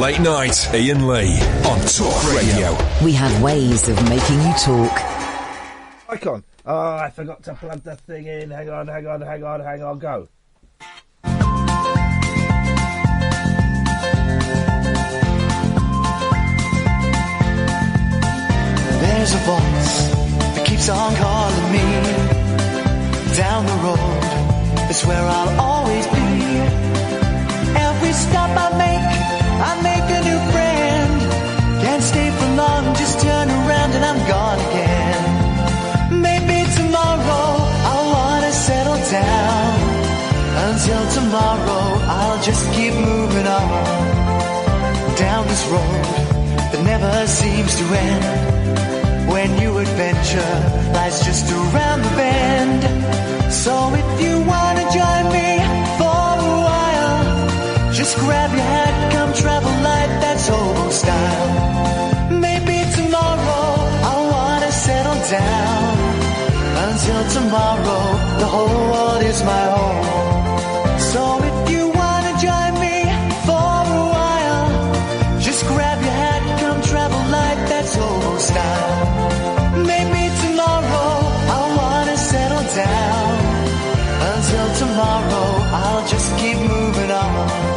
Late Night, Iain Lee on Talk Radio. We have ways of making you talk. Icon. Oh, I forgot to plug the thing in. Hang on, go. There's a voice that keeps on calling me. Down the road is where I'll always be. Every stop I make a new friend. Can't stay for long, just turn around and I'm gone again. Maybe tomorrow I'll wanna settle down. Until tomorrow I'll just keep moving on. Down this road that never seems to end. When new adventure lies just around the bend. So if you wanna join me for a while, just grab your hat, come travel light, that's hobo style. Maybe tomorrow I'll wanna settle down. Until tomorrow, the whole world is my home. So if you wanna join me for a while, just grab your hat, come travel light, that's hobo style. Maybe tomorrow I'll wanna settle down. Until tomorrow, I'll just keep moving on.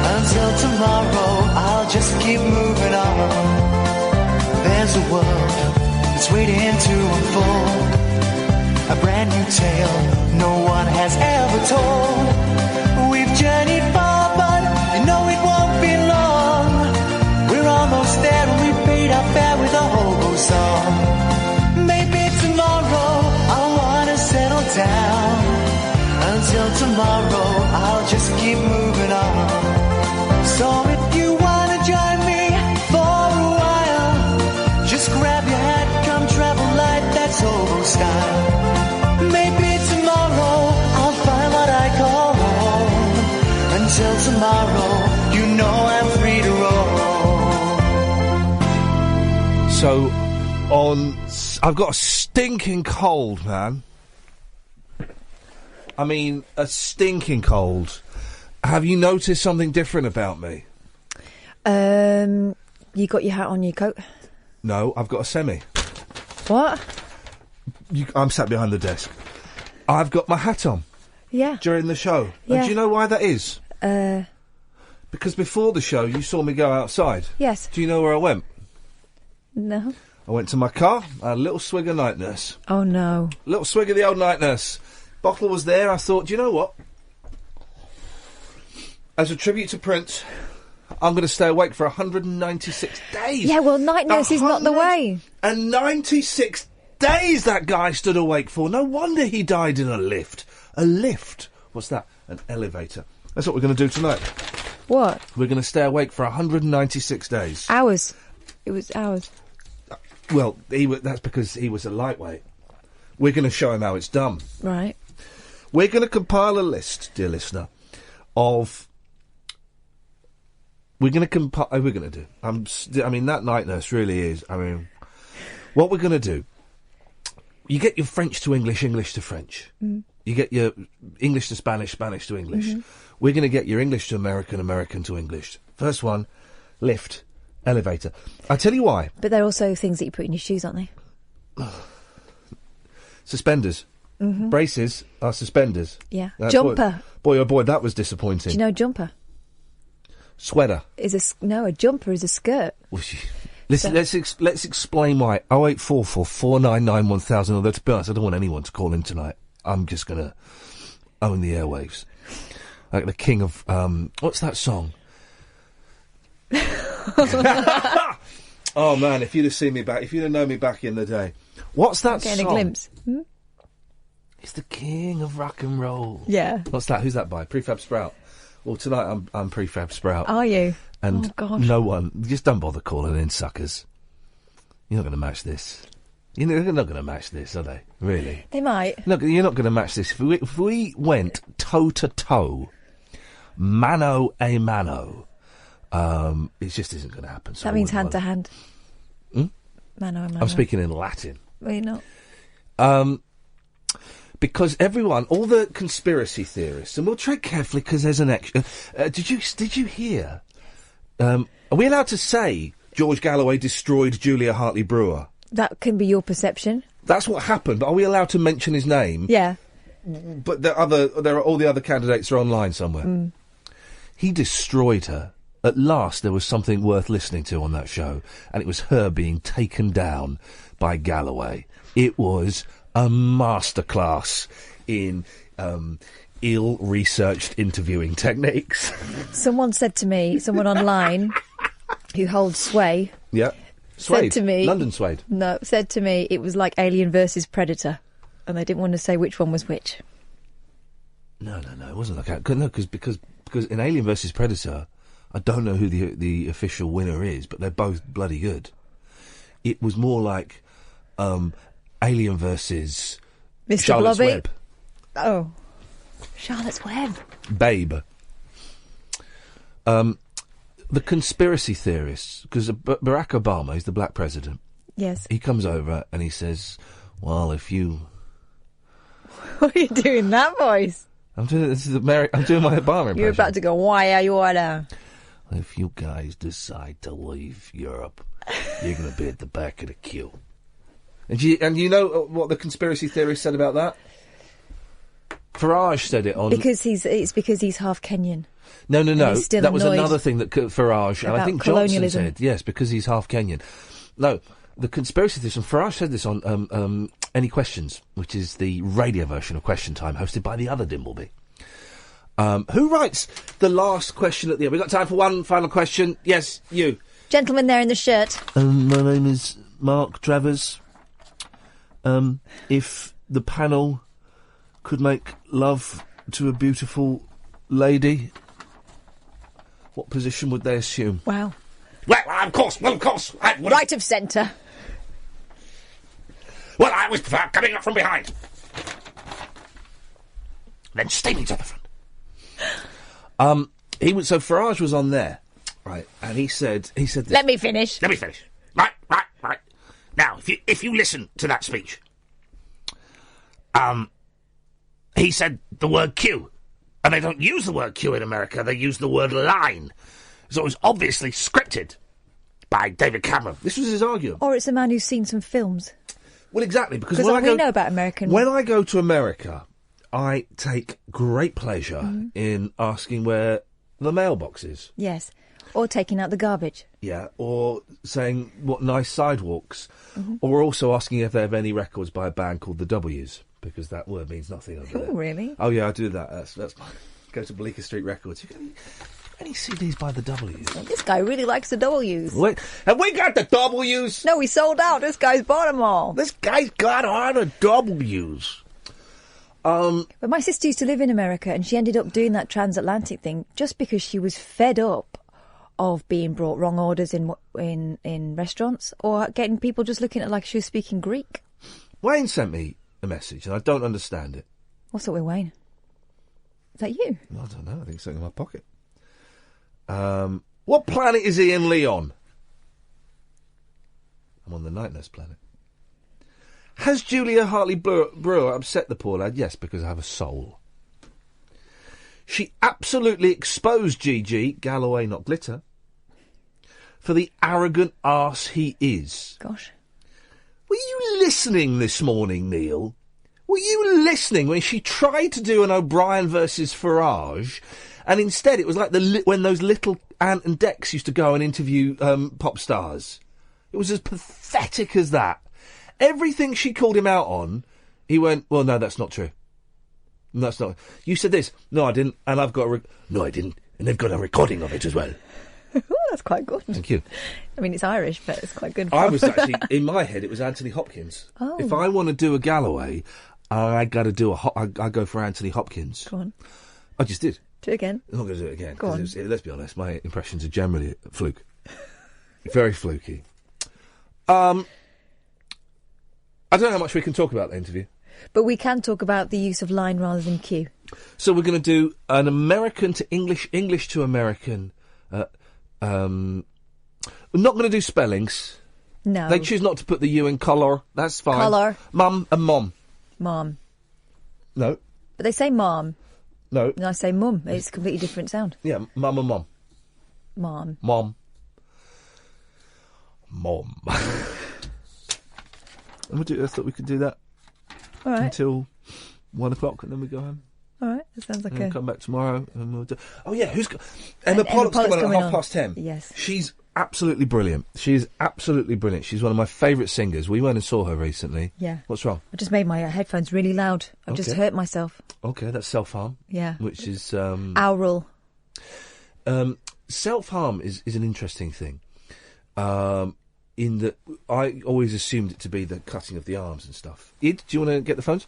Until tomorrow, I'll just keep moving on. There's a world that's waiting to unfold. A brand new tale no one has ever told. We've journeyed far, but you know it won't be long. We're almost there and we paid our fare with a hobo song. Maybe tomorrow, I'll wanna settle down. Until tomorrow, I'll just keep moving on. So if you wanna join me for a while, just grab your hat, come travel light, that's hobo style. Maybe tomorrow, I'll find what I call home. Until tomorrow, you know I'm free to roll. So, I've got a stinking cold, man. I mean, a stinking cold. Have you noticed something different about me? You got your hat on your coat? No, I've got a semi. What? I'm sat behind the desk. I've got my hat on. Yeah. During the show. Yeah. And do you know why that is? Because before the show, you saw me go outside. Yes. Do you know where I went? No. I went to my car, I had a little swig of night nurse. Oh, no. Little swig of the old night nurse. Bottle was there, I thought, do you know what? As a tribute to Prince, I'm going to stay awake for 196 days. Yeah, well, night nurse is not the way. And 96 days that guy stood awake for. No wonder he died in a lift. A lift? What's that? An elevator. That's what we're going to do tonight. What? We're going to stay awake for 196 days. Hours. It was hours. Well, that's because he was a lightweight. We're going to show him how it's done. Right. We're going to compile a list, dear listener, of... We're going to compile... we're going to do... I mean, that night nurse really is... I mean, what we're going to do... You get your French to English, English to French. Mm. You get your English to Spanish, Spanish to English. Mm-hmm. We're going to get your English to American, American to English. First one, lift, elevator. I'll tell you why. But they're also things that you put in your shoes, aren't they? Suspenders. Mm-hmm. Braces are suspenders. Yeah. Jumper. Boy, oh boy, that was disappointing. Do you know jumper? Sweater. A jumper is a skirt. Listen, let's explain why. 0844 499 1000. Although, to be honest, I don't want anyone to call in tonight. I'm just going to own the airwaves. Like the king of... what's that song? Oh, man, if you'd have seen me back... If you'd have known me back in the day. What's that song? Getting a glimpse. Hmm? It's the king of rock and roll. Yeah. What's that? Who's that by? Prefab Sprout. Well, tonight I'm Prefab Sprout. Are you? And oh, gosh. No one... Just don't bother calling in, suckers. You're not going to match this. You know, they're not going to match this, are they? Really? They might. Look, you're not going to match this. If we went toe-to-toe, mano a mano, it just isn't going to happen. So That means hand-to-hand. Hmm? Mano a mano. I'm speaking in Latin. Well, you're not. Because everyone, all the conspiracy theorists, and we'll tread carefully because there's an extra. Did you hear? Are we allowed to say George Galloway destroyed Julia Hartley-Brewer? That can be your perception. That's what happened, but are we allowed to mention his name? Yeah. But all the other candidates are online somewhere. He destroyed her. At last, there was something worth listening to on that show, and it was her being taken down by Galloway. It was a masterclass in ill-researched interviewing techniques. Someone said to me, someone online who holds sway. Yeah. Suede. Said to me, London Suede. No, said to me it was like Alien versus Predator, and they didn't want to say which one was which. No, it wasn't like that. No, because in Alien versus Predator, I don't know who the official winner is, but they're both bloody good. It was more like Alien versus Mr. Charlotte's Blobby. Web. Oh, Charlotte's Web. Babe. The conspiracy theorists, because Barack Obama is the black president. Yes. He comes over and he says, well, if you... What are you doing that voice? I'm doing my Obama impression. You're about to go, why are you order? If you guys decide to leave Europe, you're going to be at the back of the queue. And you know what the conspiracy theorists said about that? Farage said it on... It's because he's half Kenyan. No. He's still That was annoyed another thing that Farage, and I think Johnson said, yes, because he's half Kenyan. No, the conspiracy theorist, and Farage said this on Any Questions, which is the radio version of Question Time, hosted by the other Dimbleby. Who writes the last question at the end? We've got time for one final question. Yes, you. Gentleman there in the shirt. My name is Mark Travers. If the panel could make love to a beautiful lady, what position would they assume? Wow. Well, of course. Right of centre. Well, I always prefer coming up from behind. Then steaming to the front. So Farage was on there, right, and he said this. Let me finish. Right. Now, if you listen to that speech, he said the word queue, and they don't use the word queue in America, they use the word line. So it was obviously scripted by David Cameron. This was his argument. Or it's a man who's seen some films. Well, exactly, because we know about American... When I go to America, I take great pleasure in asking where the mailbox is. Yes. Or taking out the garbage. Yeah, or saying what nice sidewalks. Or also asking if they have any records by a band called the W's, because that word means nothing over there. Oh, really? Oh, yeah, I do that. That's my... Go to Bleecker Street Records. You got any CDs by the W's? This guy really likes the W's. Wait, have we got the W's? No, we sold out. This guy's bought them all. This guy's got all the W's. But my sister used to live in America, and she ended up doing that transatlantic thing just because she was fed up of being brought wrong orders in restaurants, or getting people just looking at her like she was speaking Greek. Wayne sent me a message, and I don't understand it. What's up with Wayne? Is that you? I don't know. I think it's something in my pocket. What planet is Iain Lee on? I'm on the Night Nurse planet. Has Julia Hartley-Brewer upset the poor lad? Yes, because I have a soul. She absolutely exposed Gigi, Galloway not Glitter, for the arrogant arse he is. Gosh. Were you listening this morning, Neil? Were you listening when she tried to do an O'Brien versus Farage, and instead it was like when those little Ant and Dex used to go and interview pop stars? It was as pathetic as that. Everything she called him out on, he went, well, no, that's not true. That's not... You said this. No, I didn't. And I've got No, I didn't. And they've got a recording of it as well. Oh, that's quite good. Thank you. I mean, it's Irish, but it's quite good. I was actually... In my head, it was Anthony Hopkins. Oh. If I want to do a Galloway, I got to do I go for Anthony Hopkins. Go on. I just did. Do it again. I'm not going to do it again. Go on. Let's be honest, my impressions are generally a fluke. Very fluky. I don't know how much we can talk about the interview. But we can talk about the use of line rather than cue. So we're going to do an American to English, English to American. We're not going to do spellings. No. They choose not to put the U in colour. That's fine. Colour. Mum and mom. Mom. No. But they say mom. No. And I say mum. It's a completely different sound. Yeah, mum and mom. Mom. Mom. Mom. And I thought we could do that All right. until 1 o'clock, and then we go home. All right. That sounds like And a... we'll come back tomorrow, and we'll do... Oh, yeah, who's got... Emma And Pollock's coming on at Pollock's 10:30. Yes. She's absolutely brilliant. She's absolutely brilliant. She's one of my favourite singers. We went and saw her recently. Yeah. What's wrong? I just made my headphones really loud. I've just hurt myself. Okay, that's self-harm. Yeah. Which is... Aural. Self-harm is an interesting thing. In that, I always assumed it to be the cutting of the arms and stuff. Id, do you want to get the phones?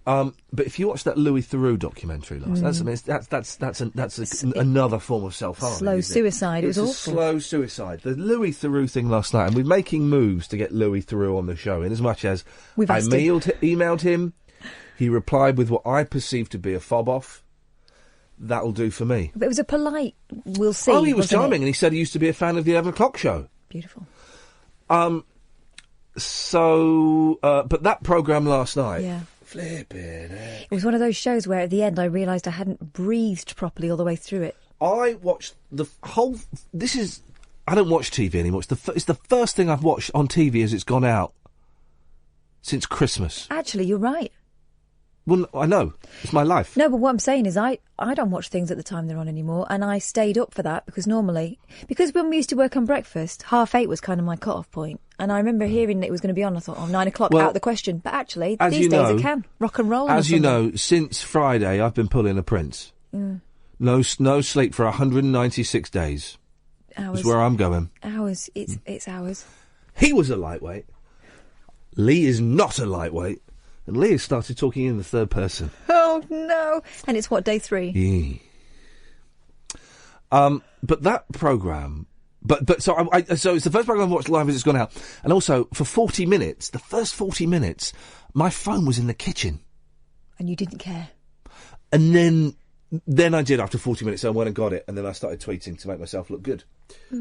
But if you watch that Louis Theroux documentary last, that's another form of self-harm. Slow suicide. It was awful. Slow suicide. The Louis Theroux thing last night, and we're making moves to get Louis Theroux on the show. In as much as I emailed him, he replied with what I perceived to be a fob off. That'll do for me. But it was a polite. We'll see. Oh, he was charming, and he said he used to be a fan of the 11 o'clock show. Beautiful. But that programme last night, flipping it. It was one of those shows where at the end I realised I hadn't breathed properly all the way through it. I watched the whole... I don't watch TV anymore. It's the first thing I've watched on TV as it's gone out since Christmas. Actually, you're right. Well, I know. It's my life. No, but what I'm saying is I don't watch things at the time they're on anymore, and I stayed up for that because because when we used to work on breakfast, 8:30 was kind of my cut-off point, and I remember hearing that it was going to be on, I thought, 9 o'clock, out of the question. But actually, these days it can. Rock and roll. As you know, since Friday, I've been pulling a Prince. No sleep for 196 days. Hours. Is where I'm going. Hours. It's hours. He was a lightweight. Lee is not a lightweight. And Lee has started talking in the third person. Oh, no. And it's what, day 3? Yeah. But that programme... So it's the first programme I've watched live as it's gone out. And also, for 40 minutes, the first 40 minutes, my phone was in the kitchen. And you didn't care? And then I did after 40 minutes. So I went and got it. And then I started tweeting to make myself look good.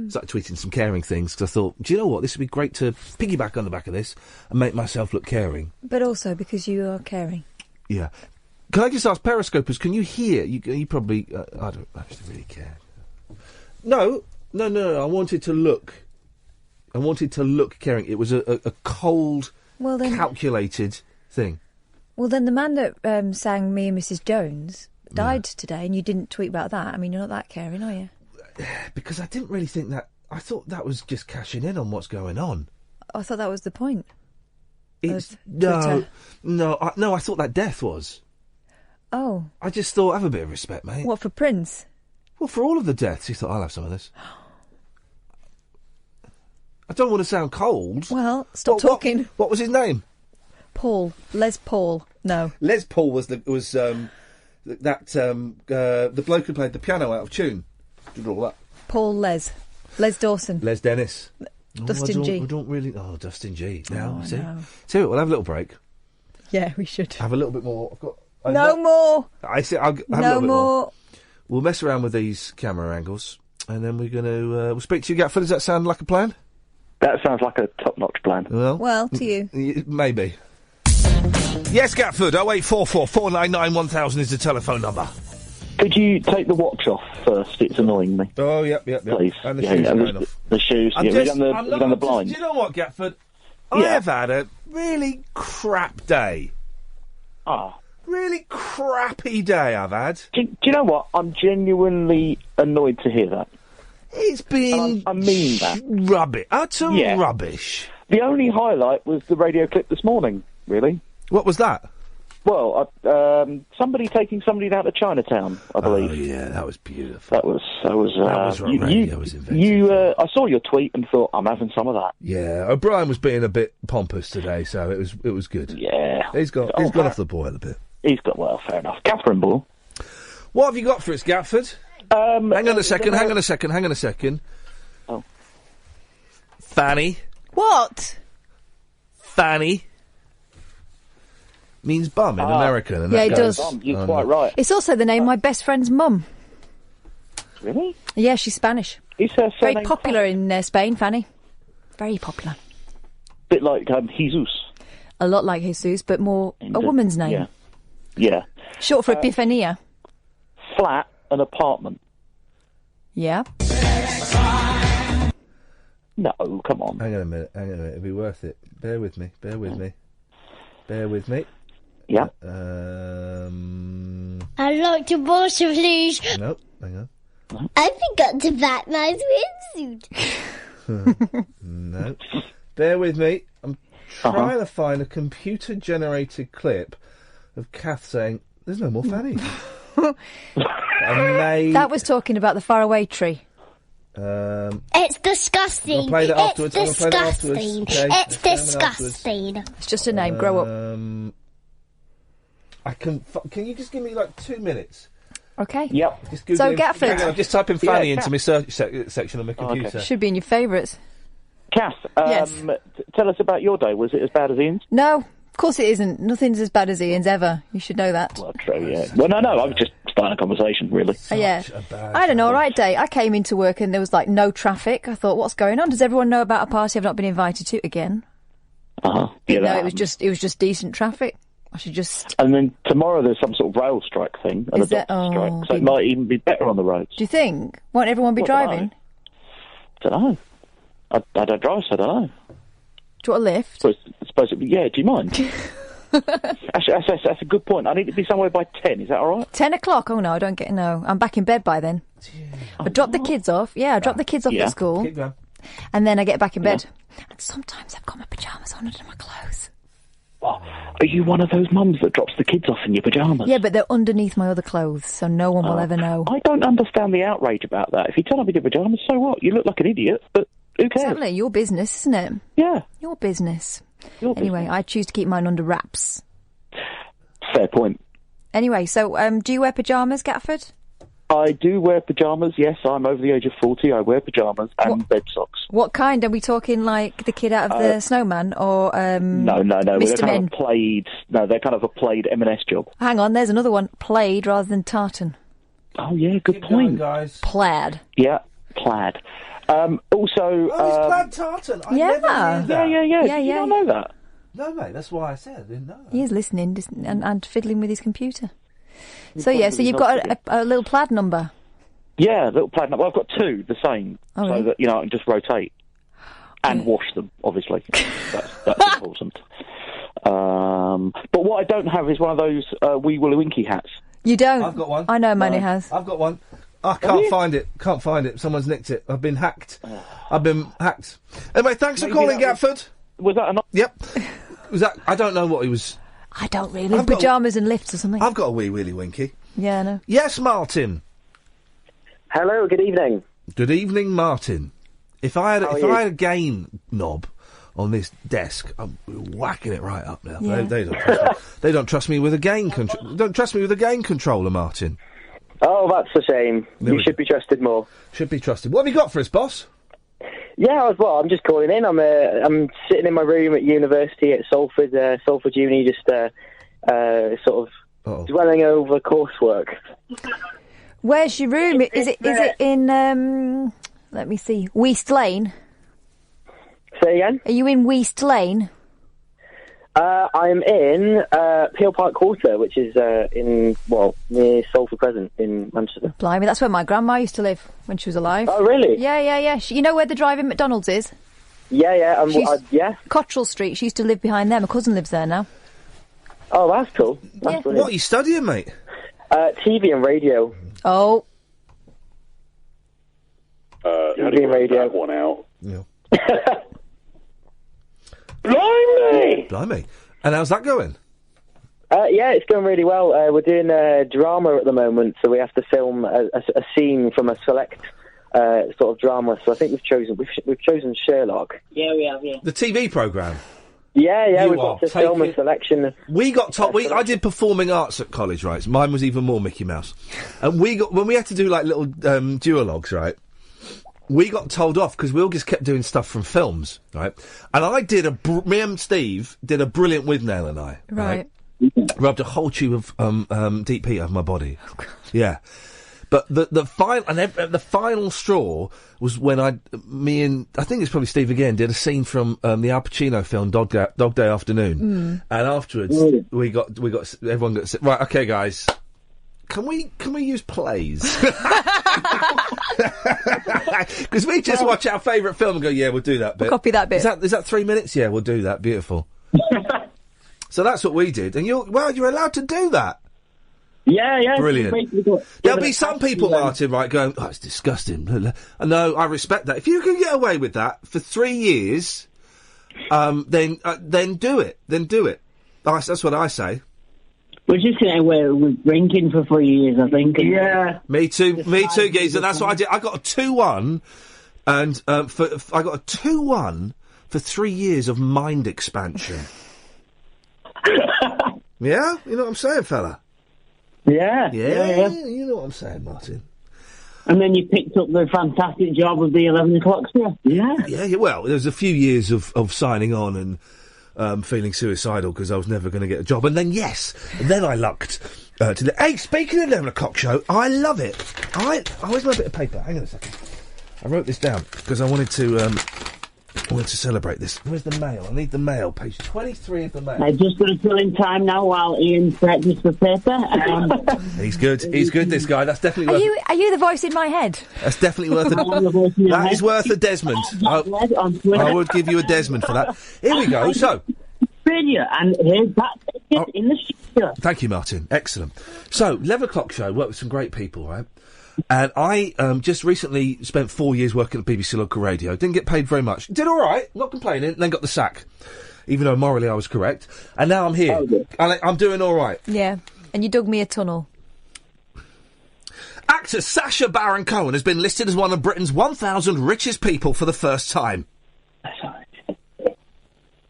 Started tweeting some caring things because I thought, do you know what? This would be great to piggyback on the back of this and make myself look caring. But also because you are caring. Yeah. Can I just ask, Periscopers, can you hear? You probably... I don't actually really care. No. I wanted to look caring. It was a cold, calculated thing. Well, then the man that sang Me and Mrs. Jones died today, and you didn't tweet about that. I mean, you're not that caring, are you? Because I didn't really think that... I thought that was just cashing in on what's going on. I thought that was the point. No, I thought that death was. Oh. I just thought, have a bit of respect, mate. What, for Prince? Well, for all of the deaths, he thought, I'll have some of this. I don't want to sound cold. Well, stop talking. What was his name? Paul. Les Paul. No. Les Paul was the bloke who played the piano out of tune. Did all that. Paul Les Dawson. Les Dennis. Dustin G. I don't really... Oh, Dustin G. Now, see? No. See, we'll have a little break. Yeah, we should. Have a little bit more. More. I see. I'll have a little bit more. We'll mess around with these camera angles, and then we're going to... we'll speak to you, Gatford. Does that sound like a plan? That sounds like a top-notch plan. Well, to you. Maybe. Yes, Gatford. 0844 499 1000 is the telephone number. Could you take the watch off first? It's annoying me. Oh, yep. Please. And the shoes are going off. The shoes. Have you done the blind? Do you know what, Gatford? I have had a really crap day. Really crappy day I've had. Do you know what? I'm genuinely annoyed to hear that. It's been... I mean that. Rubbish. Utter rubbish. The only highlight was the radio clip this morning, really. What was that? Well, somebody taking somebody down to Chinatown, I believe. Oh, yeah, that was beautiful. That was what radio was invented. I saw your tweet and thought, I'm having some of that. Yeah, O'Brien was being a bit pompous today, so it was good. Yeah. He's gone off the boil a bit. He's got, well, fair enough. Catherine Ball. What have you got for us, Gatford? Hang on a second. Oh. Fanny. What? Fanny. means bum in American. And Yeah, that it goes does. You're quite right. It's also the name of my best friend's mum. Really? Yeah, she's Spanish. Is her Very surname popular in Spain, Fanny. Very popular. bit like Jesus? A lot like Jesus, but more a woman's name. Yeah. Yeah. Short for Epifania. Flat, an apartment. Yeah. No, come on. Hang on a minute. It'll be worth it. Bear with me. Yeah. I'd like to wash, please. Nope, hang on. I forgot to pack my swimsuit. No. Bear with me. I'm trying to find a computer-generated clip of Kath saying, "There's no more Fanny." That was talking about the faraway tree. It's disgusting. I'll play that afterwards. It's I'll play that disgusting. afterwards. Okay, It's disgusting. It's just a name. Grow up. I can you just give me like 2 minutes? Okay. Yep. Just So, Googling- Gatford. Hang on, I'm just typing Fanny Yeah, into my search section on my computer. okay. Should be in your favourites. Kath, Yes. Tell us about your day. Was it as bad as Ian's? No, of course it isn't. Nothing's as bad as Ian's ever. You should know that. Well, true, yeah. Well, no, I was just starting a conversation, really. Yeah. a bad I had an alright day. I came into work and there was like no traffic. I thought, what's going on? Does everyone know about a party I've not been invited to again? Uh-huh. Yeah, No, that it was just decent traffic. I should just. And then tomorrow there's some sort of rail strike thing, and Is there? doctor strike, Oh, so it might even be better on the roads. Do you think? Won't everyone be Well, driving? I don't know. I don't drive, so I don't know. Do you want a lift? Suppose it, yeah, do you mind? Actually, that's a good point. I need to be somewhere by 10, is that all right? 10 o'clock? Oh no, I don't get no. I'm back in bed by then. I drop the kids off. Yeah, I drop the kids off Yeah. at school. Keep going. And then I get back in bed. And sometimes I've got my pyjamas on under my clothes. Oh, are you one of those mums that drops the kids off in your pyjamas? Yeah, but they're underneath my other clothes, so no one will ever know. I don't understand the outrage about that. If you turn up in your pyjamas, so what? You look like an idiot, but who cares? Exactly, your business, isn't it? Yeah. Your business. Your Anyway, business. I choose to keep mine under wraps. Fair point. Anyway, so do you wear pyjamas, Gatford? I do wear pyjamas, yes. I'm over the age of 40. I wear pyjamas and bed socks. What kind? Are we talking like the kid out of the Snowman or No. They're Mr. kind Men? of a plaid. No, they're kind of a plaid M&S job. Hang on, there's another one. Plaid rather than tartan. Oh, yeah, good Keep going, point. guys. Plaid. Yeah, plaid. Also... Oh, it's plaid tartan. I Yeah. never knew that. Yeah. Yeah, Did you yeah. not know that? No, mate, that's why I said I didn't know that. He is listening and fiddling with his computer. So you've got a little plaid number. Yeah, little plaid. Well, I've got two, the same, Oh, so really? that, I can just rotate. And wash them, obviously. That's important. But what I don't have is one of those wee willy winky hats. You don't? I've got one. I know Manny has. I've got one. I can't find it. Can't find it. Someone's nicked it. I've been hacked. Anyway, thanks for calling, Gatford. Was that an... Yep. Was that? I don't know what he was. I don't really. I've got- Pyjamas and lifts or something. I've got a wee willy winky. Yeah, I know. Yes, Martin. Hello, good evening. Good evening, Martin. If I had a gain knob on this desk, I'm whacking it right up now. Yeah. They don't trust me. They don't trust me with a gain Don't trust me with a gain controller, Martin. Oh, that's a shame. There we You should be trusted more. Should be trusted. What have you got for us, boss? Yeah, I'm just calling in. I'm sitting in my room at university at Salford Uni, just sort of dwelling over coursework. Where's your room? Is it in let me see, Weast Lane? Say again? Are you in Weast Lane? I'm in Peel Park Quarter, which is near Salford Crescent in Manchester. Blimey, that's where my grandma used to live when she was alive. Oh, really? Yeah. You know where the drive-in McDonald's is? Yeah. Yeah. Cottrell Street. She used to live behind there. My cousin lives there now. Oh, that's cool. That's Yeah. brilliant. What are you studying, mate? TV and radio. Oh. TV and radio. One out. Yeah. Blimey! And how's that going? Yeah, it's going really well. We're doing drama at the moment, so we have to film a scene from a select sort of drama. So I think we've chosen Sherlock. Yeah, we have, yeah. The TV programme. Yeah, You we've are got to film a taking- selection. We got told. I did performing arts at college, right? So mine was even more Mickey Mouse. And when we had to do like little duologues, right? We got told off because Will just kept doing stuff from films, right? And I did me and Steve did a brilliant with Nail and I, Right. Rubbed a whole tube of deep heat over my body. Yeah. But the final straw was when me and I think it's probably Steve again did a scene from the Al Pacino film Dog Day Afternoon, and afterwards we got everyone got right. Okay, guys, can we use plays? Because we just watch our favourite film and go, yeah, we'll do that bit. We'll copy that bit. Is that 3 minutes? Yeah, we'll do that. Beautiful. So that's what we did, and you're allowed to do that. Yeah. Brilliant. There'll be some people, Martin, right, going, oh, it's disgusting. No, I respect that. If you can get away with that for 3 years, then do it. Then do it. That's what I say. We're just getting away with drinking for 3 years, I think. Yeah. Me too, geezer. That's what I did. I got a 2-1, and I got a 2-1 for 3 years of mind expansion. Yeah? You know what I'm saying, fella? Yeah. You know what I'm saying, Martin. And then you picked up the fantastic job of the 11 o'clock stuff. Yeah. Well, there was a few years of signing on and feeling suicidal because I was never going to get a job. And then, then I lucked to the... Hey, speaking of 11 o'clock show, I love it. Where's my bit of paper? Hang on a second. I wrote this down because I wanted to celebrate this. Where's the mail? I need the mail. Page 23 of the mail. I'm just going to fill in time now while Iain searches for paper. He's good, this guy. That's definitely worth... Are you the voice in my head? That's definitely worth that is worth a Desmond. I would give you a Desmond for that. Here we go. So... And here's that in the studio. Thank you, Martin. Excellent. So, 11 o'clock show. Worked with some great people, right? And I just recently spent 4 years working at BBC Local Radio. Didn't get paid very much. Did all right, not complaining, then got the sack. Even though morally I was correct. And now I'm here. I'm doing all right. Yeah, and you dug me a tunnel. Actor Sacha Baron Cohen has been listed as one of Britain's 1,000 richest people for the first time.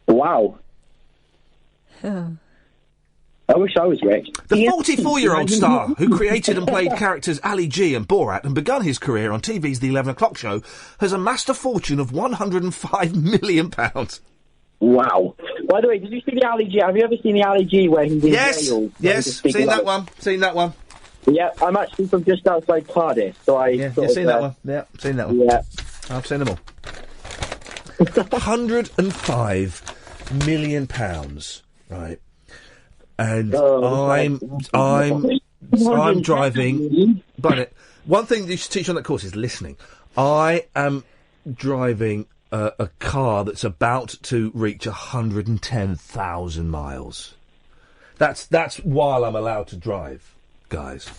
Wow. I wish I was rich. The 44-year-old star, who created and played characters Ali G and Borat and begun his career on TV's The 11 O'Clock Show, has amassed a fortune of £105 million. Wow. By the way, did you see the Ali G? Have you ever seen the Ali G where he's in jail? Yes, seen that one. Yeah, I'm actually from just outside Cardiff, so I... Yeah, seen that one. Yeah, seen that one. Yeah. I've seen them all. £105 million, right? And I'm driving. But one thing you should teach on that course is listening. I am driving a car that's about to reach 110,000 miles. That's while I'm allowed to drive, guys.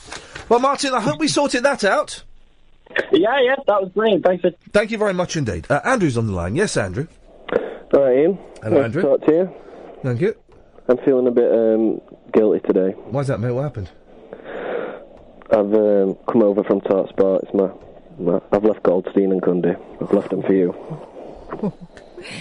Well, Martin, I hope we sorted that out. Yeah, that was brilliant. Thank you very much indeed. Andrew's on the line. Yes, Andrew. All right, Iain. Hello, Andrew. Nice to talk to you. Thank you. I'm feeling a bit guilty today. Why's that, mate? What happened? I've come over from TalkSport. I've left Goldstein and Cundy. I've left them for you.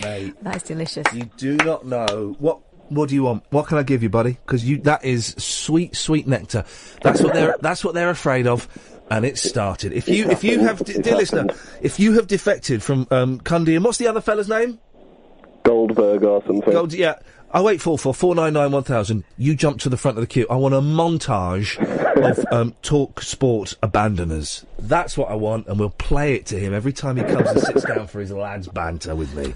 Mate, that's delicious. You do not know what do you want? What can I give you, buddy? Because that is sweet nectar. That's what they're afraid of, and it's started. If you have, dear listener, if you have defected from Cundy, and what's the other fella's name? Goldberg or something. Yeah. 0844 499 1000. You jump to the front of the queue. I want a montage of Talk Sport abandoners. That's what I want, and we'll play it to him every time he comes and sits down for his lads banter with me.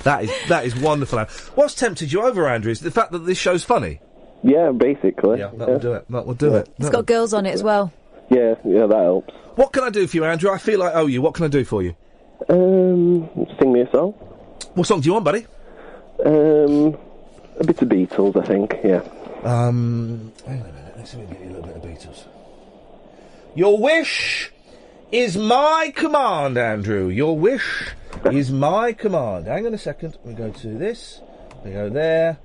That is wonderful. What's tempted you over, Andrew, is the fact that this show's funny. Yeah, basically. Yeah, that will do it. That will do it. It's got girls on it as well. Yeah, that helps. What can I do for you, Andrew? I feel I owe you. What can I do for you? Sing me a song. What song do you want, buddy? A bit of Beatles, I think, yeah. Hang on a minute, let's see if we can get you a little bit of Beatles. Your wish is my command, Andrew. Your wish is my command. Hang on a second. We go to this. We go there.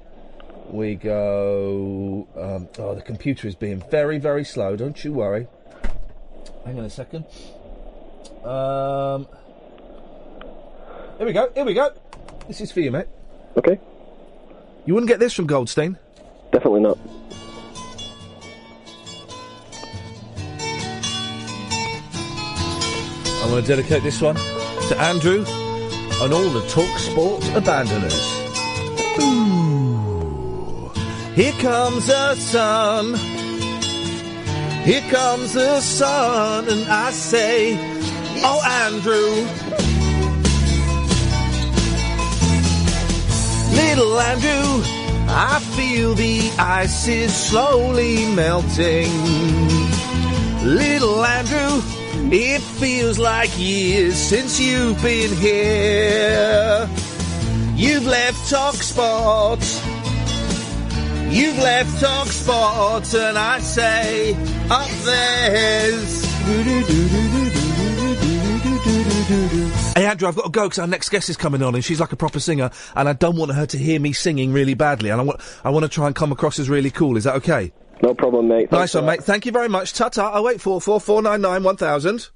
We go... the computer is being very, very slow. Don't you worry. Hang on a second. Here we go. This is for you, mate. Okay. You wouldn't get this from Goldstein? Definitely not. I'm going to dedicate this one to Andrew and all the Talk Sport abandoners. Ooh. Here comes the sun. Here comes the sun, and I say, yes. Oh, Andrew. Little Andrew, I feel the ice is slowly melting. Little Andrew, it feels like years since you've been here. You've left TalkSport. You've left TalkSport, and I say, up there's... Hey, Andrew, I've got to go because our next guest is coming on, and she's like a proper singer, and I don't want her to hear me singing really badly, and I want to try and come across as really cool. Is that okay? No problem, mate. Nice one, mate. Thank you very much. Ta-ta. 0844 499 1000.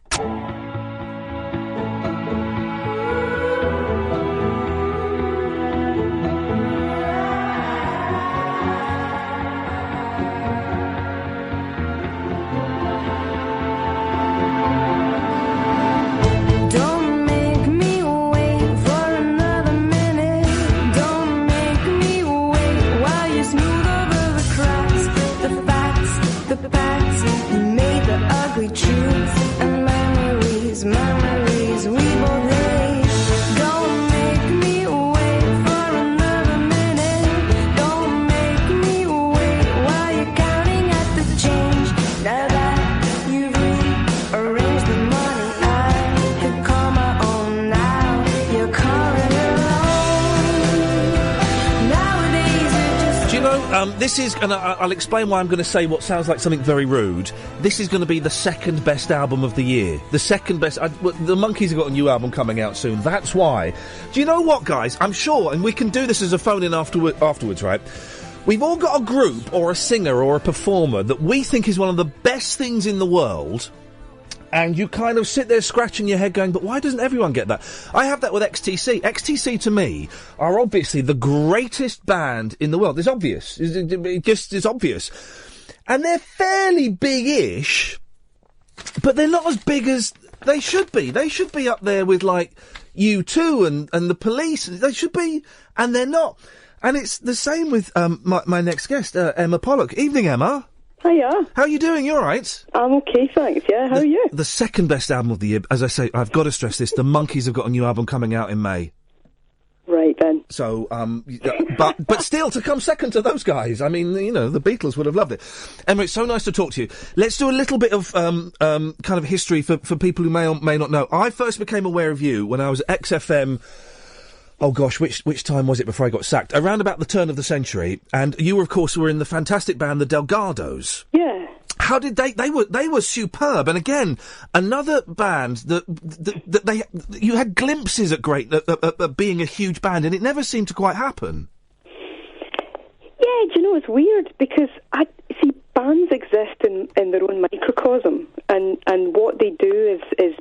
This is, and I'll explain why I'm going to say what sounds like something very rude. This is going to be the second best album of the year. The second best. The Monkees have got a new album coming out soon. That's why. Do you know what, guys? I'm sure, and we can do this as a phone-in afterwards, right? We've all got a group or a singer or a performer that we think is one of the best things in the world. And you kind of sit there scratching your head going, but why doesn't everyone get that? I have that with XTC. XTC, to me, are obviously the greatest band in the world. It's obvious. It's obvious. And they're fairly big-ish, but they're not as big as they should be. They should be up there with, like, U2 and the Police. They should be, and they're not. And it's the same with my next guest, Emma Pollock. Evening, Emma. Hiya. How are you doing? You all right? I'm okay, thanks, yeah. How are you? The second best album of the year, as I say, I've got to stress this, the Monkees have got a new album coming out in May. Right, then. So, but still, to come second to those guys, I mean, you know, the Beatles would have loved it. Emma, it's so nice to talk to you. Let's do a little bit of kind of history for people who may or may not know. I first became aware of you when I was at XFM. Oh gosh, which time was it before I got sacked? Around about the turn of the century, and you were, of course, in the fantastic band the Delgados. Yeah. How did they were superb, and again, another band that you had glimpses at being a huge band, and it never seemed to quite happen. Yeah, do you know, it's weird, because I see bands exist in their own microcosm, and what they do is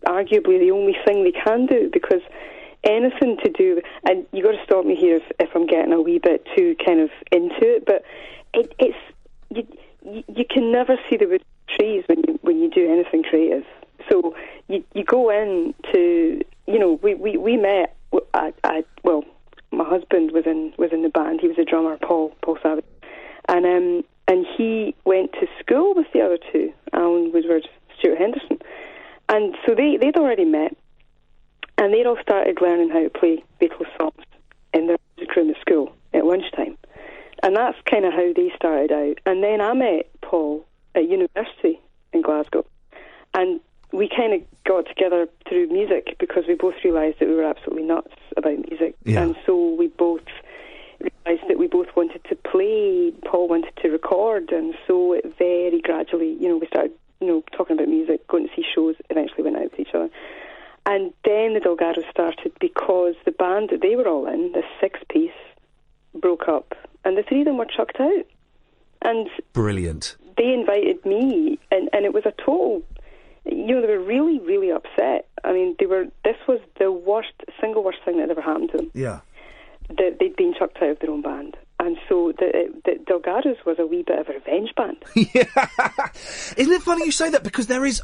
arguably the only thing they can do, because anything to do, and you got to stop me here if I'm getting a wee bit too kind of into it, but you can never see the wood trees when you do anything creative. So you go in to, you know, we met. Well, my husband was in the band. He was a drummer, Paul Savage, and he went to school with the other two, Alan Woodward, Stuart Henderson, and so they'd already met. And they'd all started learning how to play Beatles songs in their music room at school at lunchtime. And that's kind of how they started out. And then I met Paul at university in Glasgow. And we kind of got together through music because we both realised that we were absolutely nuts about music. Yeah. And so we both realised that we both wanted to play. Paul wanted to record. And so it very gradually, you know, we started, you know, talking about music, going to see shows, eventually went out with each other. And then the Delgados started because the band that they were all in, the six-piece, broke up. And the three of them were chucked out. And brilliant. They invited me, and it was a total... You know, they were really, really upset. I mean, this was the single worst thing that ever happened to them. Yeah. That they'd been chucked out of their own band. And so the Delgados was a wee bit of a revenge band. Yeah. Isn't it funny you say that? Because there is...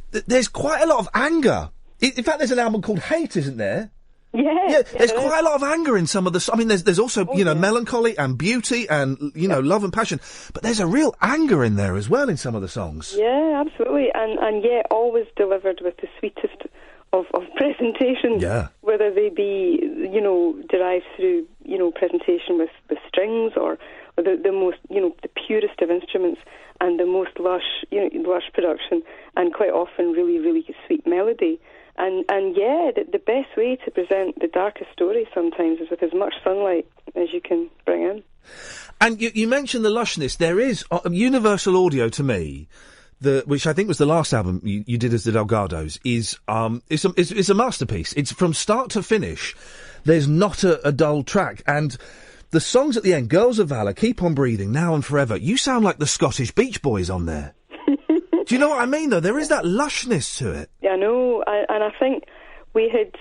there's quite a lot of anger. In fact, there's an album called Hate, isn't there? Yeah, there's quite a lot of anger in some of the... I mean, there's also, melancholy and beauty and, love and passion. But there's a real anger in there as well in some of the songs. Yeah, absolutely. And yet always delivered with the sweetest of presentations. Yeah. Whether they be, derived through, presentation with strings or the most, the purest of instruments and the most lush production and quite often really, really sweet melody. And the best way to present the darkest story sometimes is with as much sunlight as you can bring in. And you mentioned the lushness. There is Universal Audio to me, which I think was the last album you did as the Delgados, is a masterpiece. It's from start to finish. There's not a dull track. And the songs at the end, Girls of Valor, Keep on Breathing, Now and Forever, you sound like the Scottish Beach Boys on there. Do you know what I mean, though? There is that lushness to it. Yeah, I know. And I think we had...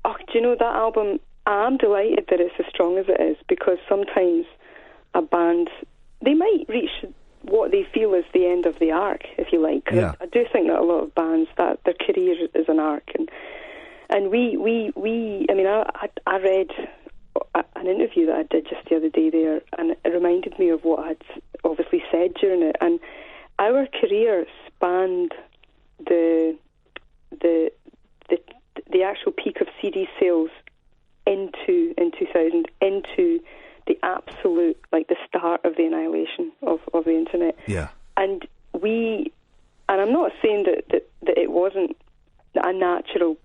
Oh, do you know, that album, I'm delighted that it's as strong as it is, because sometimes a band, they might reach what they feel is the end of the arc, if you like. Yeah. I do think that a lot of bands, that their career is an arc. And we I mean, I read an interview that I did just the other day there, and it reminded me of what I'd obviously said during it. And our career spanned the actual peak of CD sales in 2000 into the absolute, like, the start of the annihilation of the internet. Yeah. And I'm not saying that it wasn't a natural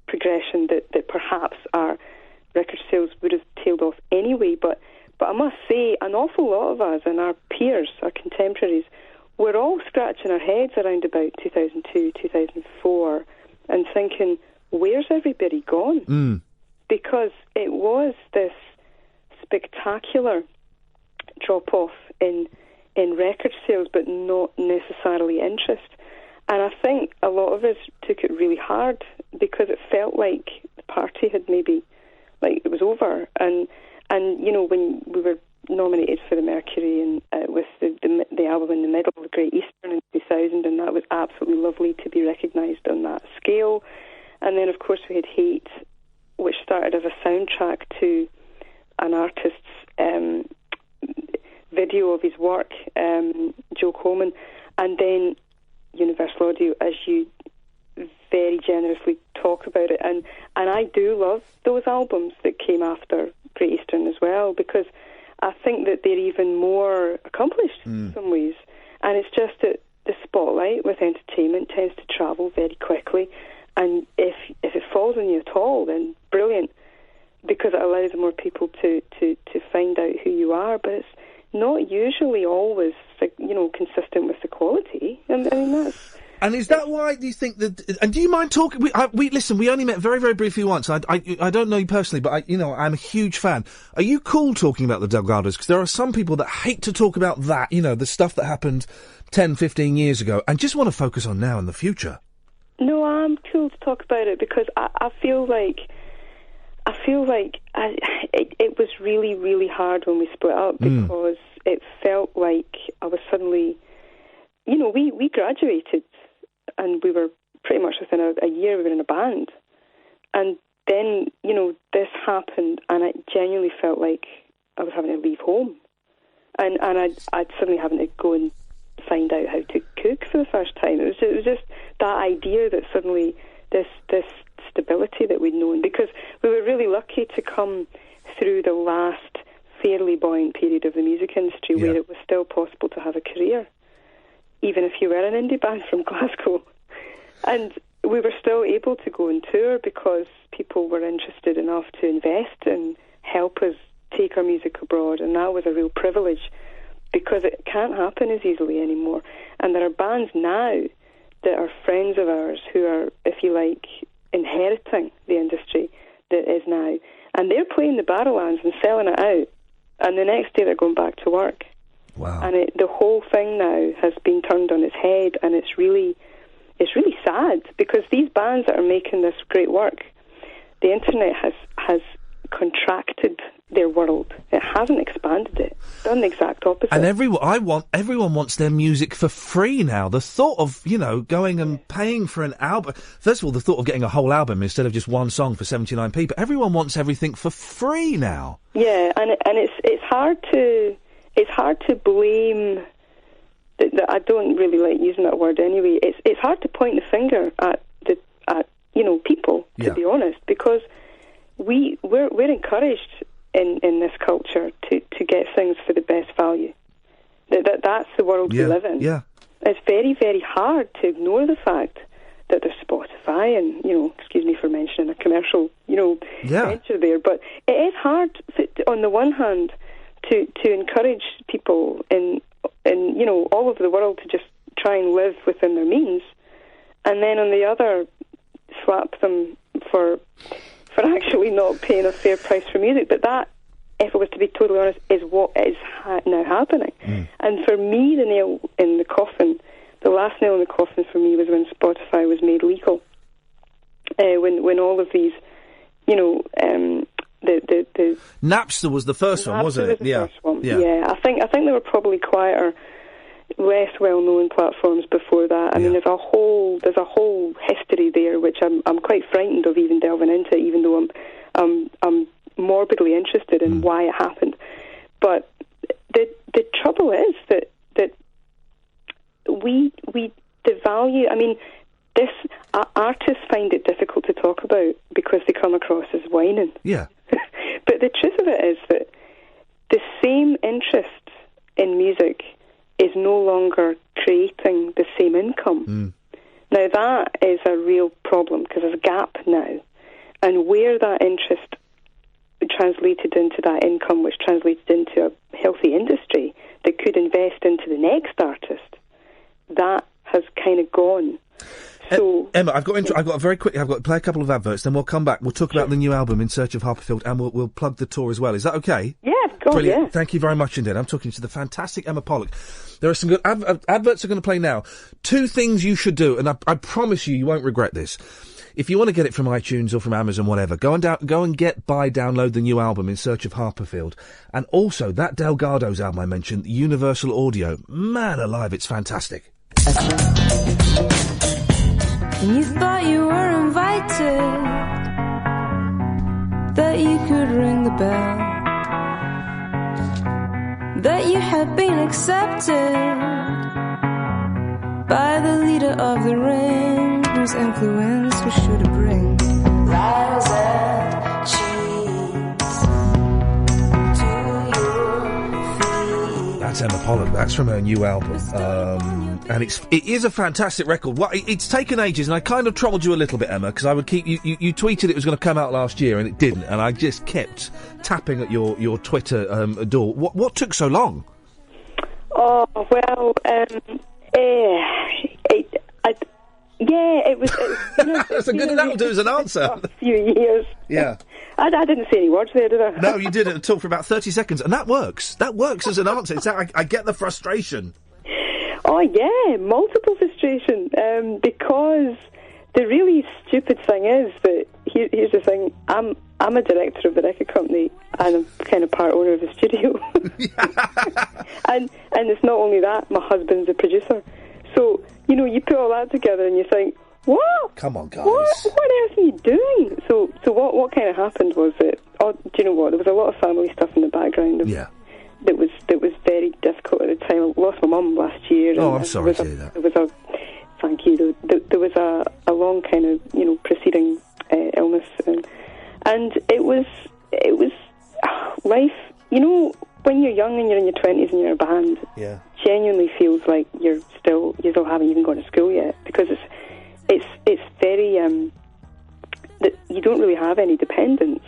progression, that perhaps our record sales would have tailed off anyway, but I must say an awful lot of us and our peers, our contemporaries, we're all scratching our heads around about 2002, 2004 and thinking, where's everybody gone? Mm. Because it was this spectacular drop-off in record sales, but not necessarily interest. And I think a lot of us took it really hard because it felt like the party had maybe, like, it was over. And when we were nominated for the Mercury and with the album in the middle of the Great Eastern in 2000, and that was absolutely lovely to be recognised on that scale. And then, of course, we had Hate, which started as a soundtrack to an artist's video of his work, Joe Coleman, and then Universal Audio, as you very generously talk about it. And I do love those albums that came after Great Eastern as well, because I think that they're even more accomplished in some ways. And it's just that the spotlight with entertainment tends to travel very quickly. And if it falls on you at all, then brilliant, because it allows more people to find out who you are. But it's not usually always, consistent with the quality. I mean, that's... And is that why do you think that? And do you mind talking? Listen. We only met very, very briefly once. I don't know you personally, but I'm a huge fan. Are you cool talking about the Delgados? Because there are some people that hate to talk about that. The stuff that happened 10, 15 years ago, and just want to focus on now and the future. No, I'm cool to talk about it because I feel like it was really, really hard when we split up because it felt like I was suddenly, we graduated. And we were pretty much within a year we were in a band. And then, this happened and it genuinely felt like I was having to leave home. And I'd suddenly having to go and find out how to cook for the first time. It was just that idea that suddenly this stability that we'd known, because we were really lucky to come through the last fairly buoyant period of the music industry where it was still possible to have a career, even if you were an indie band from Glasgow. And we were still able to go and tour because people were interested enough to invest and help us take our music abroad, and that was a real privilege because it can't happen as easily anymore. And there are bands now that are friends of ours who are, if you like, inheriting the industry that is now. And they're playing the Barrowlands and selling it out, and the next day they're going back to work. Wow. And the whole thing now has been turned on its head, and it's really sad because these bands that are making this great work, the internet has contracted their world. It hasn't expanded it. It's done the exact opposite. And everyone wants their music for free now. The thought of, going and paying for an album. First of all, the thought of getting a whole album instead of just one song for 79p. But everyone wants everything for free now. Yeah, and it's hard to blame. I don't really like using that word anyway. It's hard to point the finger at people, to be honest, because we're encouraged in this culture to get things for the best value. That's the world we live in. Yeah. It's very, very hard to ignore the fact that there's Spotify and, excuse me for mentioning a commercial, venture there, but it is hard on the one hand to encourage people in all over the world to just try and live within their means, and then on the other slap them for actually not paying a fair price for music. But that, if I was to be totally honest, is what is now happening. And for me, the nail in the coffin, the last nail in the coffin for me was when Spotify was made legal. When all of these, the Napster was the first one, wasn't it? First one. Yeah. I think there were probably quieter, less well-known platforms before that. I mean, there's a whole history there, which I'm quite frightened of even delving into, even though I'm morbidly interested in why it happened. But the trouble is that we devalue. I mean, artists find it difficult to talk about because they come across as whining. Yeah. But the truth of it is that the same interest in music is no longer creating the same income. Now that is a real problem because there's a gap now, and where that interest translated into that income, which translated into a healthy industry that could invest into the next artist, that has kind of gone. So, Emma, I've got to play a couple of adverts, then we'll come back. We'll talk about the new album, In Search of Harperfield, and we'll plug the tour as well. Is that okay? Yeah, God, brilliant. Yeah. Thank you very much indeed. I'm talking to the fantastic Emma Pollock. There are some good adverts are going to play now. 2 things you should do, and I promise you won't regret this. If you want to get it from iTunes or from Amazon, whatever, go and download the new album, In Search of Harperfield. And also, that Delgado's album I mentioned, Universal Audio. Man alive, it's fantastic. You thought you were invited, that you could ring the bell, that you had been accepted by the leader of the ring, whose influence was sure to bring lies and cheese to your feet. That's Emma Pollock. That's from her new album. And it is a fantastic record. It's taken ages, and I kind of troubled you a little bit, Emma, because I would keep you tweeted it was going to come out last year, and it didn't, and I just kept tapping at your Twitter door. What took so long? Oh well, it was. That's a good. That'll do as an answer. A few years. Yeah. I didn't say any words there, did I? No, you didn't at all for about 30 seconds, and that works. That works as an answer. I get the frustration. Oh yeah, multiple frustration. Because the really stupid thing is that here's the thing. I'm a director of the record company, and I'm kind of part owner of the studio. and it's not only that. My husband's a producer. So you put all that together, and you think, what? Come on, guys. What else are you doing? So what kind of happened was that, do you know what? There was a lot of family stuff in the background. Yeah. That was very difficult at the time. I lost my mum last year. Oh, I'm sorry to hear that. Thank you. There was a long kind of preceding illness, and it was life. When you're young and you're in your 20s and you're in a band, genuinely feels like you still haven't even gone to school yet, because it's very that you don't really have any dependence,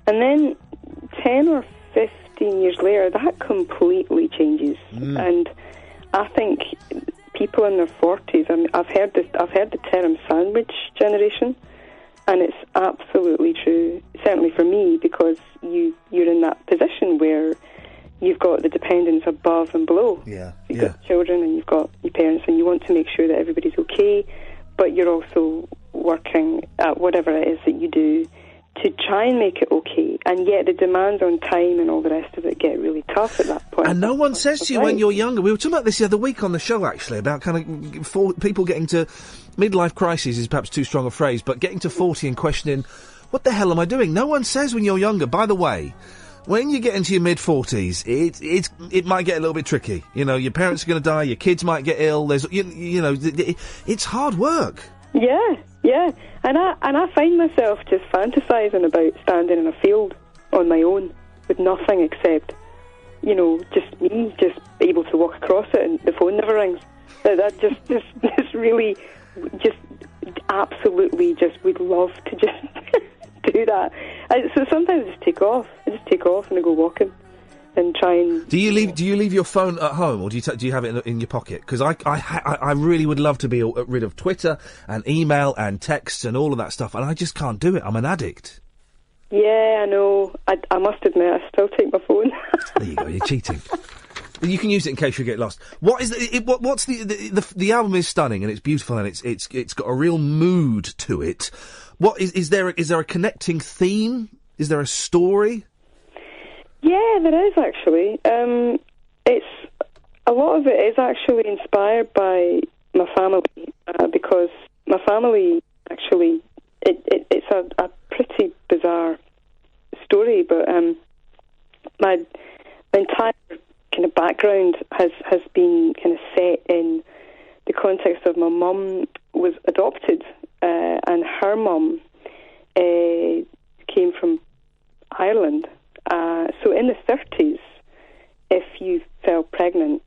and then 10 or 15 years later, that completely changes. And I think people in their 40s, I've heard the term sandwich generation, and it's absolutely true, certainly for me, because you're in that position where you've got the dependence above and below. You've got children and you've got your parents, and you want to make sure that everybody's okay, but you're also working at whatever it is that you do to try and make it okay, and yet the demands on time and all the rest of it get really tough at that point. And no one says to you when you're younger. We were talking about this the other week on the show, actually, about kind of people getting to midlife crises is perhaps too strong a phrase, but getting to 40 and questioning, what the hell am I doing? No one says when you're younger, by the way, when you get into your mid-40s, it might get a little bit tricky. You know, your parents are going to die, your kids might get ill, it's hard work. Yeah, and I find myself just fantasising about standing in a field on my own with nothing except, just me, just able to walk across it and the phone never rings. That just really, just absolutely just would love to just do that. So sometimes I just take off. And I go walking and try and. Do you leave your phone at home, or do you have it in your pocket? Because I really would love to be rid of Twitter and email and texts and all of that stuff, and I just can't do it. I'm an addict. Yeah, I know. I must admit, I still take my phone. There you go. You're cheating. You can use it in case you get lost. What is what's the album is stunning and it's beautiful and it's got a real mood to it. What is there a connecting theme? Is there a story? Yeah, there is actually. It's a lot of it is actually inspired by my family because my family actually it's a pretty bizarre story, but my entire kind of background has been kind of set in the context of my mum was adopted and her mum came from Ireland. So in the 30s, if you fell pregnant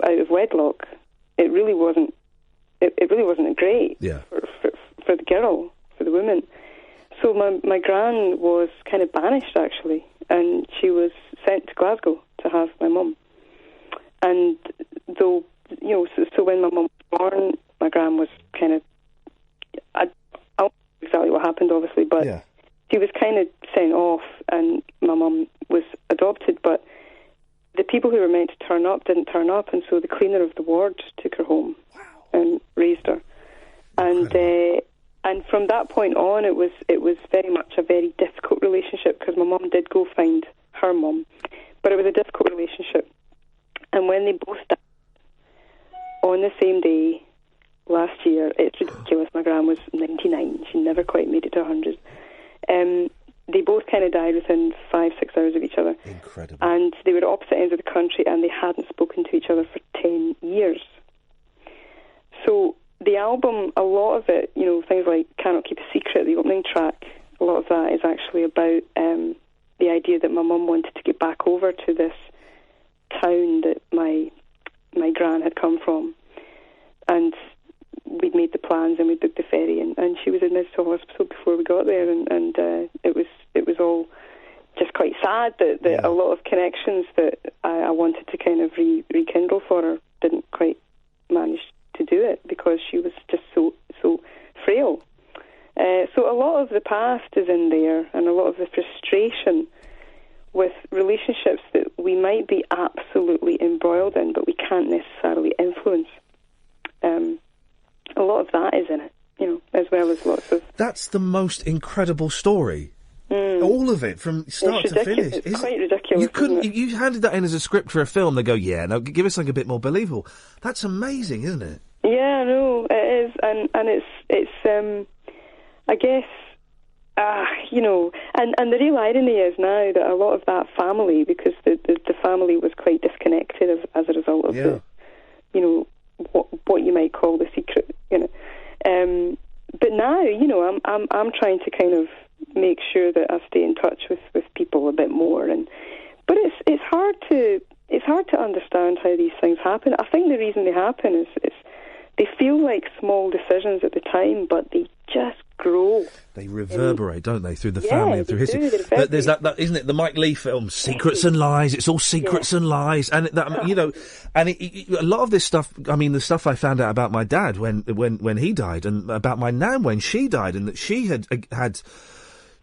out of wedlock, it really wasn't great for the girl, for the woman. So my gran was kind of banished actually, and she was sent to Glasgow to have my mum. And though so when my mum was born, my gran was kind of I don't know exactly what happened, obviously, but. Yeah. She was kind of sent off and my mum was adopted, but the people who were meant to turn up didn't turn up, and so the cleaner of the ward took her home and raised her. And from that point on, it was very much a very difficult relationship because my mum did go find her mum, but it was a difficult relationship. And when they both died on the same day last year, it's ridiculous, my gran was 99, she never quite made it to 100. They both kind of died within 5-6 hours of each other. Incredible. And they were at opposite ends of the country and they hadn't spoken to each other for 10 years. So the album, a lot of it, things like Cannot Keep a Secret, the opening track, a lot of that is actually about the idea that my mum wanted to get back over to this town that my gran had come from. And we'd made the plans and we booked the ferry and she was admitted to hospital before we got there and it was all just quite sad that a lot of connections that I wanted to kind of rekindle for her didn't quite manage to do it because she was just so frail. So a lot of the past is in there and a lot of the frustration with relationships that we might be absolutely embroiled in but we can't necessarily influence. A lot of that is in it, as well as lots of... That's the most incredible story. All of it, from start to finish. It's quite ridiculous. You handed that in as a script for a film, they go, yeah, now give us something a bit more believable. That's amazing, isn't it? Yeah, no, it is, and it's I guess, and the real irony is now that a lot of that family, because the family was quite disconnected as a result of the, what you might call the secret, but now, I'm trying to kind of make sure that I stay in touch with people a bit more, but it's hard to understand how these things happen. I think the reason they happen is they feel like small decisions at the time, but they just grow. They reverberate, don't they, through the family and through history. There's that, isn't it? The Mike Leigh film, Secrets and Lies. It's all secrets and lies, and a lot of this stuff. I mean, the stuff I found out about my dad when he died, and about my nan when she died, and that she had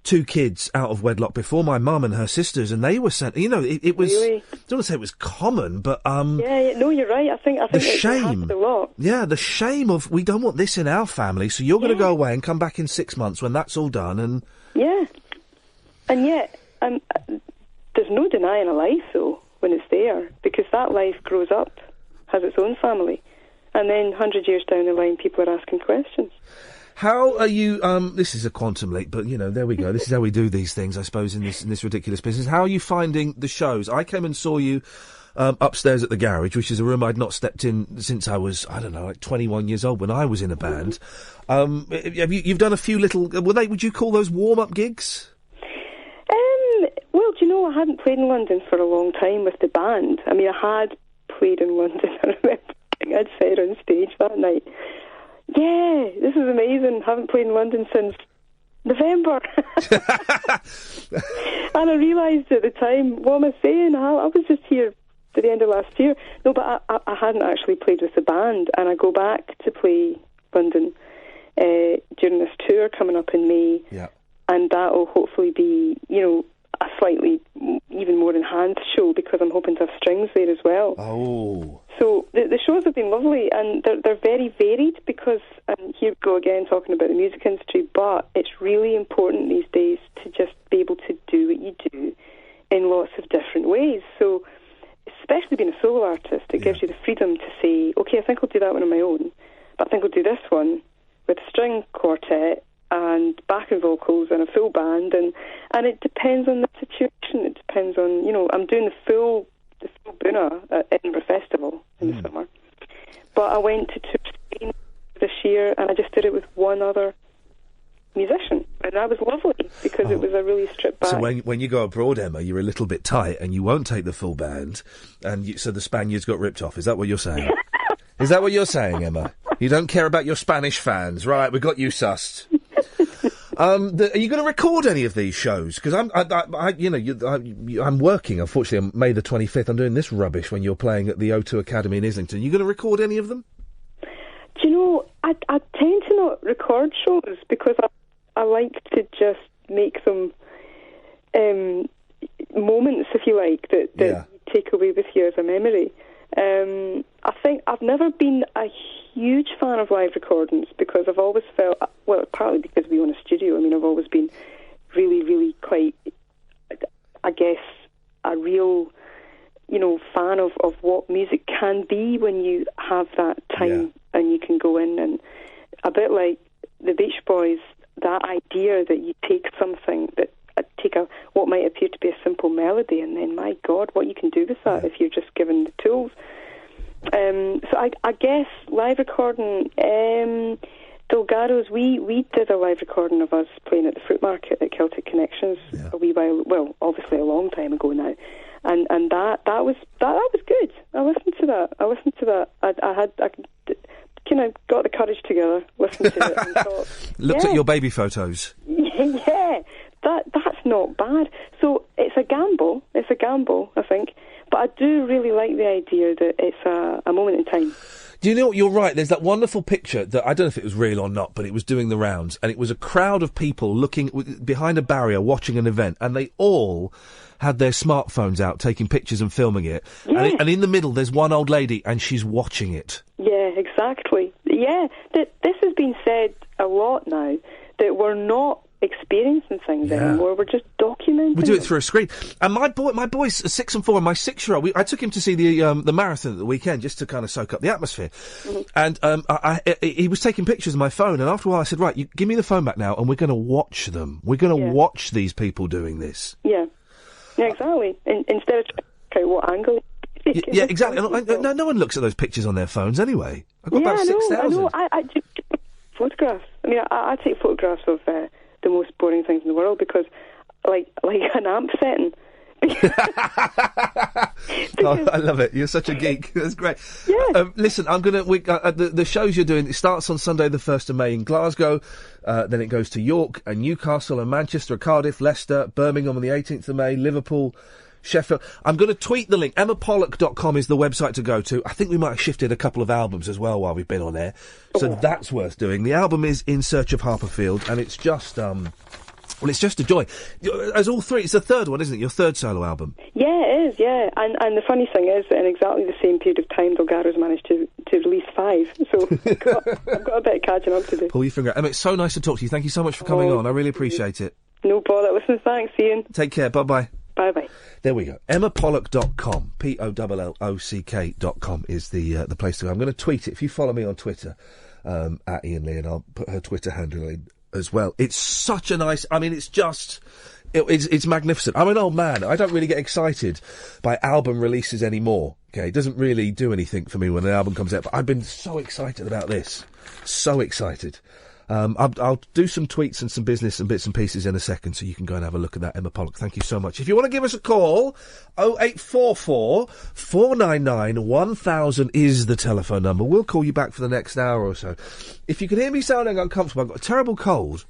2 kids out of wedlock before my mum and her sisters, and they were sent. It was. Really? I don't want to say it was common, but no, you're right. I think the shame. A lot. Yeah, the shame of we don't want this in our family, so you're going to go away and come back in 6 months when that's all done, and And yet, there's no denying a life, though, when it's there, because that life grows up, has its own family, and then 100 years down the line, people are asking questions. How are you, this is a quantum leap, but, there we go. This is how we do these things, I suppose, in this ridiculous business. How are you finding the shows? I came and saw you upstairs at the garage, which is a room I'd not stepped in since I was, 21 years old when I was in a band. You've done a few little, would you call those warm-up gigs? Well, do you know, I hadn't played in London for a long time with the band. I mean, I had played in London. I remember I'd said on stage that night, yeah, this is amazing. Haven't played in London since November. And I realised at the time, what am I saying? I was just here at the end of last year. No, but I hadn't actually played with the band, and I go back to play London during this tour coming up in May. Yeah. And that will hopefully be, a slightly even more enhanced show, because I'm hoping to have strings there as well. Oh. So the shows have been lovely, and they're very varied, because, and here we go again talking about the music industry, but it's really important these days to just be able to do what you do in lots of different ways. So especially being a solo artist, it gives you the freedom to say, okay, I think I'll do that one on my own, but I think I'll do this one with a string quartet and backing vocals and a full band, and it depends on the situation. It depends on, I'm doing the full Buna at Edinburgh Festival in the summer, but I went to tour Spain this year, and I just did it with one other musician, and that was lovely, because it was a really stripped back. So when you go abroad, Emma, you're a little bit tight, and you won't take the full band, and so the Spaniards got ripped off. Is that what you're saying? Is that what you're saying, Emma? You don't care about your Spanish fans, right? We got you sussed. Are you going to record any of these shows? Because I'm working, unfortunately, on May the 25th. I'm doing this rubbish when you're playing at the O2 Academy in Islington. Are you going to record any of them? Do you know, I tend to not record shows, because I like to just make them moments, if you like, that you take away with you as a memory. I think I've never been a huge fan of live recordings, because I've always felt, well, partly because we own a studio. I mean, I've always been really, really quite, I guess, a real, fan of what music can be when you have that time and you can go in, and a bit like the Beach Boys, that idea that you take something that what might appear to be a simple melody, and then, my God, what you can do with that if you're just given the tools. So I guess live recording, Delgado's, we did a live recording of us playing at the Fruit Market at Celtic Connections a wee while, well, obviously a long time ago now, and that was good. I listened to that. I got the courage together, listened to it, and thought, looked at your baby photos. Yeah. That's not bad. So it's a gamble, I think. But I do really like the idea that it's a moment in time. Do you know what? You're right. There's that wonderful picture that, I don't know if it was real or not, but it was doing the rounds. And it was a crowd of people looking behind a barrier watching an event. And they all had their smartphones out taking pictures and filming it. Yeah. And in the middle, there's one old lady and she's watching it. Yeah, exactly. Yeah, this has been said a lot now, that we're not experiencing things anymore. We're just documenting. We do it through a screen. And my boy's 6 and 4, and my 6-year-old. I took him to see the marathon at the weekend just to kind of soak up the atmosphere. And he was taking pictures of my phone. And after a while, I said, "Right, you give me the phone back now, and we're going to watch them. We're going to watch these people doing this." Yeah, exactly. Instead of trying to what angle. Yeah, exactly. No one looks at those pictures on their phones anyway. I've got about 6,000. I know. I do photographs. I mean, I take photographs of the most boring things in the world, because, like an amp setting. I love it. You're such a geek. That's great. Yeah. Listen, I'm gonna. The shows you're doing. It starts on Sunday, the 1st of May in Glasgow. Then it goes to York and Newcastle and Manchester, Cardiff, Leicester, Birmingham on the 18th of May, Liverpool, Sheffield. I'm going to tweet the link. EmmaPollock.com is the website to go to. I think we might have shifted a couple of albums as well while we've been on air. So that's worth doing. The album is In Search of Harperfield, and it's just, it's just a joy. As all three, it's the third one, isn't it? Your third solo album. Yeah, it is, yeah. And the funny thing is that in exactly the same period of time, Delgado's managed to release 5. So I've got a bit of catching up to do. Pull your finger out. Emma, it's so nice to talk to you. Thank you so much for coming on. I really appreciate it. No bother. Listen, thanks, Ian. Take care. Bye-bye. Bye-bye. There we go. EmmaPollock.com. POLLOCK.com is the place to go. I'm going to tweet it. If you follow me on Twitter, at Iain Lee, and I'll put her Twitter handle in as well. It's such a nice... I mean, it's just... It's magnificent. I'm an old man. I don't really get excited by album releases anymore. Okay, it doesn't really do anything for me when an album comes out. But I've been so excited about this. So excited. I'll do some tweets and some business and bits and pieces in a second, so you can go and have a look at that, Emma Pollock. Thank you so much. If you want to give us a call, 0844 499 1000 is the telephone number. We'll call you back for the next hour or so. If you can hear me sounding uncomfortable, I've got a terrible cold.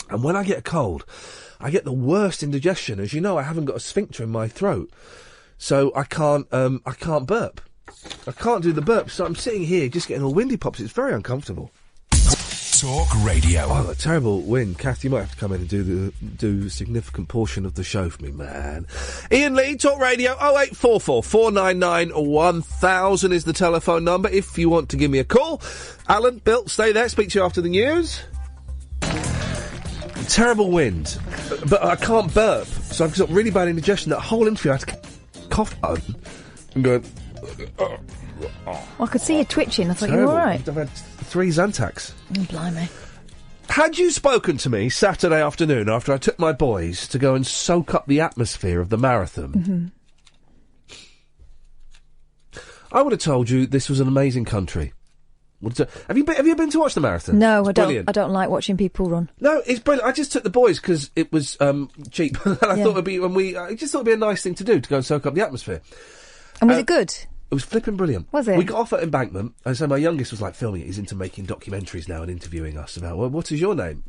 And when I get a cold, I get the worst indigestion. As you know, I haven't got a sphincter in my throat, so I can't burp. I can't do the burp, so I'm sitting here just getting all windy pops. It's very uncomfortable. Talk Radio. Oh, a terrible wind. Kath, you might have to come in and do a significant portion of the show for me, man. Iain Lee, Talk Radio, 0844 499 1000 is the telephone number if you want to give me a call. Alan, Bill, stay there. Speak to you after the news. Terrible wind, but I can't burp, so I've got really bad indigestion. That whole interview, I had to cough button and go. I could see you twitching. I thought you Terrible. were all right. I've had 3 Zantacs. Oh, blimey. Had you spoken to me Saturday afternoon after I took my boys to go and soak up the atmosphere of the marathon, I would have told you this was an amazing country. Have you been to watch the marathon? No, It's I don't. brilliant. I don't like watching people run. No, it's brilliant. I just took the boys because it was cheap, and I thought I just thought it'd be a nice thing to do to go and soak up the atmosphere. And was it good? It was flipping brilliant. Was it? We got off at Embankment, and so my youngest was like filming it. He's into making documentaries now and interviewing us about, well, what is your name?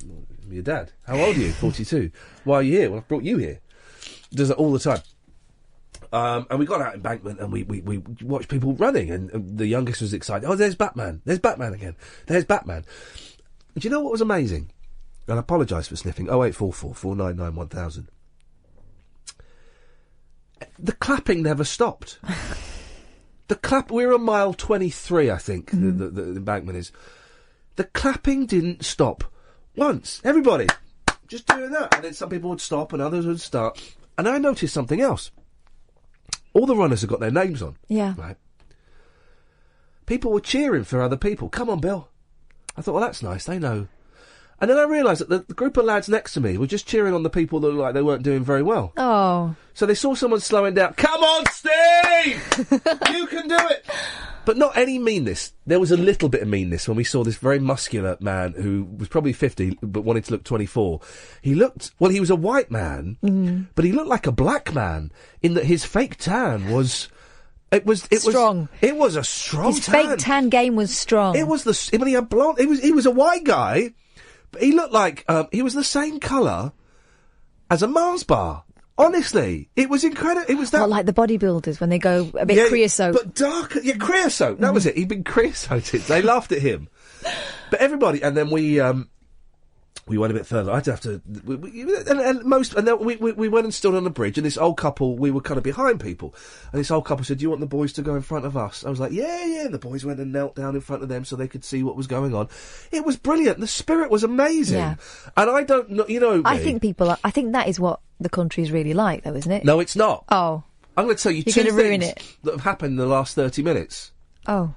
Your dad. How old are you? 42. Why are you here? Well, I've brought you here. Does it all the time. And we got out Embankment and we watched people running, and the youngest was excited. Oh, there's Batman. There's Batman again. There's Batman. And do you know what was amazing? And I apologise for sniffing. 0844 499 1000. The clapping never stopped. We're on mile 23, I think, the Embankment is. The clapping didn't stop once. Everybody just doing that. And then some people would stop and others would start. And I noticed something else. All the runners have got their names on. Yeah. Right. People were cheering for other people. Come on, Bill. I thought, well, that's nice. They know. And then I realised that the group of lads next to me were just cheering on the people that looked like they weren't doing very well. Oh. So they saw someone slowing down. Come on, Steve! You can do it! But not any meanness. There was a little bit of meanness when we saw this very muscular man who was probably 50 but wanted to look 24. He was a white man, but he looked like a black man in that his fake tan was... It was strong. It was a strong His tan. fake tan game was strong. It was he had blonde... He was a white guy, but he looked like... he was the same colour as a Mars bar. Honestly, it was incredible. It was that... Not like the bodybuilders when they go a bit creosote. But darker... Yeah, creosote. That was it. He'd been creosoted. They laughed at him. But everybody... And then we went a bit further. I'd have to... And then we went and stood on the bridge, and this old couple... We were kind of behind people. And this old couple said, do you want the boys to go in front of us? I was like, yeah. And the boys went and knelt down in front of them so they could see what was going on. It was brilliant. The spirit was amazing. Yeah. And I don't know... You know me. I think that is what the country's really like, though, isn't it? No, it's not. Oh. I'm going to tell you You're two gonna ruin things that have happened in the last 30 minutes. Oh.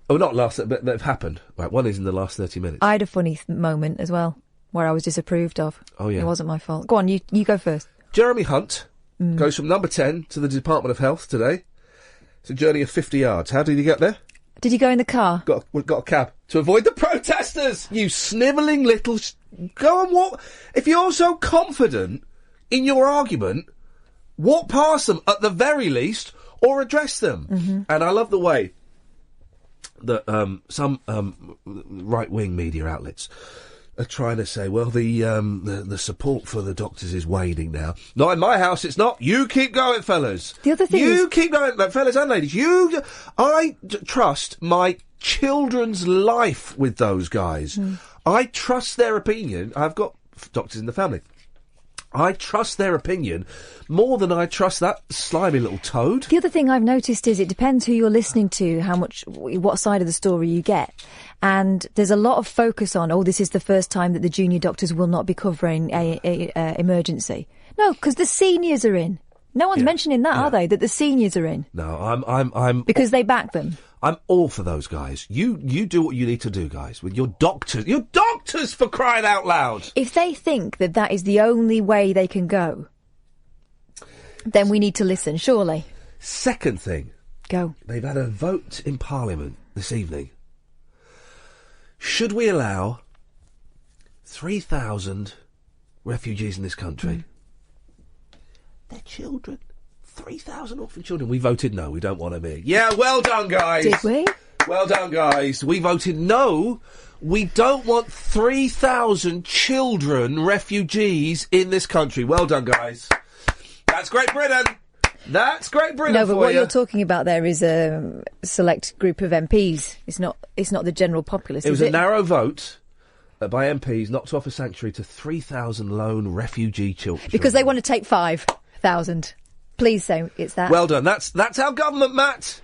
Oh, not last, but that have happened. Right, one is in the last 30 minutes. I had a funny moment as well, where I was disapproved of. Oh, yeah. It wasn't my fault. Go on, you go first. Jeremy Hunt goes from number 10 to the Department of Health today. It's a journey of 50 yards. How did he get there? Did you go in the car? Got a cab. To avoid the protesters! You snivelling little... Go and walk... If you're so confident in your argument, walk past them at the very least, or address them. And I love the way that some right-wing media outlets are trying to say, well, the support for the doctors is waning now. Not in my house, it's not. You keep going, fellas. The other thing You keep going, fellas and ladies. I trust my children's life with those guys. I trust their opinion. I've got doctors in the family. I trust their opinion more than I trust that slimy little toad. The other thing I've noticed is it depends who you're listening to, what side of the story you get. And there's a lot of focus on, this is the first time that the junior doctors will not be covering a emergency. No, because the seniors are in. No one's mentioning that, are they? That the seniors are in. No, I'm because they back them. I'm all for those guys. You do what you need to do, guys, with your doctors. Your doctors, for crying out loud! If they think that that is the only way they can go, then we need to listen, surely. Second thing. Go. They've had a vote in Parliament this evening. Should we allow 3,000 refugees in this country? They're children. 3,000 orphan children. We voted no. We don't want them here. Yeah, well done, guys. Did we? Well done, guys. We voted no. We don't want 3,000 children, refugees, in this country. Well done, guys. That's Great Britain. That's Great Britain. No, but for what you. you're talking about there is a select group of MPs. It's not the general populace. It was a narrow vote by MPs not to offer sanctuary to 3,000 lone refugee children. Because they want to take 5,000. Please say it's that. Well done. That's our government, Matt.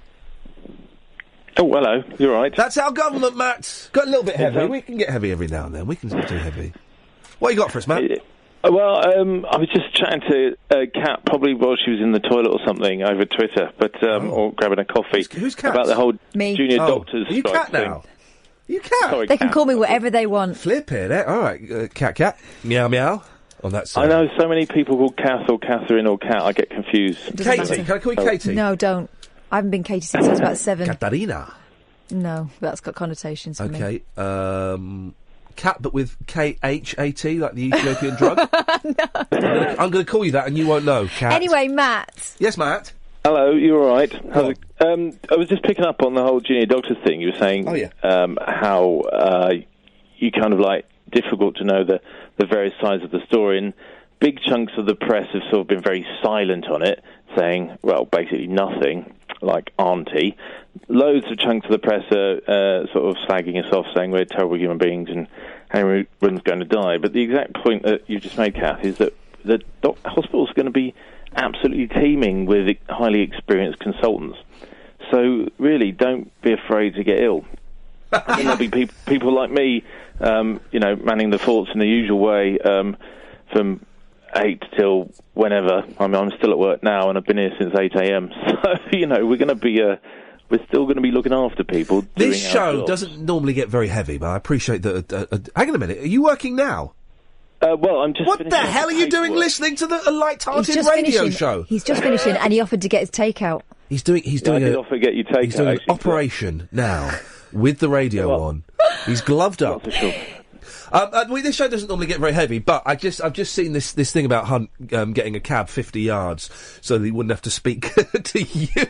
Oh, hello. You're right. That's our government, Matt. Got a little bit heavy. We can get heavy every now and then. We can do heavy. What you got for us, Matt? Well, I was just chatting to Kat, probably while she was in the toilet or something, over Twitter, or grabbing a coffee. Who's Kat? About the whole junior doctors Are you strike Kat now? You Kat? Sorry, They can Kat. call me whatever they want. Flip it. All right, Kat. Meow, meow. On that side. I know so many people called Kath or Catherine or Kat, I get confused. Katie. Can I call you Katie? No, don't. I haven't been Katie since I was about 7. Katarina. No, that's got connotations for me. Okay. Cat, but with K-H-A-T, like the Ethiopian drug. No. I'm going to call you that and you won't know, Cat. Anyway, Matt. Yes, Matt? Hello, you all right? I was just picking up on the whole junior doctors thing. You were saying how you kind of like difficult to know the various sides of the story, and big chunks of the press have sort of been very silent on it, saying, well, basically nothing, like Auntie. Loads of chunks of the press are sort of slagging us off, saying we're terrible human beings and everyone's going to die. But the exact point that you just made, Kath, is that the hospital's going to be absolutely teeming with highly experienced consultants. So really, don't be afraid to get ill. And there'll be people like me, manning the forts in the usual way from 8 till whenever. I mean, I'm still at work now, and I've been here since 8 a.m. So, we're going to be we're still going to be looking after people. This show doesn't normally get very heavy, but I appreciate that. Hang on a minute, are you working now? Well, I'm just. What the hell are you doing listening to a light-hearted radio show? He's just finishing, and he offered to get his takeout. He's doing I did offer to get you takeout. He's doing an operation now with the radio on. He's gloved up. This show doesn't normally get very heavy, but I've just seen this thing about Hunt getting a cab 50 yards so that he wouldn't have to speak to you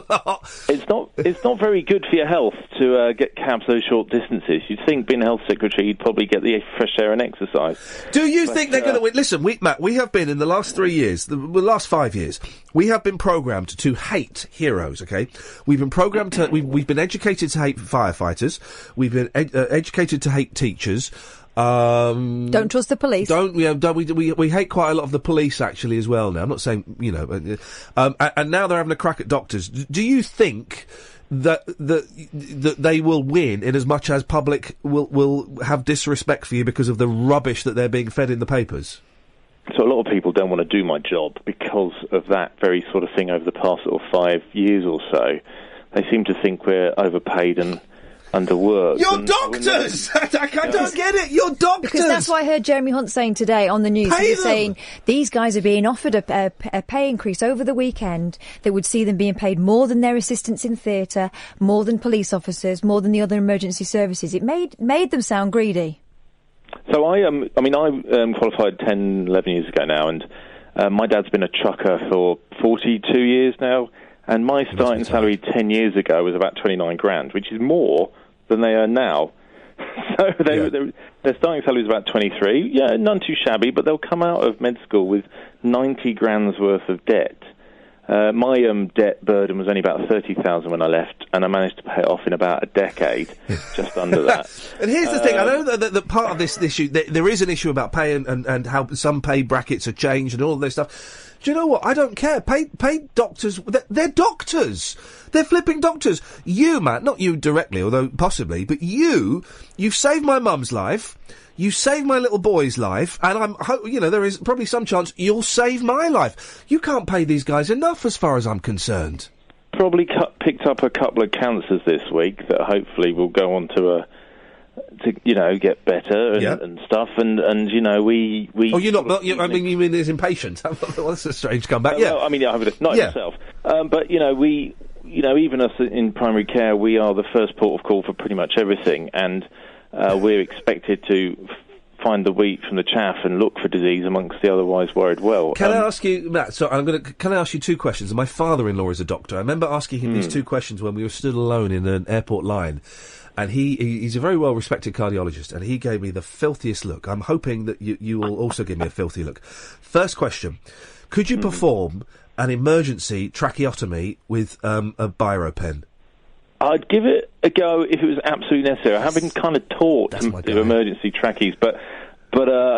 lot. It's not very good for your health to get cabs those short distances. You'd think, being a health secretary, you'd probably get the fresh air and exercise. Do you think they're going to win? Listen, Matt, we have been in the last 3 years, the last 5 years, we have been programmed to hate heroes. Okay, we've been programmed to, we've been educated to hate firefighters. We've been educated to hate teachers. Don't trust the police. We hate quite a lot of the police actually as well now. I'm not saying, and now they're having a crack at doctors. Do you think that they will win in as much as public will have disrespect for you because of the rubbish that they're being fed in the papers? So a lot of people don't want to do my job because of that very sort of thing over the past sort of 5 years or so. They seem to think we're overpaid and underworked. You're doctors! I don't get it. You're doctors! Because that's what I heard Jeremy Hunt saying today on the news. He was saying these guys are being offered a pay increase over the weekend that would see them being paid more than their assistants in theatre, more than police officers, more than the other emergency services. It made them sound greedy. So I qualified 10, 11 years ago now, and my dad's been a trucker for 42 years now, and my starting salary 10 years ago was about 29 grand, which is more than they earn now. So their starting salary is about 23. Yeah, none too shabby, but they'll come out of med school with 90 grand's worth of debt. My debt burden was only about 30,000 when I left, and I managed to pay it off in about a decade, just under that. And here's the thing, I know that part of this issue, there is an issue about pay and how some pay brackets are changed and all of this stuff. Do you know what? I don't care. Pay doctors. They're doctors. They're flipping doctors. You, Matt, not you directly, although possibly, but you've saved my mum's life. You saved my little boy's life, and there is probably some chance you'll save my life. You can't pay these guys enough, as far as I'm concerned. Probably picked up a couple of cancers this week that hopefully will go on to get better and stuff, and we. Oh, you're not. I mean, you mean as impatient? Well, that's a strange comeback. No, I mean, not yourself. But we, even us in primary care, we are the first port of call for pretty much everything, and we're expected to find the wheat from the chaff and look for disease amongst the otherwise worried well. Can I ask you, Matt? So can I ask you two questions? My father-in-law is a doctor. I remember asking him these two questions when we were stood alone in an airport line. And he's a very well-respected cardiologist, and he gave me the filthiest look. I'm hoping that you will also give me a filthy look. First question, could you perform an emergency tracheotomy with a biro pen? I'd give it a go if it was absolutely necessary. I have been kind of taught to do emergency trachees, but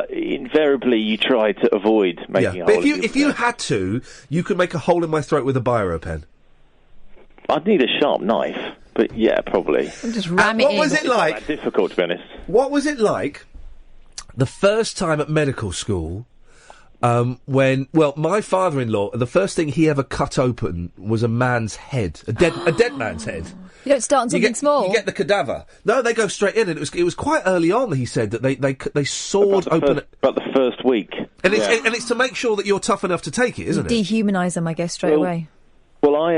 invariably you try to avoid making a hole. But if you had to, you could make a hole in my throat with a biro pen. I'd need a sharp knife. But yeah, probably. Just ram it in. What was it like? It's not that difficult, to be honest. What was it like the first time at medical school when my father-in-law, the first thing he ever cut open was a man's head, a dead man's head. You don't start on something small. You get the cadaver. No, they go straight in, and it was quite early on. He said that they sawed open about the first week, and it's to make sure that you're tough enough to take it, isn't it? Dehumanise them, I guess, straight away. Well,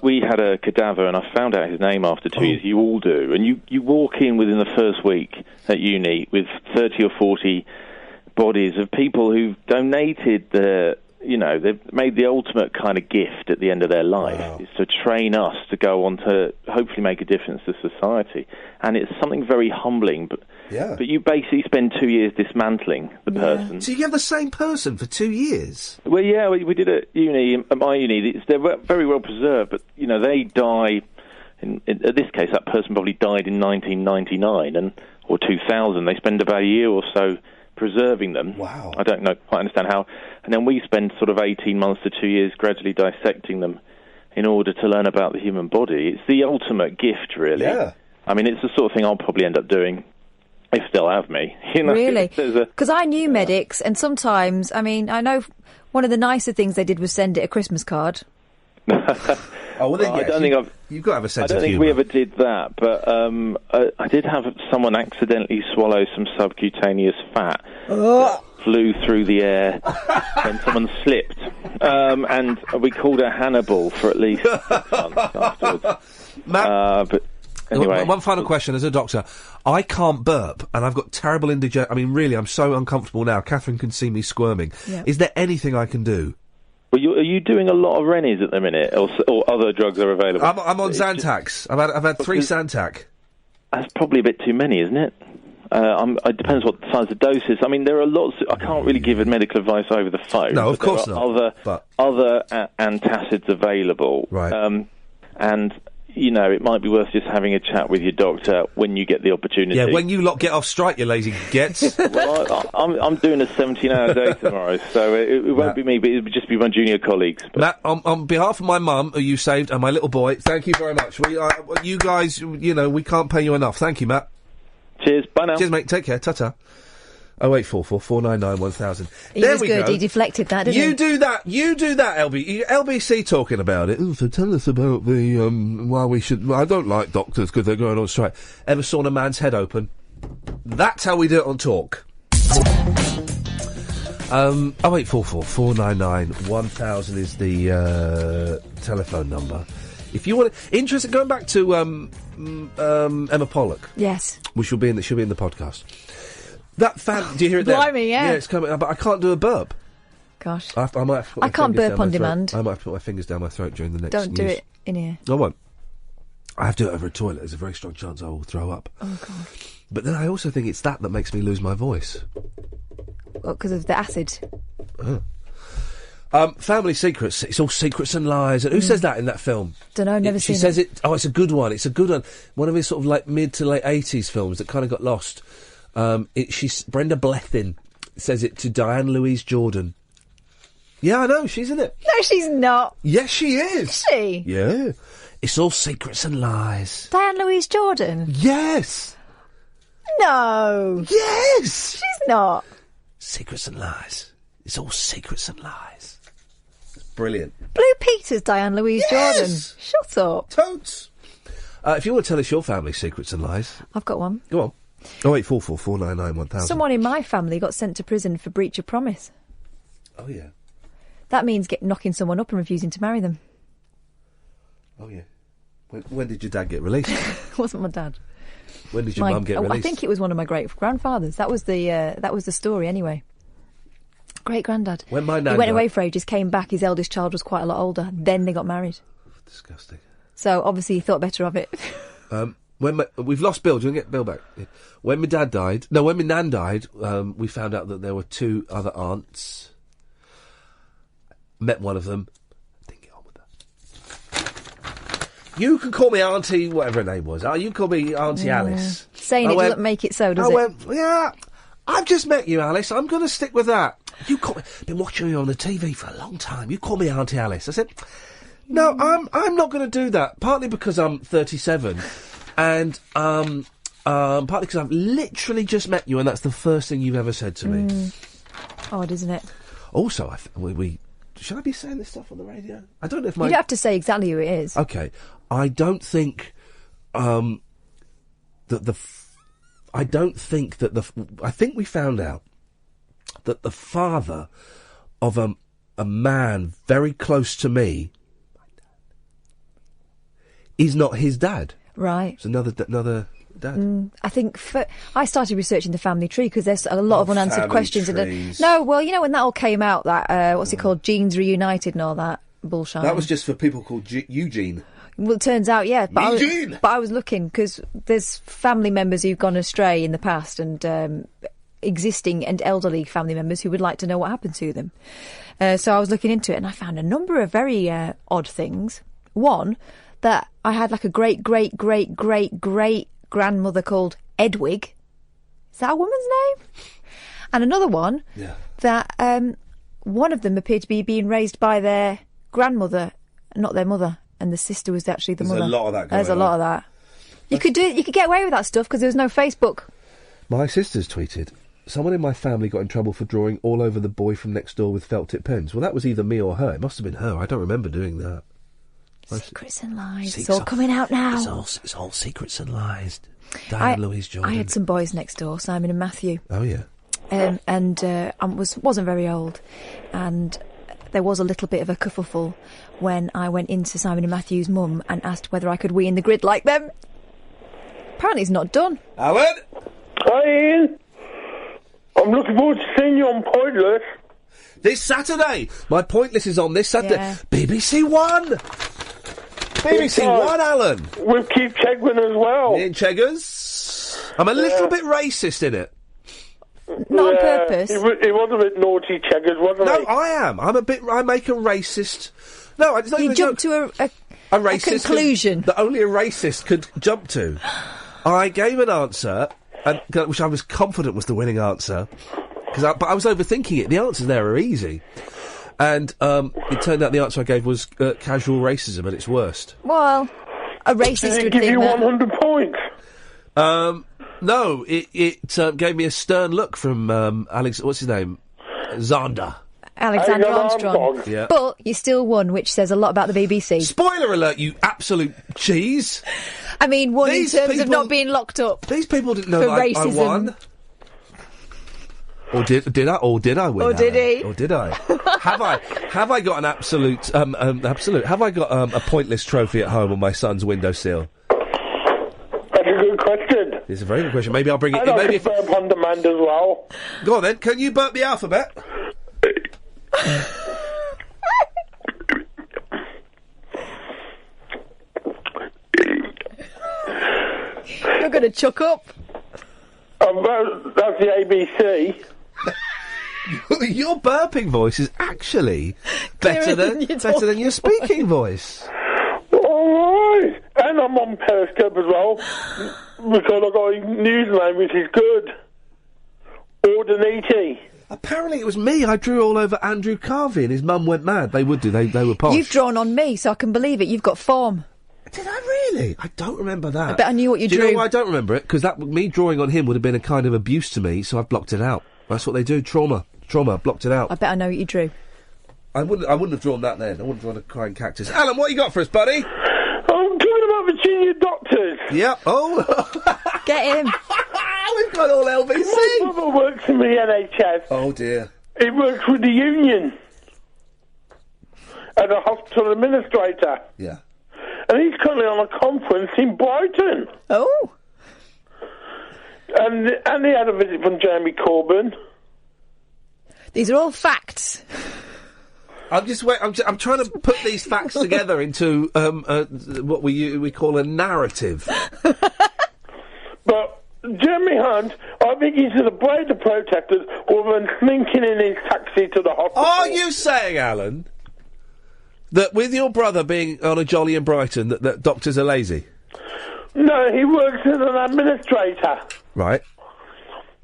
we had a cadaver, and I found out his name after 2 years. You all do. And you walk in within the first week at uni with 30 or 40 bodies of people who've donated they've made the ultimate kind of gift at the end of their life, is to train us to go on to hopefully make a difference to society. And it's something very humbling, but you basically spend 2 years dismantling the person. So you have the same person for 2 years? Well, yeah, we did at my uni. They're very well preserved, but, they die. In this case, that person probably died in 1999 or 2000. They spend about a year or so preserving them. Wow. I don't quite understand how. And then we spend sort of 18 months to 2 years gradually dissecting them in order to learn about the human body. It's the ultimate gift, really. Yeah. I mean, it's the sort of thing I'll probably end up doing if they'll have me. Really? Because I knew medics, and sometimes, I know one of the nicer things they did was send it a Christmas card. Oh, well, then, I don't think you've got to have a sense of humour. I don't think we ever did that, but I did have someone accidentally swallow some subcutaneous fat that flew through the air when someone slipped, and we called her Hannibal for at least 6 months afterwards. Matt, but anyway, one final question as a doctor. I can't burp, and I've got terrible indigestion. I mean, really, I'm so uncomfortable now. Catherine can see me squirming. Yeah. Is there anything I can do? Well, are you doing a lot of Rennies at the minute, or other drugs are available? I'm on Zantac. I've had 3 Zantac. That's probably a bit too many, isn't it? It depends what the size of the dose is. I mean, there are lots. I can't really give medical advice over the phone. No, of course not. Other antacids available, right? And it might be worth just having a chat with your doctor when you get the opportunity. Yeah, when you lot get off strike, you lazy gets. Well, I'm doing a 17-hour day tomorrow, so it won't be me, but it'll just be my junior colleagues. Matt, on behalf of my mum, who you saved, and my little boy, thank you very much. You guys, we can't pay you enough. Thank you, Matt. Cheers. Bye now. Cheers, mate. Take care. Ta-ta. 0844 499 1000. He was good. He deflected that, didn't he? You do that, LBC talking about it. So tell us about the, why we should... I don't like doctors because they're going on strike. Ever saw a man's head open? That's how we do it on Talk. 0844 499 1000 is the telephone number. If you want... Interested, going back to Emma Pollock. Yes. She'll be in the podcast. That fan, do you hear it there? Blimey, yeah. Yeah, it's coming, but I can't do a burp. Gosh. I might have to put my can't fingers burp down on my throat. demand. I might have to put my fingers down my throat during the next Don't do news. it in here. I won't. I have to do it over a toilet. There's a very strong chance I will throw up. Oh, God. But then I also think it's that makes me lose my voice. Well, because of the acid. Family secrets. It's all secrets and lies. And who says that in that film? Dunno, never seen She says it. Oh, it's a good one. It's a good one. One of his sort of like mid to late 80s films that kind of got lost. Brenda Blethyn says it to Diane Louise Jordan. Yeah, I know. She's in it. No, she's not. Yes, she is. Is she? Yeah. It's all secrets and lies. Diane Louise Jordan? Yes. No. Yes. She's not. Secrets and lies. It's all secrets and lies. It's brilliant. Blue Peter's Diane Louise Jordan. Yes. Shut up. Totes. If you want to tell us your family secrets and lies. I've got one. Go on. 0844 499 1000. Someone in my family got sent to prison for breach of promise. Oh, yeah. That means knocking someone up and refusing to marry them. Oh, yeah. When did your dad get released? It wasn't my dad. When did your mum get released? I think it was one of my great-grandfathers. That was the story, anyway. Great-granddad. When my nan he went died- away for ages, came back, his eldest child was quite a lot older. Then they got married. Disgusting. So, obviously, he thought better of it. We've lost Bill. Do you want to get Bill back? Yeah. When my nan died, we found out that there were two other aunts. Met one of them. Didn't get on with her. You can call me Auntie, whatever her name was. You can call me Auntie Alice. Saying it doesn't make it so, does it? Yeah, I've just met you, Alice. I'm going to stick with that. You been watching you on the TV for a long time. You call me Auntie Alice. I said, no, I'm not going to do that. Partly because I'm 37, and partly because I've literally just met you, and that's the first thing you've ever said to me. Odd, isn't it? Also, should I be saying this stuff on the radio? I don't know if You don't have to say exactly who it is. Okay, I don't think I think we found out that the father of a man very close to me is not his dad. Right. It's another dad. I think I started researching the family tree because there's a lot of unanswered questions. Trees. No, well, you know when that all came out, that what's it called, Genes Reunited and all that bullshit. That was just for people called Eugene. Well, it turns out, yeah. But Eugene! I was looking because there's family members who've gone astray in the past, and existing and elderly family members who would like to know what happened to them. So I was looking into it, and I found a number of very odd things. One, that I had like a great grandmother called Edwig. Is that a woman's name? And another one that one of them appeared to be being raised by their grandmother, not their mother, and the sister was actually the mother. There's a lot of that going There's a lot of that. You could get away with that stuff because there was no Facebook. My sister's tweeted, someone in my family got in trouble for drawing all over the boy from next door with felt tip pens. Well, that was either me or her. It must have been her. I don't remember doing that. Secrets and lies. It's all coming out now. It's all secrets and lies. Diane Louise Jordan. I had some boys next door, Simon and Matthew. Oh, yeah. I wasn't very old, and there was a little bit of a kerfuffle when I went into Simon and Matthew's mum and asked whether I could wee in the grid like them. Apparently it's not done. Alan? Hi, Ian. I'm looking forward to seeing you on Pointless. This Saturday! My Pointless is on this Saturday. Yeah. BBC One! BBC One, Alan! With Keith Chegwin as well. Ian Cheggers. I'm a little bit racist in it. Not on purpose. He was a bit naughty, Cheggers, wasn't he? No, I am. I make a racist... No, it's not You even jumped to a racist conclusion that only a racist could jump to. I gave an answer, which I was confident was the winning answer, but I was overthinking it. The answers there are easy. And it turned out the answer I gave was casual racism at its worst. Well, a racist would give think you that. 100 points. No, it gave me a stern look from what's his name? Zander. Alexander Armstrong. Yeah. But you still won, which says a lot about the BBC. Spoiler alert, you absolute cheese! I mean, one in terms of not being locked up. These people didn't know for that racism. I won. Or did I? Or did I win? Or did he? Or did I? Have I got an absolute? Have I got a Pointless trophy at home on my son's windowsill? That's a good question. It's a very good question. Maybe I'll bring it. And I Maybe can burp on demand as well. Go on then. Can you burp the alphabet? You're going to chuck up. That's the ABC. Your burping voice is actually better than your speaking voice. All right. And I'm on Periscope as well, because I've got a username which is good. Ordinity. Apparently it was me. I drew all over Andrew Carvey and his mum went mad. They would do. They were posh. You've drawn on me, so I can believe it. You've got form. Did I really? I don't remember that. I bet I knew what you drew. Do you know why I don't remember it? Because me drawing on him would have been a kind of abuse to me, so I've blocked it out. That's what they do. Trauma, blocked it out. I bet I know what you drew. I wouldn't have drawn that then. I wouldn't have drawn a crying cactus. Alan, what you got for us, buddy? I'm talking about the junior doctors. Yep. Oh. Get him. We've got all LBC. My brother works in the NHS. Oh, dear. He works with the union as a hospital administrator. Yeah. And he's currently on a conference in Brighton. Oh. And he had a visit from Jeremy Corbyn. These are all facts. I'm trying to put these facts together into what we call a narrative. But Jeremy Hunt, I think he's to the brave the protesters rather than slinking in his taxi to the hospital. Are you saying, Alan, that with your brother being on a jolly in Brighton, that doctors are lazy? No, he works as an administrator. Right.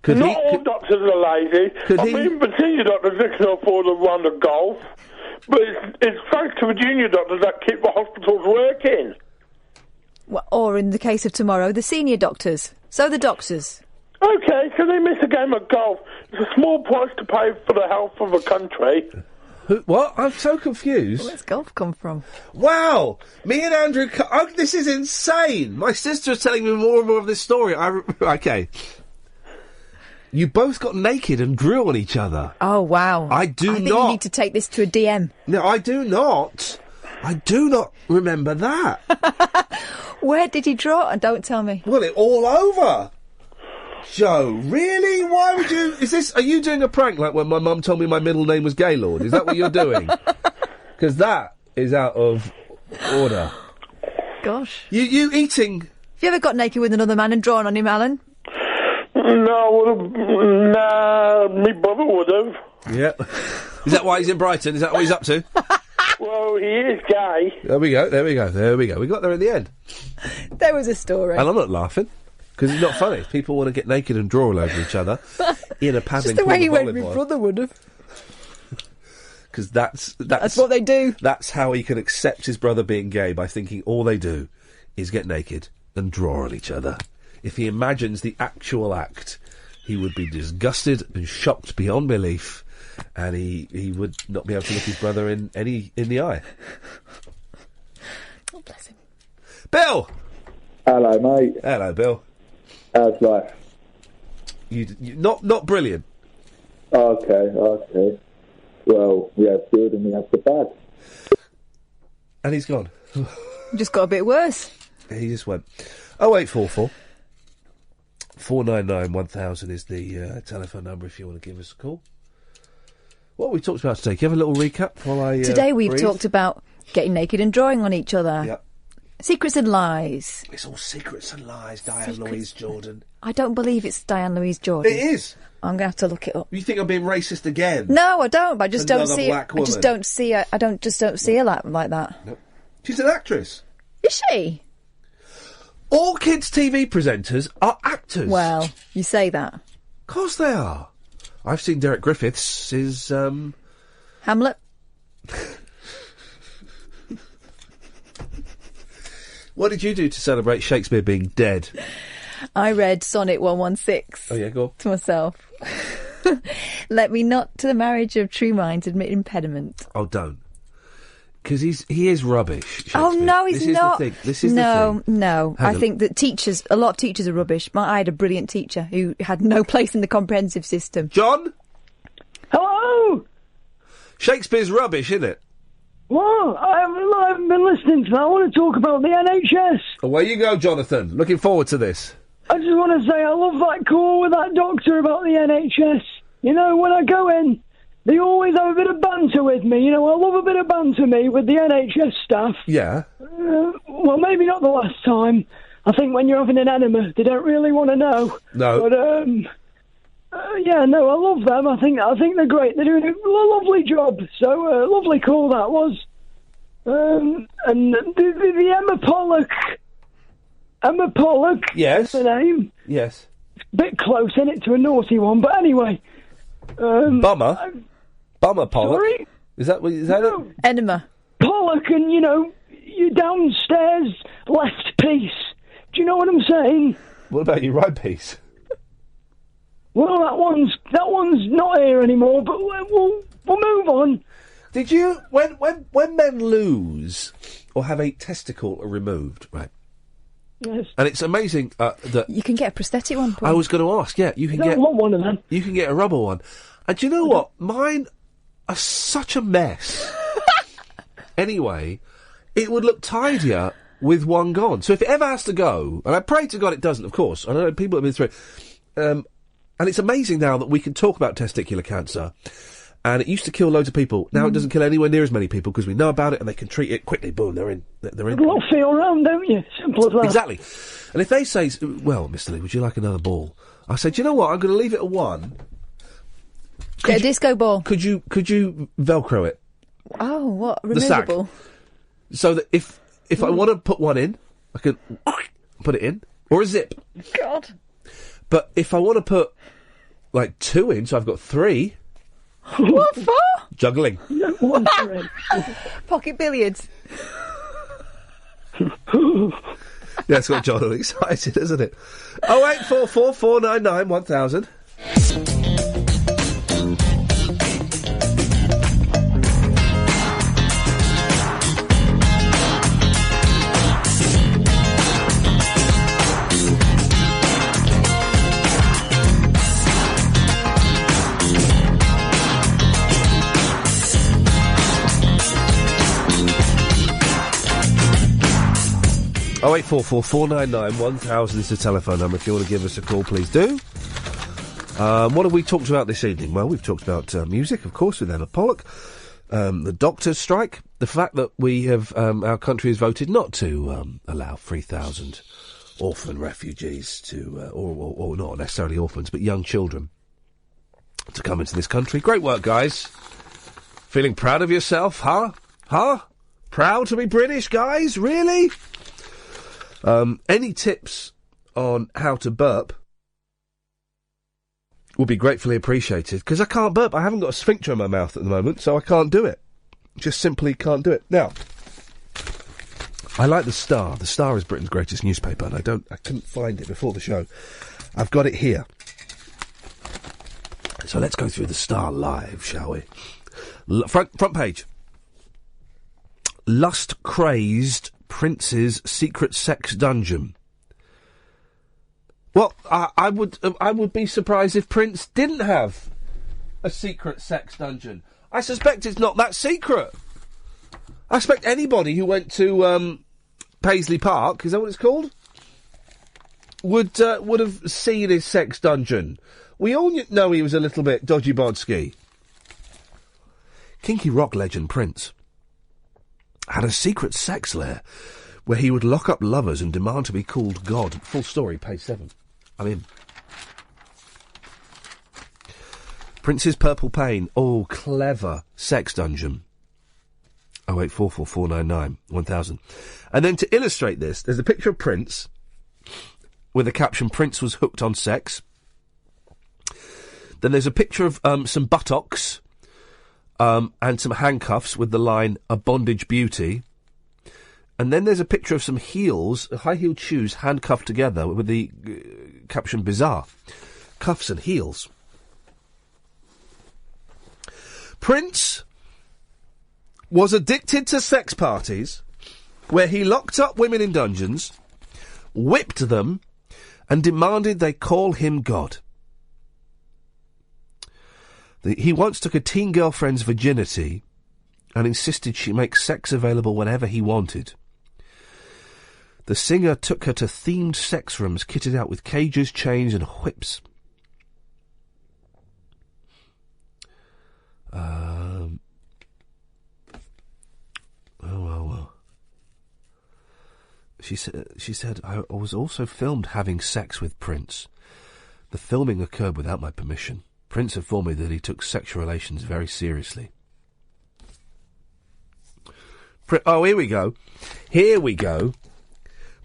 Not all doctors are lazy. The senior doctors they can afford a round of golf. But it's thanks to the junior doctors that keep the hospitals working. Well, or in the case of tomorrow, the senior doctors. So the doctors. Okay, so they miss a game of golf. It's a small price to pay for the health of a country. What? I'm so confused. Where's golf come from? Wow! Me and Andrew... this is insane! My sister is telling me more and more of this story. Okay. You both got naked and drew on each other. Oh, wow. I think you need to take this to a DM. No, I do not. I do not remember that. Where did you draw it? Don't tell me. Well, all over. Joe, really? Why would you... Are you doing a prank like when my mum told me my middle name was Gaylord? Is that what you're doing? Because that is out of order. Gosh. You eating... Have you ever got naked with another man and drawn on him, Alan? No, my brother would have. Yeah. Is that why he's in Brighton? Is that what he's up to? Well, he is gay. There we go. We got there in the end. There was a story. And I'm not laughing, because it's not funny. People want to get naked and draw all over each other in a padding. Just the way he went, my brother would have. Because that's what they do. That's how he can accept his brother being gay, by thinking all they do is get naked and draw on each other. If he imagines the actual act, he would be disgusted and shocked beyond belief, and he would not be able to look his brother in the eye. Oh, bless him. Bill! Hello, mate. Hello, Bill. How's life? You not brilliant. Okay. Well, we have good and we have the bad. And he's gone. Just got a bit worse. He just went. 0844 499 1000 is the telephone number if you want to give us a call. What have we talked about today? Can you have a little recap while I Today we've breathe? talked about getting naked and drawing on each other. Yep. Secrets and lies. It's all secrets and lies, Diane Louise Jordan. I don't believe it's Diane Louise Jordan. It is. I'm going to have to look it up. You think I'm being racist again? No, I don't. But I just don't see black it. woman. I just don't see her. I just don't see her like that. Nope. She's an actress. Is she? All kids' TV presenters are actors. Well, you say that. Of course they are. I've seen Derek Griffiths' Hamlet. What did you do to celebrate Shakespeare being dead? I read Sonnet 116. Oh yeah, go on. To myself. Let me not to the marriage of true minds admit impediment. Oh, don't. Because he is rubbish. Oh no, he's not. This is the thing. No. I think that a lot of teachers are rubbish. I had a brilliant teacher who had no place in the comprehensive system. John? Hello? Shakespeare's rubbish, isn't it? Well, I haven't been listening to that. I want to talk about the NHS. Away you go, Jonathan. Looking forward to this. I just want to say I love that call with that doctor about the NHS. You know, when I go in, they always have a bit of banter with me. You know, I love a bit of banter with the NHS staff. Yeah. Well, maybe not the last time. I think when you're having an enema, they don't really want to know. No. But, Yeah, no, I love them. I think they're great. They're doing a lovely job. So lovely call that was. And the Emma Pollock. Yes. That's her name. Yes. Bit close, isn't it, to a naughty one? But anyway. Bummer Pollock. Sorry? Is that it? Enema. Pollock, and your downstairs left piece. Do you know what I'm saying? What about your right piece? Well, that one's not here anymore. But we'll move on. Did you when men lose or have a testicle removed, right? Yes. And it's amazing that you can get a prosthetic one. Paul. I was going to ask. Yeah, you can get one of them. You can get a rubber one. And do you know what? Mine are such a mess. Anyway, it would look tidier with one gone. So if it ever has to go, and I pray to God it doesn't, of course. I know people have been through it. And it's amazing now that we can talk about testicular cancer. And it used to kill loads of people. Now it doesn't kill anywhere near as many people because we know about it and they can treat it quickly. Boom, they're in. You'll feel around, don't you? Simple as that. Exactly. And if they say, well, Mr. Lee, would you like another ball? I say, do you know what? I'm going to leave it at one. Get a disco ball. Could you Velcro it? Oh, what? The sack. Removable? So that if I want to put one in, I can put it in. Or a zip. God. But if I want to put, like, 2 in, so I've got 3... What for? Juggling. Pocket billiards. That's got John all excited, isn't it? 0844 499 1000. Oh, 0844 499 1000 is the telephone number. If you want to give us a call, please do. What have we talked about this evening? Well, we've talked about music, of course, with Emma Pollock, the doctors' strike, the fact that we have our country has voted not to allow 3,000 orphan refugees to, or not necessarily orphans, but young children to come into this country. Great work, guys. Feeling proud of yourself, huh? Huh? Proud to be British, guys? Really? Any tips on how to burp would be gratefully appreciated, because I can't burp. I haven't got a sphincter in my mouth at the moment, so I can't do it. Just simply can't do it. Now, I like The Star. The Star is Britain's greatest newspaper, and I couldn't find it before the show. I've got it here. So let's go through The Star live, shall we? Front page. Lust-crazed Prince's secret sex dungeon. Well, I would be surprised if Prince didn't have a secret sex dungeon. I suspect it's not that secret. I expect anybody who went to Paisley Park, is that what it's called, would have seen his sex dungeon. We all know he was a little bit dodgy bodski. Kinky rock legend Prince had a secret sex lair where he would lock up lovers and demand to be called God. Full story, page 7. I'm in. Prince's Purple Pain. Oh, clever sex dungeon. 0844 499 1000. And then to illustrate this, there's a picture of Prince with the caption, Prince was hooked on sex. Then there's a picture of some buttocks and some handcuffs with the line, a bondage beauty. And then there's a picture of some heels, high-heeled shoes, handcuffed together with the caption, bizarre. Cuffs and heels. Prince was addicted to sex parties where he locked up women in dungeons, whipped them, and demanded they call him God. He once took a teen girlfriend's virginity and insisted she make sex available whenever he wanted. The singer took her to themed sex rooms kitted out with cages, chains and whips. Well. She said, I was also filmed having sex with Prince. The filming occurred without my permission. Prince informed me that he took sexual relations very seriously. Oh, here we go. Here we go.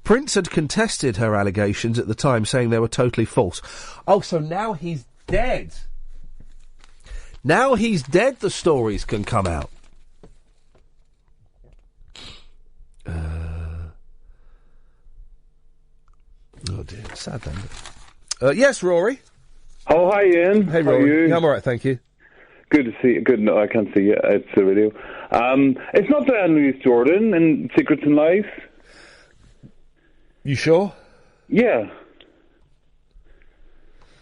Prince had contested her allegations at the time, saying they were totally false. Oh, so now he's dead. Now he's dead, the stories can come out. Oh dear, sad then. Yes, Rory. Oh, hi, Ian. Hey, Rory. How are you? Yeah, I'm all right, thank you. Good to see you. Good, no, I can't see you. It's the radio. It's not Diane Louise Jordan in Secrets and Lies. You sure? Yeah.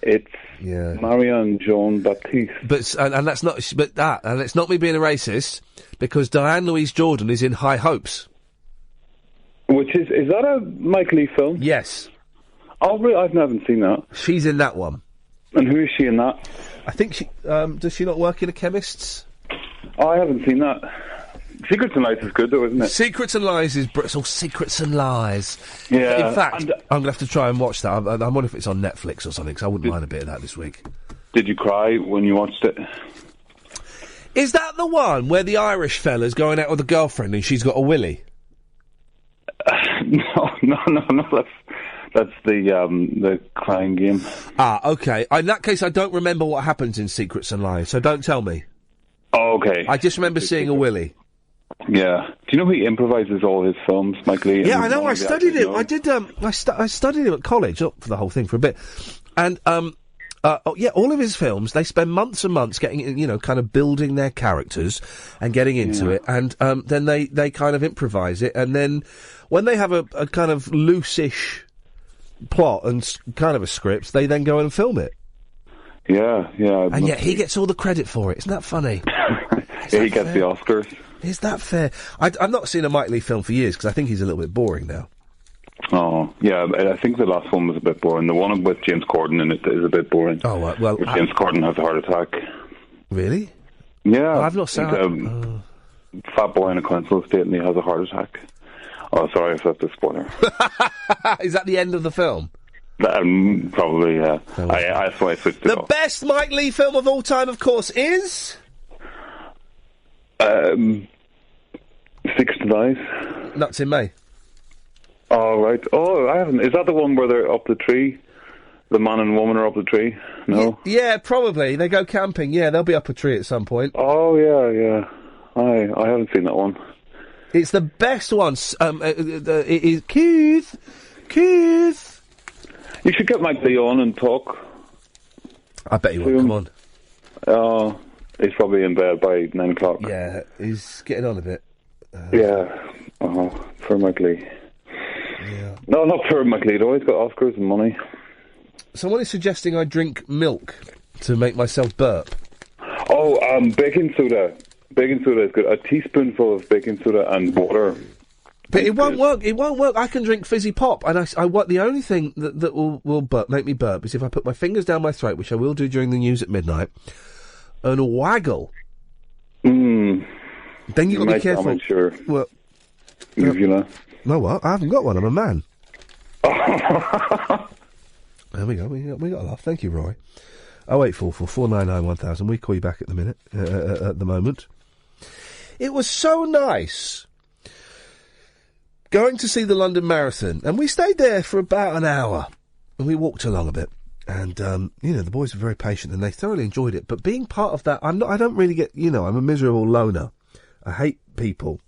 It's Marianne Joan Baptiste. But and that's not. And it's not me being a racist, because Diane Louise Jordan is in High Hopes. Which is that a Mike Leigh film? Yes. Oh, really? I haven't seen that. She's in that one. And who is she in that? I think she does she not work in a chemist's? Oh, I haven't seen that. Secrets and Lies is good though, isn't it? Secrets and Lies is it's all Secrets and Lies. Yeah. In fact, I'm gonna have to try and watch that. I wonder if it's on Netflix or something, because I wouldn't mind a bit of that this week. Did you cry when you watched it? Is that the one where the Irish fella's going out with a girlfriend and she's got a willy? No. That's the crying game. Ah, okay. In that case, I don't remember what happens in Secrets and Lies, so don't tell me. Oh, okay. I just remember seeing a willy. Yeah. Do you know he improvises all his films, Mike Leigh? Yeah, I know. I studied it. I did. I studied it at college, for the whole thing for a bit, and all of his films, they spend months and months getting, kind of building their characters and getting into it, and then they kind of improvise it, and then when they have a kind of loose-ish plot and kind of a script, they then go and film it. Yeah. And yet he gets all the credit for it. Isn't that funny? He gets the Oscars. Is that fair? I've not seen a Mike Leigh film for years, because I think he's a little bit boring now. Oh, yeah, I think the last one was a bit boring. The one with James Corden in it is a bit boring. Oh, well... James Corden has a heart attack. Really? Yeah. I've not seen fat boy in a council estate and he has a heart attack. Oh, sorry if that's a spoiler. Is that the end of the film? Probably, yeah. That's why I switched it off. The best Mike Leigh film of all time, of course, is... Secrets and Lies. Nuts in May. Oh, right. Oh, I haven't. Is that the one where they're up the tree? The man and woman are up the tree? No? Yeah, probably. They go camping. Yeah, they'll be up a tree at some point. Oh, yeah. I haven't seen that one. It's the best one. It is Keith. You should get Mike Leigh on and talk. I bet he will. Come on. Oh, he's probably in bed by 9 o'clock. Yeah, he's getting on a bit. For Mike Leigh. Yeah. No, not for Mike Leigh. He's got Oscars and money. Someone is suggesting I drink milk to make myself burp. Oh, baking soda. Baking soda is good. A teaspoonful of baking soda and water. But it won't work. It won't work. I can drink fizzy pop, and I want the only thing that will make me burp is if I put my fingers down my throat, which I will do during the news at midnight, and waggle. Then you've got to be careful. I'm sure. Well, uvula. No, what? I haven't got one. I'm a man. There we go. We got a laugh. Thank you, Roy. 0844 499 1000. We call you back at the minute. At the moment. It was so nice going to see the London Marathon, and we stayed there for about an hour, and we walked along a bit, and the boys were very patient, and they thoroughly enjoyed it. But being part of that, I don't really get, I'm a miserable loner. I hate people,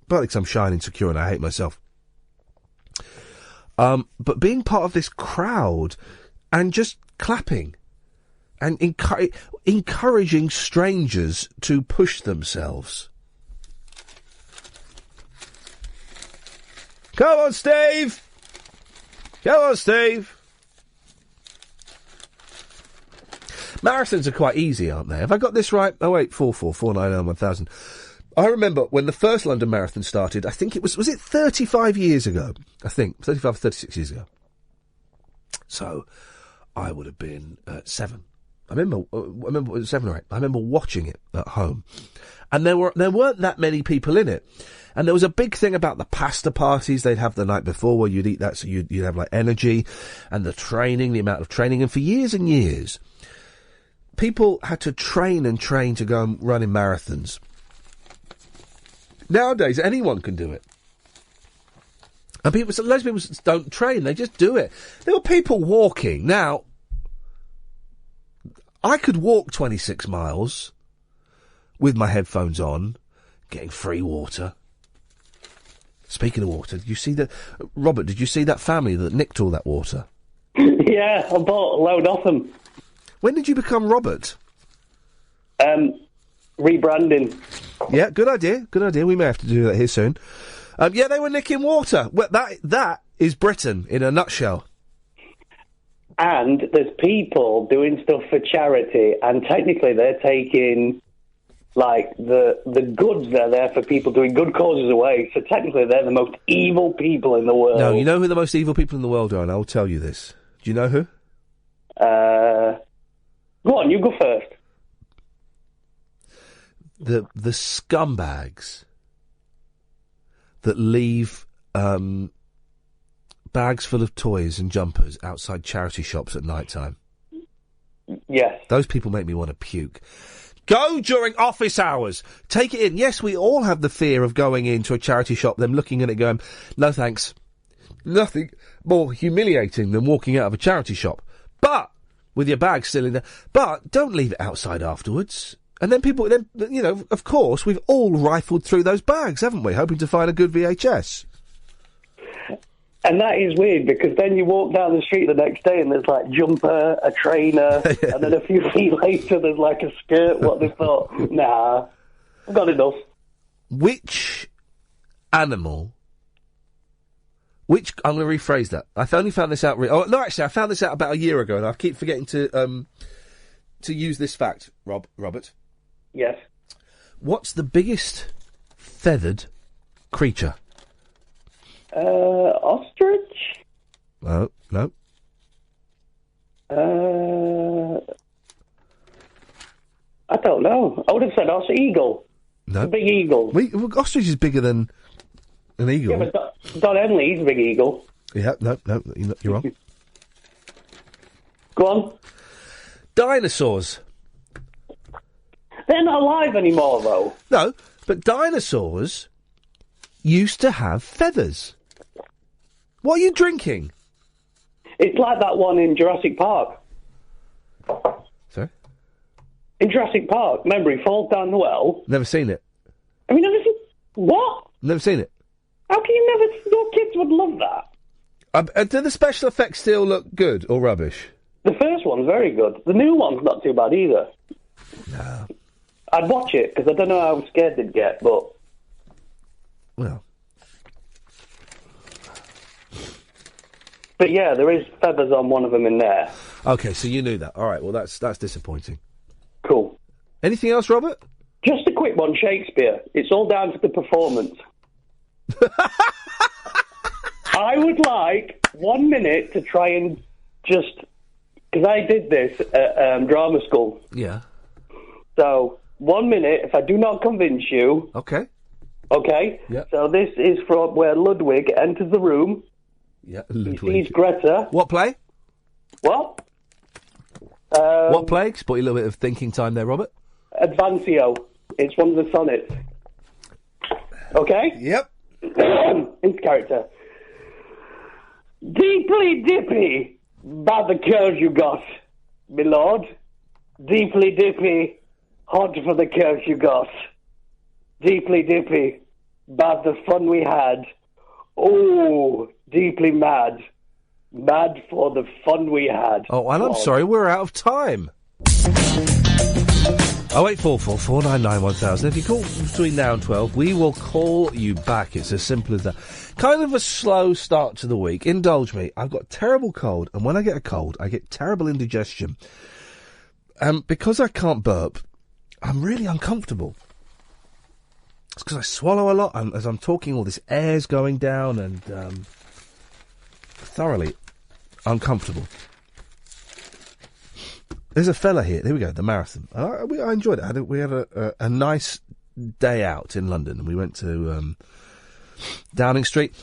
partly because I'm shy and insecure, and I hate myself. But being part of this crowd and just clapping and encouraging strangers to push themselves. Come on, Steve! Come on, Steve! Marathons are quite easy, aren't they? Have I got this right? 0844 499 1000. I remember when the first London Marathon started, I think it was it 35 years ago? I think, 35 or 36 years ago. So, I would have been 7. I remember it was 7 or 8. I remember watching it at home. And there weren't that many people in it. And there was a big thing about the pasta parties they'd have the night before where you'd eat that, so you'd have like energy, and the amount of training. And for years and years, people had to train to go and run in marathons. Nowadays, anyone can do it. And loads of people don't train, they just do it. There were people walking. Now, I could walk 26 miles with my headphones on, getting free water. Speaking of water, did you see that? Robert, did you see that family that nicked all that water? Yeah, I bought a load off them. When did you become Robert? Rebranding. Yeah, good idea. We may have to do that here soon. Yeah, they were nicking water. Well, that is Britain in a nutshell. And there's people doing stuff for charity, and technically they're taking, like, the goods that are there for people doing good causes away. So technically they're the most evil people in the world. No, you know who the most evil people in the world are, and I'll tell you this. Do you know who? Go on, you go first. The scumbags that leave bags full of toys and jumpers outside charity shops at night time. Yes. Those people make me want to puke. Go during office hours. Take it in. Yes, we all have the fear of going into a charity shop, them looking at it going, no thanks. Nothing more humiliating than walking out of a charity shop. But, with your bag still in there. But, don't leave it outside afterwards. And then of course, we've all rifled through those bags, haven't we? Hoping to find a good VHS. And that is weird, because then you walk down the street the next day and there's like jumper, a trainer, and then a few feet later there's like a skirt. What they thought, nah, I've got enough. Which animal... I'm going to rephrase that. I only found this out... I found this out about a year ago, and I keep forgetting to use this fact, Robert. Yes. What's the biggest feathered creature? Ostrich? No. I don't know. I would have said eagle. No. A big eagle. Ostrich is bigger than an eagle. Yeah, but Don Henley's a big eagle. Yeah, no, you're wrong. Go on. Dinosaurs. They're not alive anymore, though. No, but dinosaurs used to have feathers. What are you drinking? It's like that one in Jurassic Park. Sorry? In Jurassic Park, remember, he falls down the well. Never seen it. Have you never seen... What? Never seen it. How can you never... Your kids would love that. Do the special effects still look good or rubbish? The first one's very good. The new one's not too bad either. No. I'd watch it, because I don't know how scared they'd get, but... Well... But yeah, there is feathers on one of them in there. Okay, so you knew that. All right, well, that's disappointing. Cool. Anything else, Robert? Just a quick one, Shakespeare. It's all down to the performance. I would like 1 minute to try and just... Because I did this at drama school. Yeah. So, 1 minute, if I do not convince you... Okay. Okay? Yeah. So this is from where Ludwig enters the room. Yeah, Ludwig. He sees Greta. What play? What? What play? Just put a little bit of thinking time there, Robert. Advancio. It's one of the sonnets. Okay? Yep. Into character. Deeply dippy, by the curves you got, my lord. Deeply dippy, hot for the curves you got. Deeply dippy, by the fun we had. Oh, deeply mad. Mad for the fun we had. Oh, and I'm sorry, we're out of time. 0844 499 1000. If you call between now and 12, we will call you back. It's as simple as that. Kind of a slow start to the week. Indulge me. I've got a terrible cold, and when I get a cold, I get terrible indigestion. Because I can't burp, I'm really uncomfortable. It's because I swallow a lot, and as I'm talking, all this air's going down, and thoroughly uncomfortable. There's a fella here. There we go. The marathon. I enjoyed it. We had a nice day out in London, and we went to Downing Street.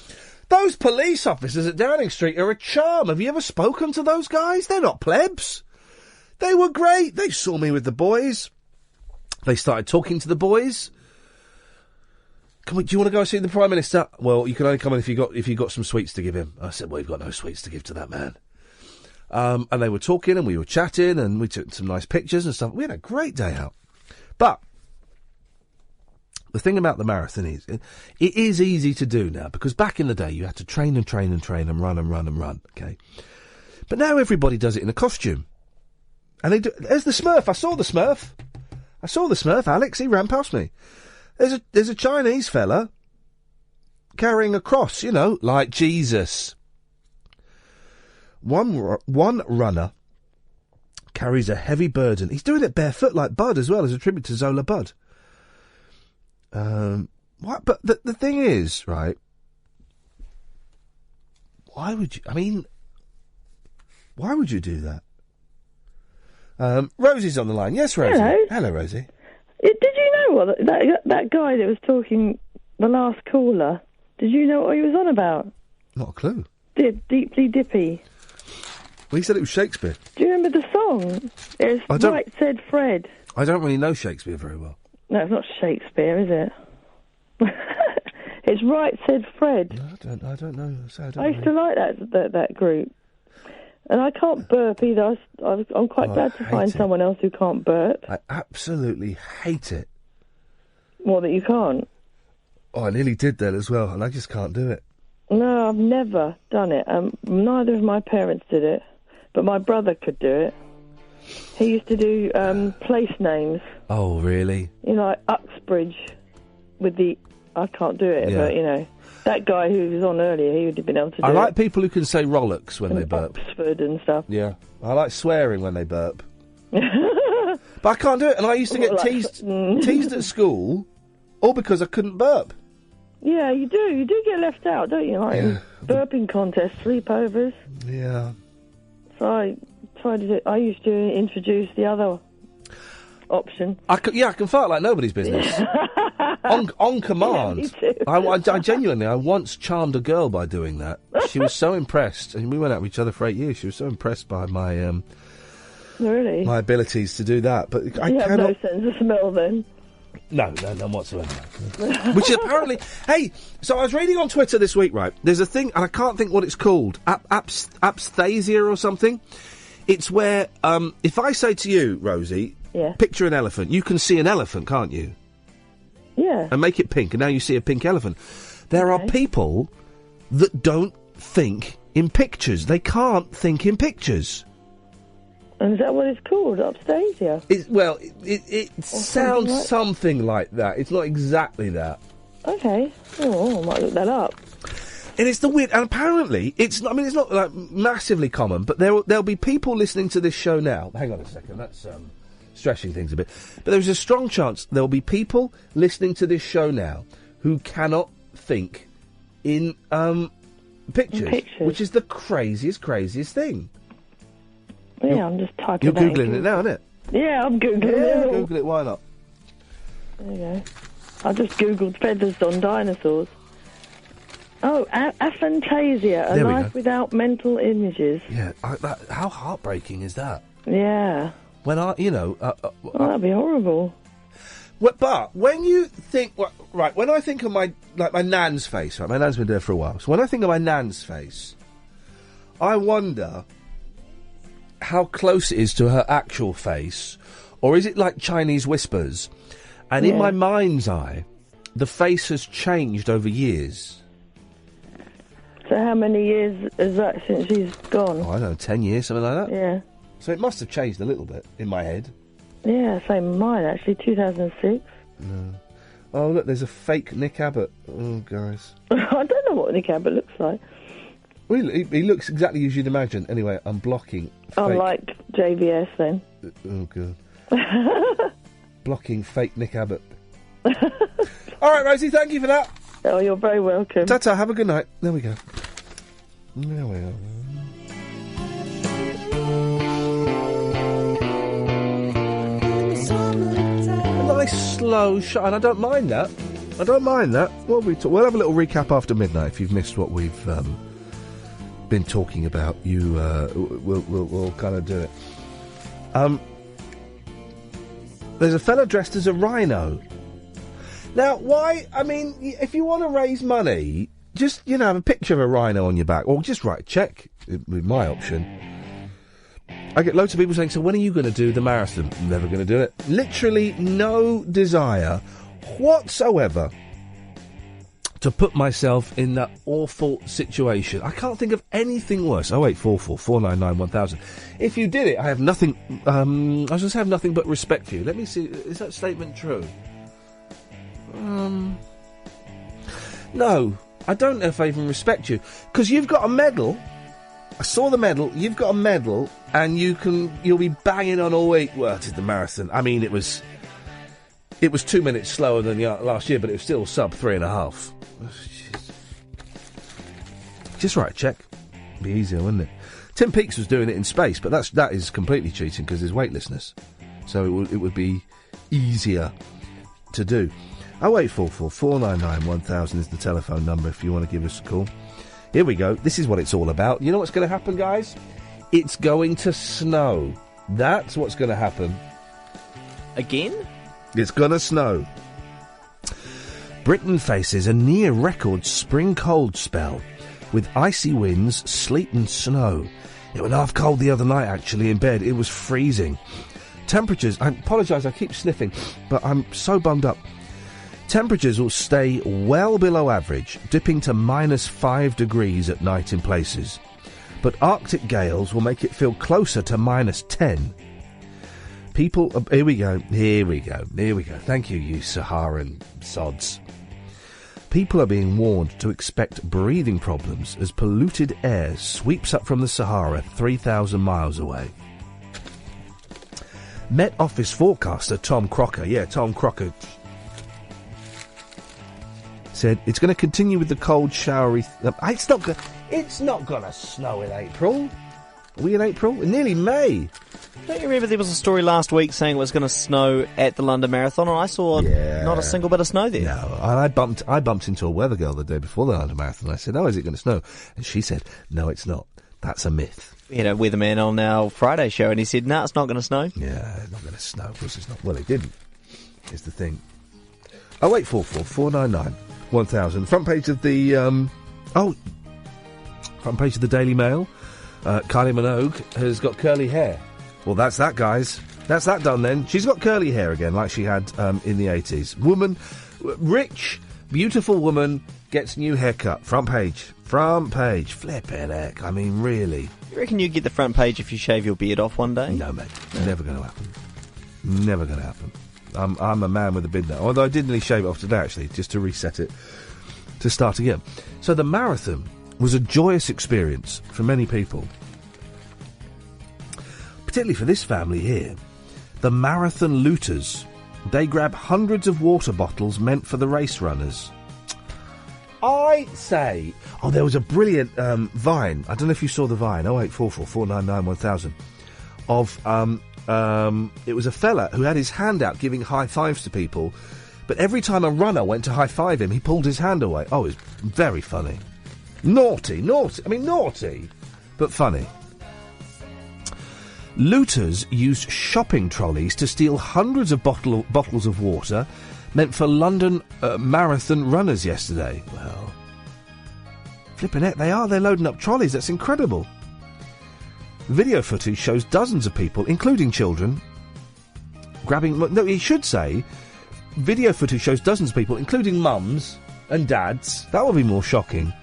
Those police officers at Downing Street are a charm. Have you ever spoken to those guys? They're not plebs. They were great. They saw me with the boys. They started talking to the boys. Do you want to go and see the Prime Minister? Well, you can only come in if you got some sweets to give him. I said, well, you've got no sweets to give to that man. And they were talking and we were chatting and we took some nice pictures and stuff. We had a great day out. But the thing about the marathon is, it is easy to do now, because back in the day you had to train and train and train and run and run and run, okay? But now everybody does it in a costume. And there's the Smurf. I saw the Smurf, Alex. He ran past me. There's a Chinese fella carrying a cross, like Jesus. One runner carries a heavy burden. He's doing it barefoot like Bud as well, as a tribute to Zola Bud. What? But the thing is, right? Why would you do that? Rosie's on the line. Yes, Rosie. Hello, Rosie. Did you know what that guy that was talking, the last caller? Did you know what he was on about? Not a clue. Deeply Dippy. Well, he said it was Shakespeare. Do you remember the song? It's Right Said Fred. I don't really know Shakespeare very well. No, it's not Shakespeare, is it? It's Right Said Fred. No, I don't know. I used to like that group. And I can't burp either. I'm quite glad to find someone else who can't burp. I absolutely hate it. What, that you can't? Oh, I nearly did that as well, and I just can't do it. No, I've never done it. Neither of my parents did it, but my brother could do it. He used to do place names. Oh, really? Like Uxbridge with the... I can't do it, but, that guy who was on earlier, he would have been able to do it. I like people who can say Rollocks when they burp. Oxford and stuff. Yeah. I like swearing when they burp. But I can't do it, and I used to get teased at school, all because I couldn't burp. Yeah, you do. You do get left out, don't you? Like burping contests, sleepovers. Yeah. So I used to introduce the other option. I can fart like nobody's business. on command. Yeah, me too. I genuinely, I once charmed a girl by doing that. She was so impressed, and we went out with each other for 8 years. She was so impressed by my really? My abilities to do that. But I have cannot... no sense of smell then. No, none whatsoever. Which apparently... Hey, so I was reading on Twitter this week, right? There's a thing, and I can't think what it's called. Aphthisia or something. It's where, if I say to you, Rosie, picture an elephant, you can see an elephant, can't you? Yeah. And make it pink, and now you see a pink elephant. There are people that don't think in pictures. They can't think in pictures. And is that what it's called, Aphthisia? It sounds something like that. It's not exactly that. Okay. Oh, I might look that up. And it's the weird... And apparently, it's not like massively common, but there'll be people listening to this show now... Hang on a second, that's stretching things a bit. But there's a strong chance there'll be people listening to this show now who cannot think in pictures, which is the craziest thing. Yeah, I'm just typing You're Googling it now, aren't it? Yeah, I'm Googling it. Google it, why not? There you go. I just Googled feathers on dinosaurs. Oh, aphantasia, a life without mental images. Yeah, how heartbreaking is that? Yeah. When that'd be horrible. But when you think... Right, when I think of my nan's face, right, my nan's been dead for a while, so when I think of my nan's face, I wonder... how close it is to her actual face, or is it like Chinese whispers? And in my mind's eye, the face has changed over years. So how many years is that since she's gone? Oh, I don't know, 10 years, something like that? Yeah. So it must have changed a little bit in my head. Yeah, same mine, actually, 2006. No. Oh, look, there's a fake Nick Abbott. Oh, guys. I don't know what Nick Abbott looks like. Well, he looks exactly as you'd imagine. Anyway, I'm blocking fake... Unlike JVS, then. Oh, God. Blocking fake Nick Abbott. All right, Rosie, thank you for that. Oh, you're very welcome. Ta-ta, have a good night. There we go. There we are. slow shine. I don't mind that. We'll have a little recap after midnight if you've missed what we've been talking about. We'll kind of do it. There's a fella dressed as a rhino. Now, why? I mean, if you want to raise money, just, have a picture of a rhino on your back, or just write a cheque, with my option. I get loads of people saying, so when are you going to do the marathon? Never going to do it. Literally no desire whatsoever to put myself in that awful situation. I can't think of anything worse. 0844 499 1000. If you did it, I have nothing, I just have nothing but respect for you. Let me see, is that statement true? No, I don't know if I even respect you. Because you've got a medal. I saw the medal. You've got a medal, and you'll be banging on all week. Well, it is the marathon. I mean, it was 2 minutes slower than last year, but it was still sub 3.5. Just write a cheque. Be easier, wouldn't it? Tim Peaks was doing it in space, but that is completely cheating because there's weightlessness. So it would be easier to do. 0844 499 1000 is the telephone number if you want to give us a call. Here we go. This is what it's all about. You know what's going to happen, guys? It's going to snow. That's what's going to happen. Again? It's going to snow. Britain faces a near-record spring cold spell with icy winds, sleet and snow. It went half cold the other night, actually, in bed. It was freezing. Temperatures... I apologise, I keep sniffing, but I'm so bummed up. Temperatures will stay well below average, dipping to -5 degrees at night in places. But Arctic gales will make it feel closer to -10. People... Here we go. Thank you, you Saharan sods. People are being warned to expect breathing problems as polluted air sweeps up from the Sahara 3,000 miles away. Met Office forecaster Tom Crocker... Yeah, Tom Crocker... said it's going to continue with the cold, showery... It's not going to snow in April. Are we in April? We're nearly May. Don't you remember there was a story last week saying it was going to snow at the London Marathon, and I saw not a single bit of snow there. No, and I bumped into a weather girl the day before the London Marathon. I said, "Oh, is it going to snow?" And she said, "No, it's not. That's a myth." We had a weatherman on our Friday show, and he said, "No, it's not going to snow." Yeah, it's not going to snow. Of course, it's not. Well, it didn't. Is the thing. 0844 499 1000. Front page of the front page of the Daily Mail. Kylie Minogue has got curly hair. Well, that's that, guys. That's that done then. She's got curly hair again, like she had in the 80s. Woman, rich, beautiful woman gets new haircut. Front page. Flippin' heck. I mean, really. You reckon you'd get the front page if you shave your beard off one day? No, mate. Never going to happen. Never going to happen. I'm a man with a beard now. Although I did nearly shave it off today, actually, just to reset it, to start again. So the marathon was a joyous experience for many people. Particularly for this family here. The marathon looters. They grab hundreds of water bottles meant for the race runners. I say... Oh, there was a brilliant Vine. I don't know if you saw the Vine. 0844 499 1000. Of... it was a fella who had his hand out giving high fives to people, but every time a runner went to high five him, he pulled his hand away. Oh, it was very funny. Naughty, but funny. Looters used shopping trolleys to steal hundreds of bottles of water meant for London marathon runners yesterday. Well, flipping it, they are. They're loading up trolleys. That's incredible. Video footage shows dozens of people, including children, grabbing... No, he should say, video footage shows dozens of people, including mums and dads, that would be more shocking,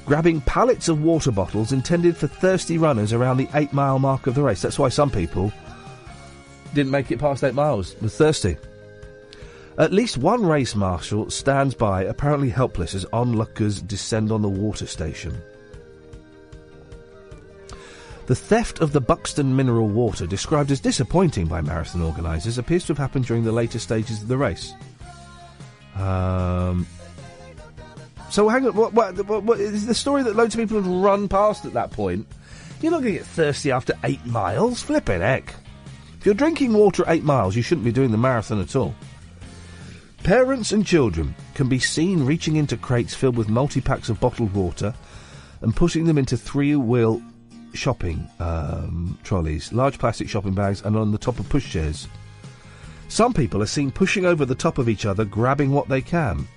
grabbing pallets of water bottles intended for thirsty runners around the 8-mile mark of the race. That's why some people didn't make it past 8 miles, were thirsty. At least one race marshal stands by, apparently helpless, as onlookers descend on the water station. The theft of the Buxton mineral water, described as disappointing by marathon organisers, appears to have happened during the later stages of the race. So hang on, what is the story that loads of people have run past at that point? You're not going to get thirsty after 8 miles? Flippin' heck. If you're drinking water at 8 miles, you shouldn't be doing the marathon at all. Parents and children can be seen reaching into crates filled with multi-packs of bottled water and putting them into three-wheel shopping trolleys, large plastic shopping bags, and on the top of pushchairs. Some people are seen pushing over the top of each other, grabbing what they can.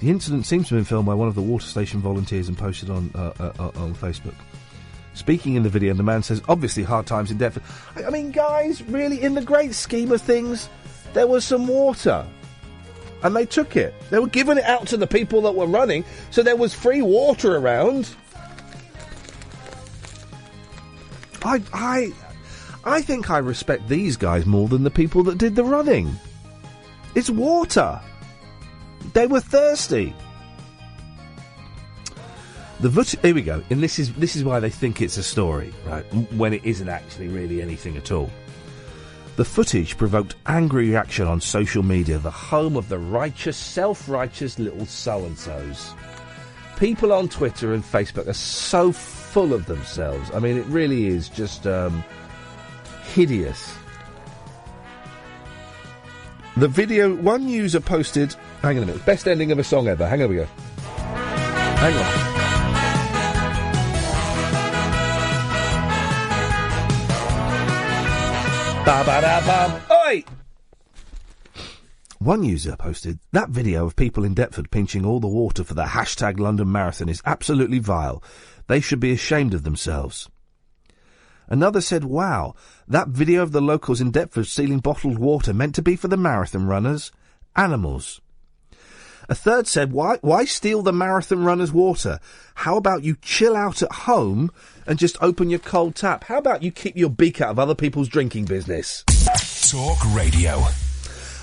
The incident seems to have been filmed by one of the water station volunteers and posted on Facebook. Speaking in the video, the man says, obviously hard times in Deptford. I mean, guys, really, in the great scheme of things, there was some water. And they took it. They were giving it out to the people that were running, so there was free water around. I think I respect these guys more than the people that did the running. It's water. They were thirsty. Here we go, and this is why they think it's a story, right? When it isn't actually really anything at all. The footage provoked angry reaction on social media, the home of the righteous, self-righteous little so-and-sos. People on Twitter and Facebook are so full of themselves. I mean, it really is just hideous. The video, one user posted... Hang on a minute. Best ending of a song ever. Hang on, we go. Hang on. Ba-ba-da-bum. Oi! One user posted, that video of people in Deptford pinching all the water for the hashtag London Marathon is absolutely vile. They should be ashamed of themselves. Another said, wow, that video of the locals in Deptford stealing bottled water meant to be for the marathon runners? Animals. A third said, why steal the marathon runners' water? How about you chill out at home and just open your cold tap? How about you keep your beak out of other people's drinking business? Talk Radio.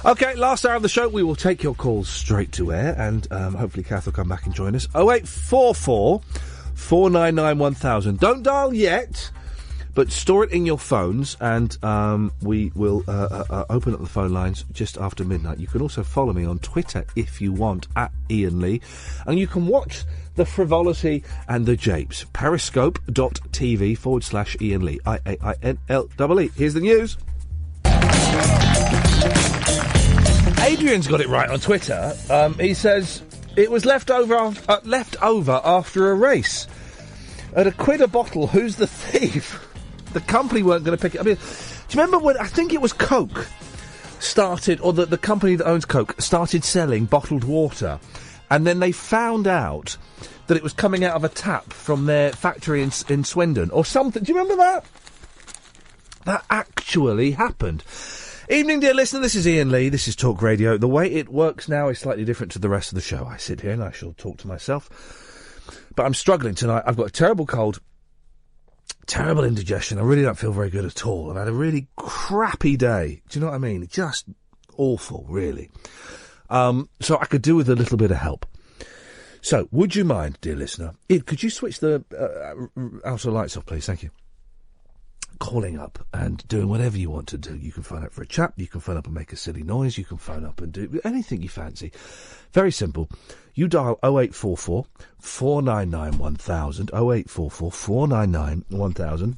OK, last hour of the show, we will take your calls straight to air, and hopefully Kath will come back and join us. 0844 499 1000. Don't dial yet, but store it in your phones, and we will open up the phone lines just after midnight. You can also follow me on Twitter if you want, at Iain Lee, and you can watch the frivolity and the japes. Periscope.tv/Iain Lee. IAINLEE. Here's the news. Adrian's got it right on Twitter. He says it was left over after a race. At £1 a bottle, who's the thief? The company weren't going to pick it up. I mean, do you remember when, I think it was Coke started, or the company that owns Coke started selling bottled water, and then they found out that it was coming out of a tap from their factory in Swindon, or something. Do you remember that? That actually happened. Evening, dear listener, this is Iain Lee, this is Talk Radio. The way it works now is slightly different to the rest of the show. I sit here and I shall talk to myself. But I'm struggling tonight. I've got a terrible cold, terrible indigestion. I really don't feel very good at all. I've had a really crappy day. Do you know what I mean? Just awful, really. So I could do with a little bit of help. So, would you mind, dear listener, could you switch the outer lights off, please? Thank you. Calling up and doing whatever you want to do. You can phone up for a chat, you can phone up and make a silly noise, you can phone up and do anything you fancy. Very simple. You dial 0844 499 1000, 0844 499 1000.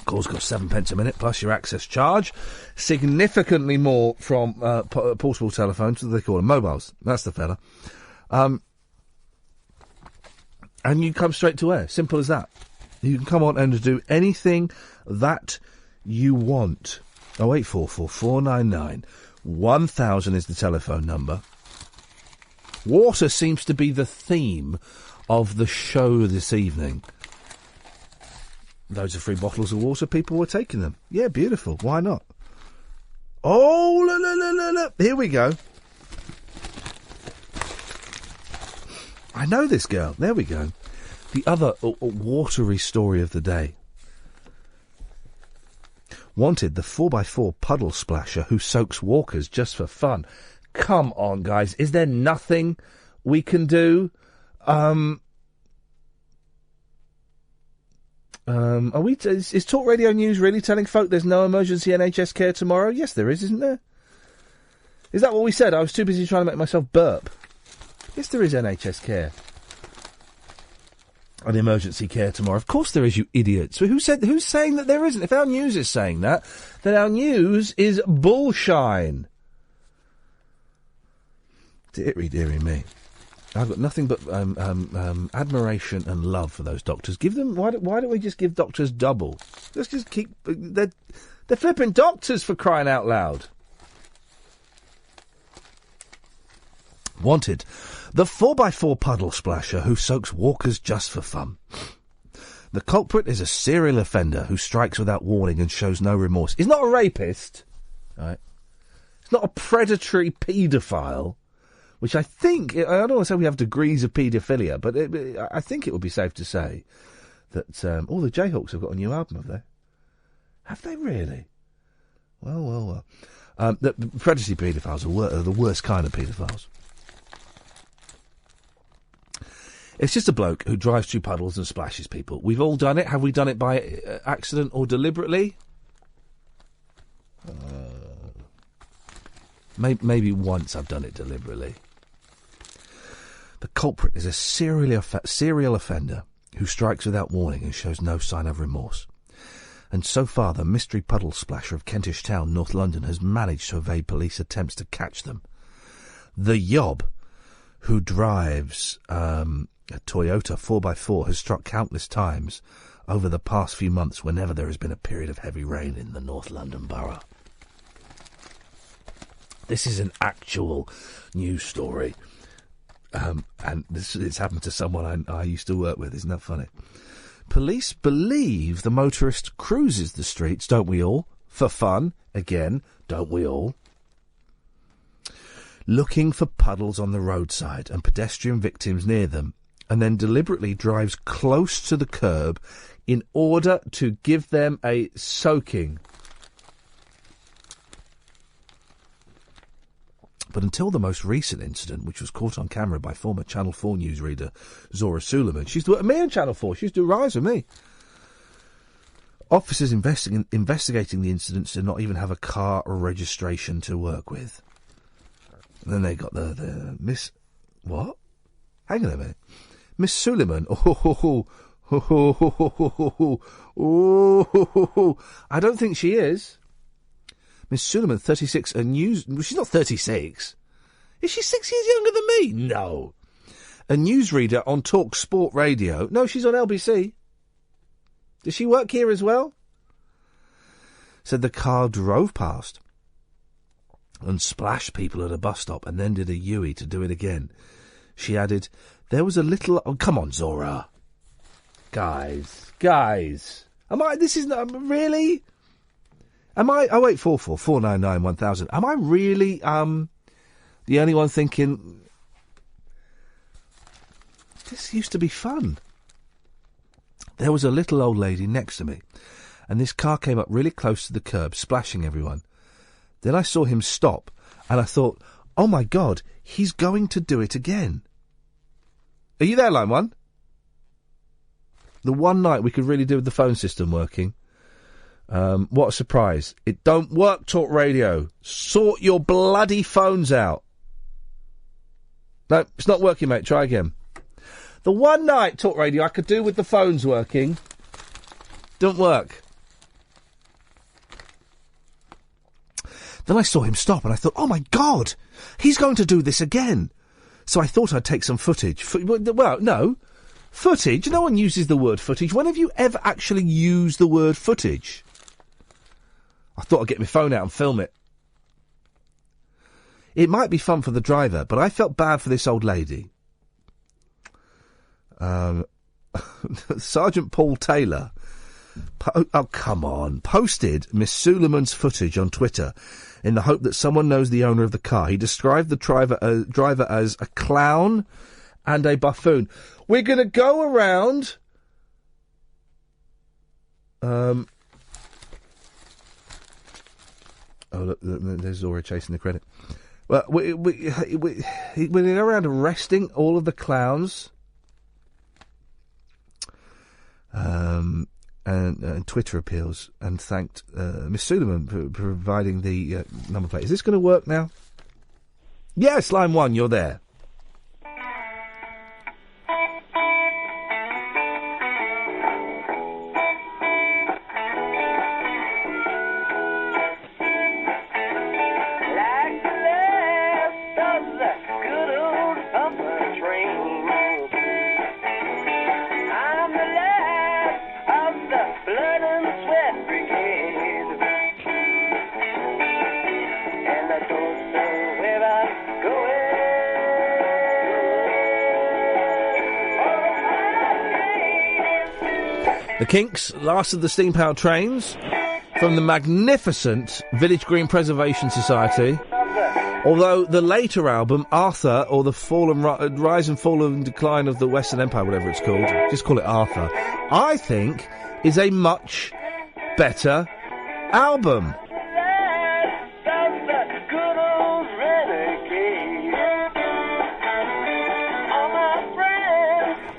Calls cost 7p a minute, plus your access charge. Significantly more from portable telephones, what do they call them? Mobiles. That's the fella. And you come straight to air. Simple as that. You can come on and do anything that you want. 0844 499 1000 is the telephone number. Water seems to be the theme of the show this evening. Loads of free bottles of water, people were taking them. Yeah, beautiful. Why not? Oh, look. Here we go. I know this girl. There we go. The other watery story of the day. Wanted, the 4x4 puddle splasher who soaks walkers just for fun. Come on, guys. Is there nothing we can do? Is Talk Radio News really telling folk there's no emergency NHS care tomorrow? Yes, there is, isn't there? Is that what we said? I was too busy trying to make myself burp. Yes, there is NHS care. an emergency care tomorrow. Of course there is, you idiots. Who's saying that there isn't? If our news is saying that, then our news is bullshine. Dearie, dearie me. I've got nothing but admiration and love for those doctors. Give them. Why don't we just give doctors double? Let's just keep. They're flipping doctors, for crying out loud. Wanted, the 4x4 puddle splasher who soaks walkers just for fun. The culprit is a serial offender who strikes without warning and shows no remorse. He's not a rapist, right? He's not a predatory paedophile. Which I think, I don't want to say we have degrees of paedophilia, but I think it would be safe to say that all the Jayhawks have got a new album, have they? Have they really? Well. The predatory paedophiles are the worst kind of paedophiles. It's just a bloke who drives through puddles and splashes people. We've all done it. Have we done it by accident or deliberately? Maybe once I've done it deliberately. The culprit is a serial offender who strikes without warning and shows no sign of remorse. And so far, the mystery puddle splasher of Kentish Town, North London, has managed to evade police attempts to catch them. The yob, who drives a Toyota 4x4, has struck countless times over the past few months whenever there has been a period of heavy rain in the North London borough. This is an actual news story. And it's happened to someone I used to work with. Isn't that funny? Police believe the motorist cruises the streets, don't we all? For fun. Again, don't we all? Looking for puddles on the roadside and pedestrian victims near them, and then deliberately drives close to the curb in order to give them a soaking. But until the most recent incident, which was caught on camera by former Channel 4 newsreader Zora Suleiman, she used to work with me on Channel 4, she used to rise with me. Officers investigating the incidents did not even have a car or registration to work with. And then they got the Miss... What? Hang on a minute. Miss Suleiman. I don't think she is. Miss Suleiman, 36, well, she's not 36. Is she 6 years younger than me? No. A newsreader on Talk Sport Radio. No, she's on LBC. Does she work here as well? Said the car drove past and splashed people at a bus stop and then did a U-E to do it again. She added, there was a little... Oh, come on, Zora. Guys. This is not... Really? Am I... 0844 499 1000. Am I really, the only one thinking... This used to be fun. There was a little old lady next to me, and this car came up really close to the curb, splashing everyone. Then I saw him stop, and I thought, oh my God, he's going to do it again. Are you there, line one? The one night we could really do with the phone system working. What a surprise. It don't work, Talk Radio. Sort your bloody phones out. No, it's not working, mate. Try again. The one night, Talk Radio, I could do with the phones working. Don't work. Then I saw him stop and I thought, oh my God, he's going to do this again. So I thought I'd take some footage. Well, no. Footage? No one uses the word footage. When have you ever actually used the word footage? I thought I'd get my phone out and film it. It might be fun for the driver, but I felt bad for this old lady. Sergeant Paul Taylor, posted Miss Suleiman's footage on Twitter in the hope that someone knows the owner of the car. He described the driver as a clown and a buffoon. We're going to go around... Oh, look, there's Zora chasing the credit. Well, we're going to go around arresting all of the clowns... and Twitter appeals, and thanked Miss Suleiman for providing the number plate. Is this going to work now? Yes, line one, you're there. The Kinks, Last of the Steam-Powered Trains, from the magnificent Village Green Preservation Society. Although the later album, Arthur, or the Rise and Fall and Decline of the Western Empire, whatever it's called, just call it Arthur, I think is a much better album.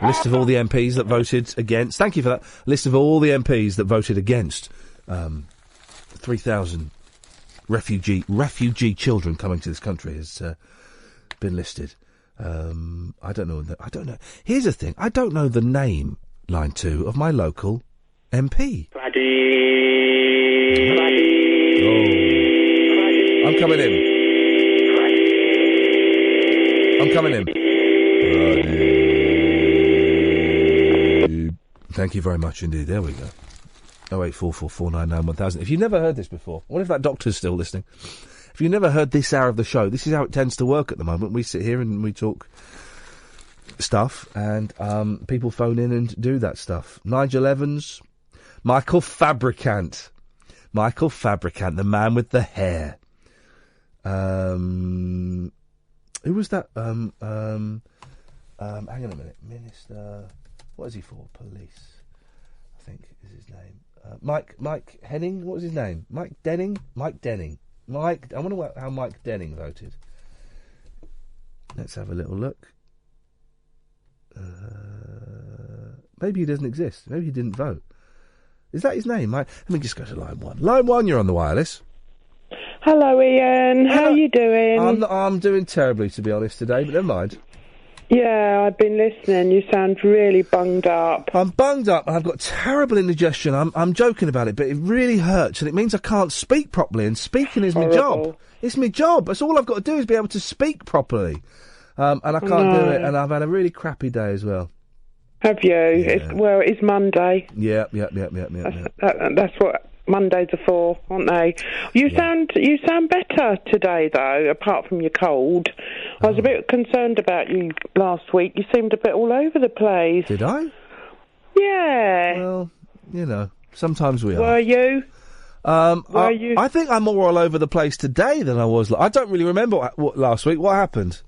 List of all the MPs that voted against. Thank you for that. List of all the MPs that voted against 3,000 refugee children coming to this country has been listed. I don't know. Here's the thing. I don't know the name, line 2, of my local MP. Oh. I'm coming in. Thank you very much indeed. There we go. 08444991000. If you've never heard this before, what if that doctor's still listening? If you've never heard this hour of the show, this is how it tends to work at the moment. We sit here and we talk stuff, and people phone in and do that stuff. Nigel Evans, Michael Fabricant, the man with the hair. Who was that? Hang on a minute. Minister. What is he for? Police, I think is his name. Mike Henning. What was his name? Mike Denning. I wonder how Mike Denning voted. Let's have a little look. Maybe he doesn't exist. Maybe he didn't vote. Is that his name? Let me just go to line 1. Line 1, you're on the wireless. Hello, Ian. How are you doing? I'm doing terribly, to be honest, today, but never mind. Yeah, I've been listening. You sound really bunged up. I'm bunged up and I've got terrible indigestion. I'm joking about it, but it really hurts and it means I can't speak properly, and speaking is my job. It's my job. That's all I've got to do is be able to speak properly. And I can't do it, and I've had a really crappy day as well. Have you? Yeah. It's Monday. Yeah. That's what Mondays are for, aren't they? You sound better today, though, apart from your cold. I was a bit concerned about you last week. You seemed a bit all over the place. Did I? Yeah. Well, sometimes we are. Were you? I think I'm more all over the place today than I was. I don't really remember what last week. What happened?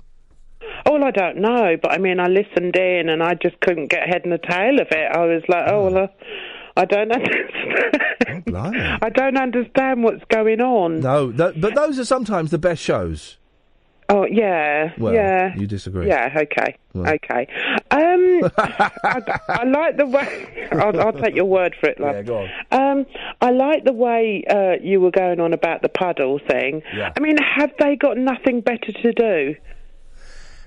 Oh, well, I don't know, but I mean, I listened in and I just couldn't get head and the tail of it. I was like, I don't understand. Oh, blimey. I don't understand what's going on. No, but those are sometimes the best shows. Oh, yeah. Well, yeah. You disagree. Yeah, okay. Well. Okay. I like the way... I'll take your word for it, love. Yeah, go on. I like the way you were going on about the puddle thing. Yeah. I mean, have they got nothing better to do?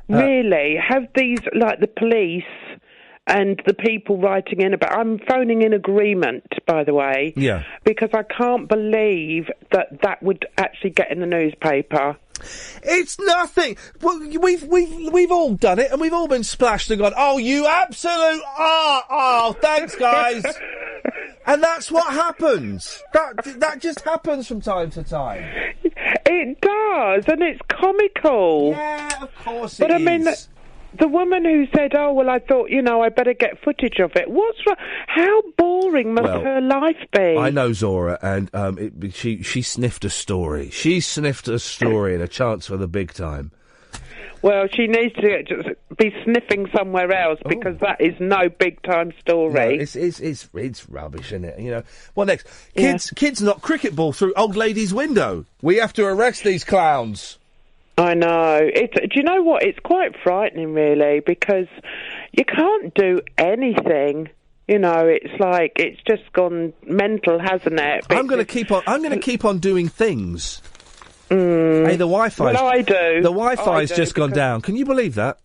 Really? Have these, like the police and the people writing in about... I'm phoning in agreement, by the way. Yeah. Because I can't believe that would actually get in the newspaper. It's nothing. Well, we've all done it, and we've all been splashed and gone, "Oh, you absolute thanks, guys." And that's what happens. That just happens from time to time. It does, and it's comical. Yeah, of course but it I mean, is. the woman who said, "Oh, well, I thought, I better get footage of it." What's wrong? How boring must her life be? I know Zora, and she sniffed a story. She sniffed a story and a chance for the big time. Well, she needs to just be sniffing somewhere else because that is no big time story. No, it's rubbish, isn't it? What next? Kids knock cricket ball through old lady's window. We have to arrest these clowns. I know. Do you know what? It's quite frightening, really, because you can't do anything. It's like it's just gone mental, hasn't it? I'm going to keep on doing things. Hey, the Wi-Fi. Well, I do. The Wi-Fi's just gone down. Can you believe that?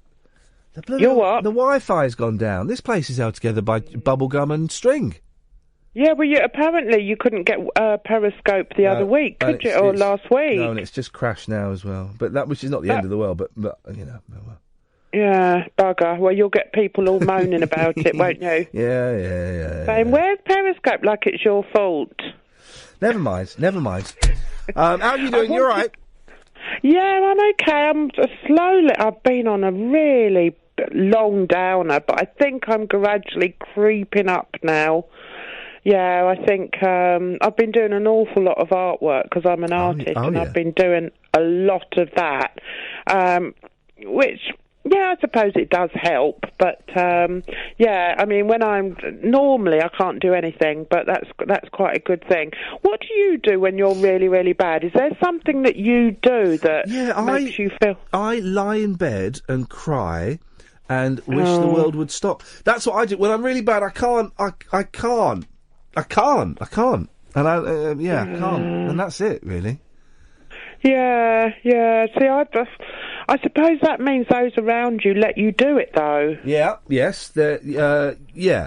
Your what? The Wi-Fi's gone down. This place is held together by bubblegum and string. Yeah, well, apparently you couldn't get Periscope the other week, could you? Or last week? No, and it's just crashed now as well. But which is not the end of the world, but well. Yeah, bugger. Well, you'll get people all moaning about it, won't you? Yeah. Saying, where's Periscope? Like it's your fault. Never mind. How are you doing? You all right? Yeah, I'm okay. I'm slowly... I've been on a really long downer, but I think I'm gradually creeping up now. Yeah, I think I've been doing an awful lot of artwork because I'm an artist, and I've been doing a lot of that, which, yeah, I suppose it does help. But yeah, I mean, when normally I can't do anything, but that's quite a good thing. What do you do when you're really, really bad? Is there something that you do that makes you feel? I lie in bed and cry and wish the world would stop. That's what I do when I'm really bad. I can't. And I can't. And that's it, really. Yeah. See, I suppose that means those around you let you do it, though. Yeah. Yes. I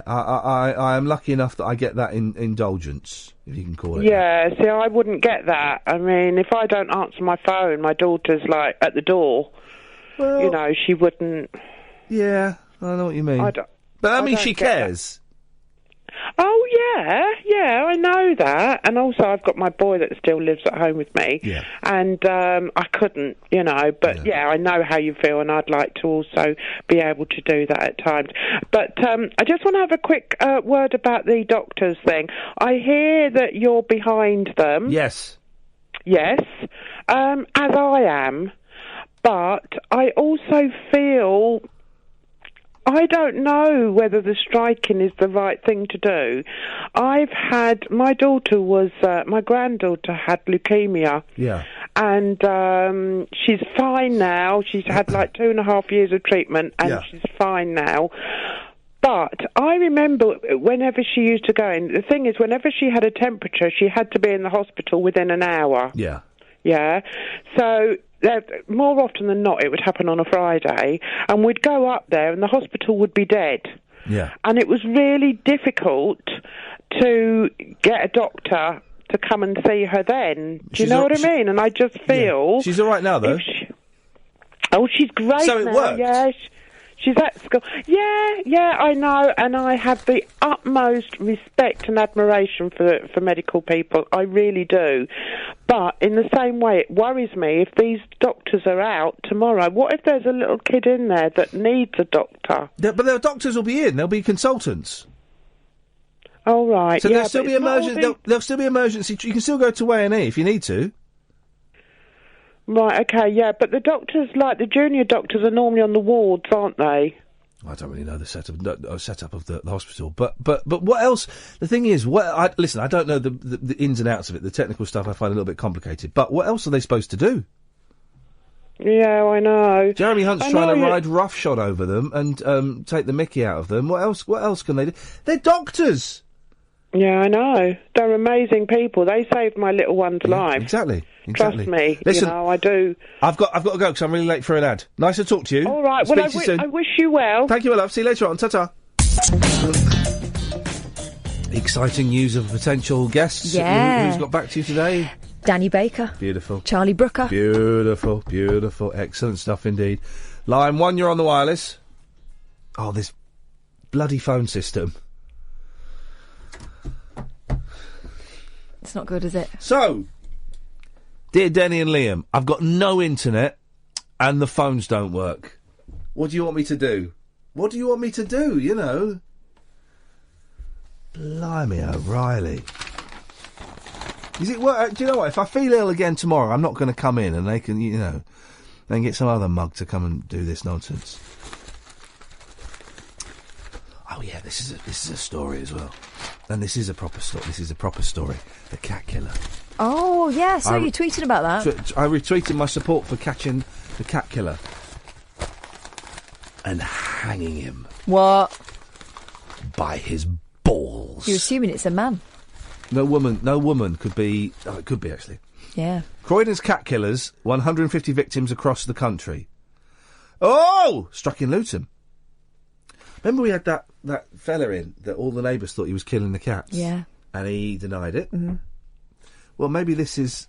am lucky enough that I get that indulgence, if you can call it. Yeah. See, I wouldn't get that. I mean, if I don't answer my phone, my daughter's like at the door. Well, you know, she wouldn't. Yeah, I know what you mean. But I mean, she cares. Oh, yeah, I know that. And also I've got my boy that still lives at home with me. Yeah. And I couldn't, you know, but yeah, I know how you feel, and I'd like to also be able to do that at times. But I just want to have a quick word about the doctors thing. I hear that you're behind them. Yes. Yes, as I am. But I also feel... I don't know whether the striking is the right thing to do. My granddaughter had leukemia. Yeah. And she's fine now. She's had like 2.5 years of treatment, and she's fine now. But I remember whenever she used to go in, the thing is, whenever she had a temperature, she had to be in the hospital within an hour. Yeah. Yeah. So... more often than not, it would happen on a Friday, and we'd go up there and the hospital would be dead. Yeah. And it was really difficult to get a doctor to come and see her then. Do you know what I mean? And I just feel... Yeah. She's all right now, though. She's great now. So it worked? Yeah, she's at school. Yeah, I know, and I have the utmost respect and admiration for medical people. I really do. But in the same way, it worries me if these doctors are out tomorrow. What if there's a little kid in there that needs a doctor? But the doctors will be in. They'll be consultants. Oh, right. So there'll still be emergency. There'll still be emergency. You can still go to A&E if you need to. Right, okay, yeah, but the doctors, like the junior doctors, are normally on the wards, aren't they? I don't really know the setup of the hospital, but what else? The thing is, listen, I don't know the ins and outs of it. The technical stuff I find a little bit complicated. But what else are they supposed to do? Yeah, I know. Jeremy Hunt's trying to ride roughshod over them and take the mickey out of them. What else can they do? They're doctors. Yeah, I know. They're amazing people. They saved my little one's life. Exactly. Trust me. Listen, you know, I do. I've got to go because I'm really late for an ad. Nice to talk to you. All right. Speak Well, to you soon. I wish you well. Thank you, my love. See you later on. Ta-ta. Exciting news of potential guests. Yeah. Who's got back to you today? Danny Baker. Beautiful. Charlie Brooker. Beautiful. Excellent stuff indeed. Line 1, you're on the wireless. Oh, this bloody phone system. It's not good, is it? So, dear Denny and Liam, I've got no internet and the phones don't work. What do you want me to do? You know? Blimey O'Reilly. Is it work? Do you know what? If I feel ill again tomorrow, I'm not going to come in and they can, you know, then get some other mug to come and do this nonsense. Oh yeah, this is a story as well. And this is a proper story. The cat killer. Oh, yeah, so you tweeted about that. I retweeted my support for catching the cat killer. And hanging him. What? By his balls. You're assuming it's a man. No woman could be... Oh, it could be, actually. Yeah. Croydon's cat killers, 150 victims across the country. Oh! Struck in Luton. Remember we had that fella in that all the neighbours thought he was killing the cats? Yeah. And he denied it? Mm-hmm. Well, maybe this is...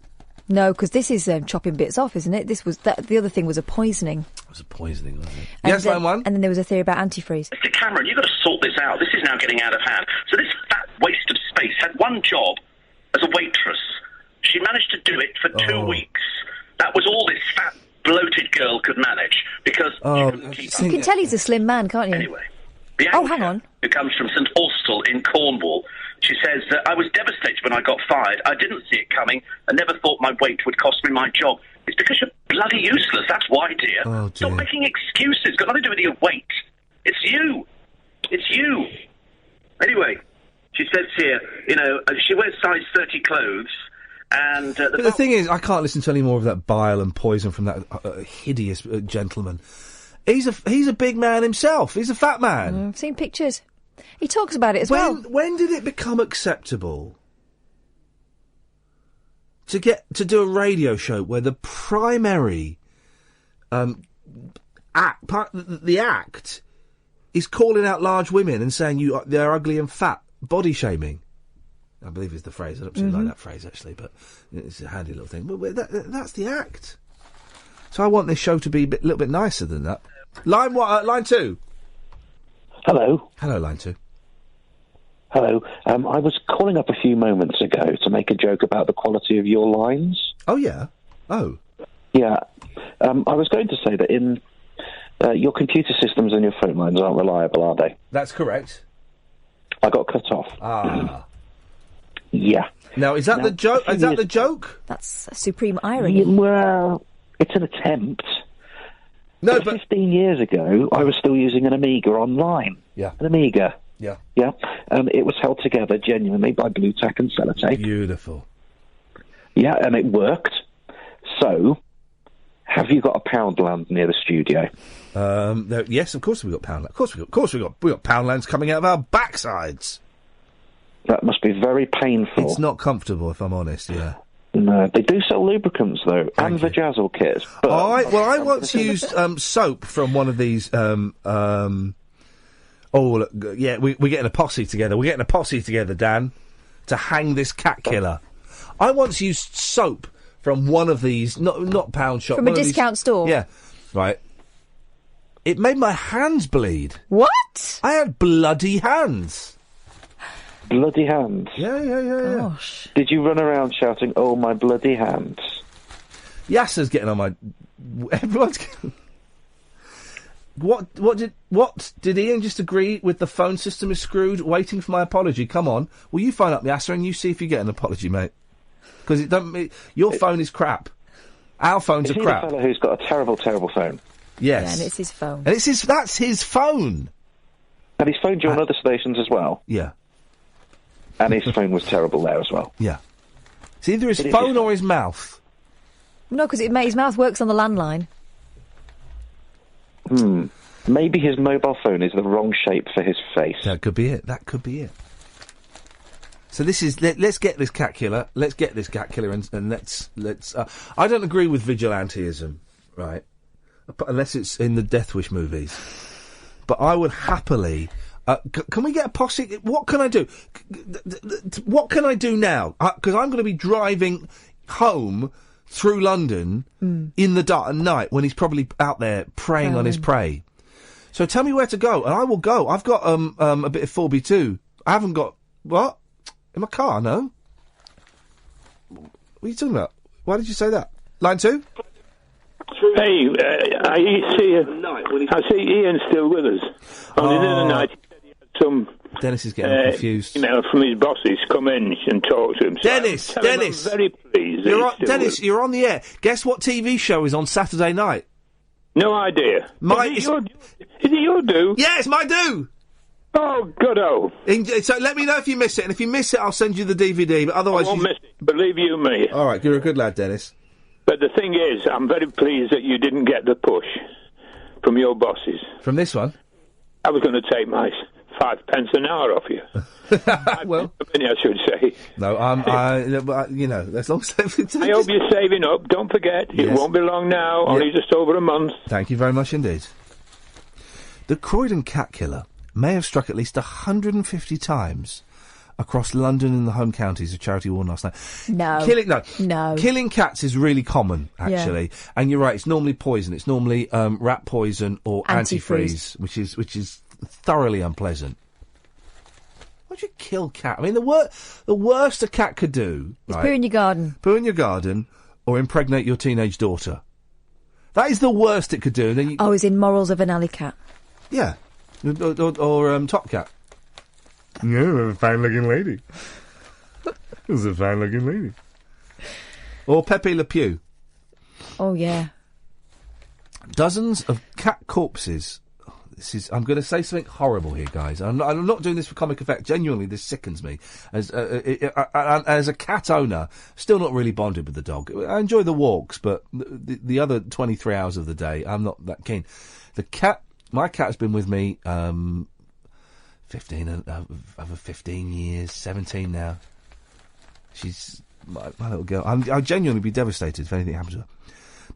No, because this is chopping bits off, isn't it? The other thing was a poisoning. It was a poisoning, wasn't it? And yes, line 1. And then there was a theory about antifreeze. Mr. Cameron, you've got to sort this out. This is now getting out of hand. So this fat waste of space had one job as a waitress. She managed to do it for 2 weeks. That was all this fat, bloated girl could manage, because Oh, You can tell he's a slim man, can't you? Anyway. The Oh, hang on. who comes from St Austell in Cornwall. She says that I was devastated when I got fired. I didn't see it coming and never thought my weight would cost me my job. It's because you're bloody useless, that's why, dear. Oh, dear. Stop making excuses. Got nothing to do with your weight. It's you. It's you. Anyway, she says here, she wears size 30 clothes, and... But the thing is, I can't listen to any more of that bile and poison from that hideous gentleman. He's a big man himself. He's a fat man. I've seen pictures. He talks about it as well. When did it become acceptable to do a radio show where the primary act is calling out large women and saying they're ugly and fat, body shaming? I believe is the phrase. I don't particularly like that phrase actually, but it's a handy little thing. But that's the act. So I want this show to be a little bit nicer than that. Line 2. Hello. Hello, line 2. Hello. I was calling up a few moments ago to make a joke about the quality of your lines. Oh, yeah? Oh. Yeah. I was going to say that in your computer systems and your phone lines aren't reliable, are they? That's correct. I got cut off. Ah. Yeah. Now, is that the joke? Is that the joke? That's a supreme irony. Well, it's an attempt. No, but 15 years ago, I was still using an Amiga online. Yeah. An Amiga. Yeah. Yeah. It was held together genuinely by blue tack and sellotape. Beautiful. Yeah, and it worked. So, have you got a Poundland near the studio? Yes, of course we've got Poundland. Of course we've got Poundlands coming out of our backsides. That must be very painful. It's not comfortable, if I'm honest, yeah. No, they do sell lubricants, though, and Vajazzle kits. But I once used soap from one of these... we're getting a posse together. We're getting a posse together, Dan, to hang this cat killer. I once used soap from one of these, not pound shop. From a discount store? Yeah, right. It made my hands bleed. What? I had bloody hands. Bloody hands? Yeah. Gosh. Did you run around shouting, "Oh, my bloody hands"? Yasser's getting on my... Everyone's... What did Iain just agree with? The phone system is screwed, waiting for my apology. Come on. Will you phone up Yasser and you see if you get an apology, mate? Because your phone is crap. Our phones are crap. He's the fellow who's got a terrible, terrible phone. Yes. Yeah, and it's his phone. And that's his phone. And he's phoned you on other stations as well. Yeah. And his phone was terrible there as well. Yeah. It's either his phone or his mouth. No, because his mouth works on the landline. Maybe his mobile phone is the wrong shape for his face. That could be it. So this is... Let's get this cat killer. Let's get this cat killer and let's... I don't agree with vigilanteism, right? Unless it's in the Death Wish movies. But I would happily... can we get a posse? What can I do? What can I do now? Because I'm going to be driving home through London in the dark at night when he's probably out there preying on his prey. So tell me where to go, and I will go. I've got a bit of 4B2. I haven't got... What? In my car, no? What are you talking about? Why did you say that? Line 2? Hey, I see Iain still with us. Only the other night he said he had some... Dennis is getting confused. Email from his bosses come in and talk to him. So Dennis! I'm very pleased. Dennis, you're on the air. Guess what TV show is on Saturday night? No idea. Is it your do? Yeah, it's my do! Oh, good-o. So let me know if you miss it, and if you miss it, I'll send you the DVD, but otherwise... I won't miss it, believe you me. All right, you're a good lad, Dennis. But the thing is, I'm very pleased that you didn't get the push from your bosses. From this one? I was going to take my 5 pence an hour off you. Well... I should say. No, as long as... I hope you're saving up. Don't forget, it won't be long now, only just over a month. Thank you very much indeed. The Croydon cat killer may have struck at least 150 times across London and the home counties of Charity Ward last night. No. Killing cats is really common, actually. Yeah. And you're right, it's normally poison. It's normally rat poison or antifreeze, which is thoroughly unpleasant. Why'd you kill cat? I mean, the worst a cat could do... Is poo in your garden. Poo in your garden or impregnate your teenage daughter. That is the worst it could do. And then I was in Morals of an Alley Cat. Yeah. Or Top Cat. Yeah, a fine-looking lady. It was a fine-looking lady. Or Pepe Le Pew. Oh, yeah. Dozens of cat corpses. I'm going to say something horrible here, guys. I'm not doing this for comic effect. Genuinely, this sickens me. As a cat owner, still not really bonded with the dog. I enjoy the walks, but the other 23 hours of the day, I'm not that keen. My cat has been with me 15 years, 17 now. She's my little girl. I'll genuinely be devastated if anything happens to her.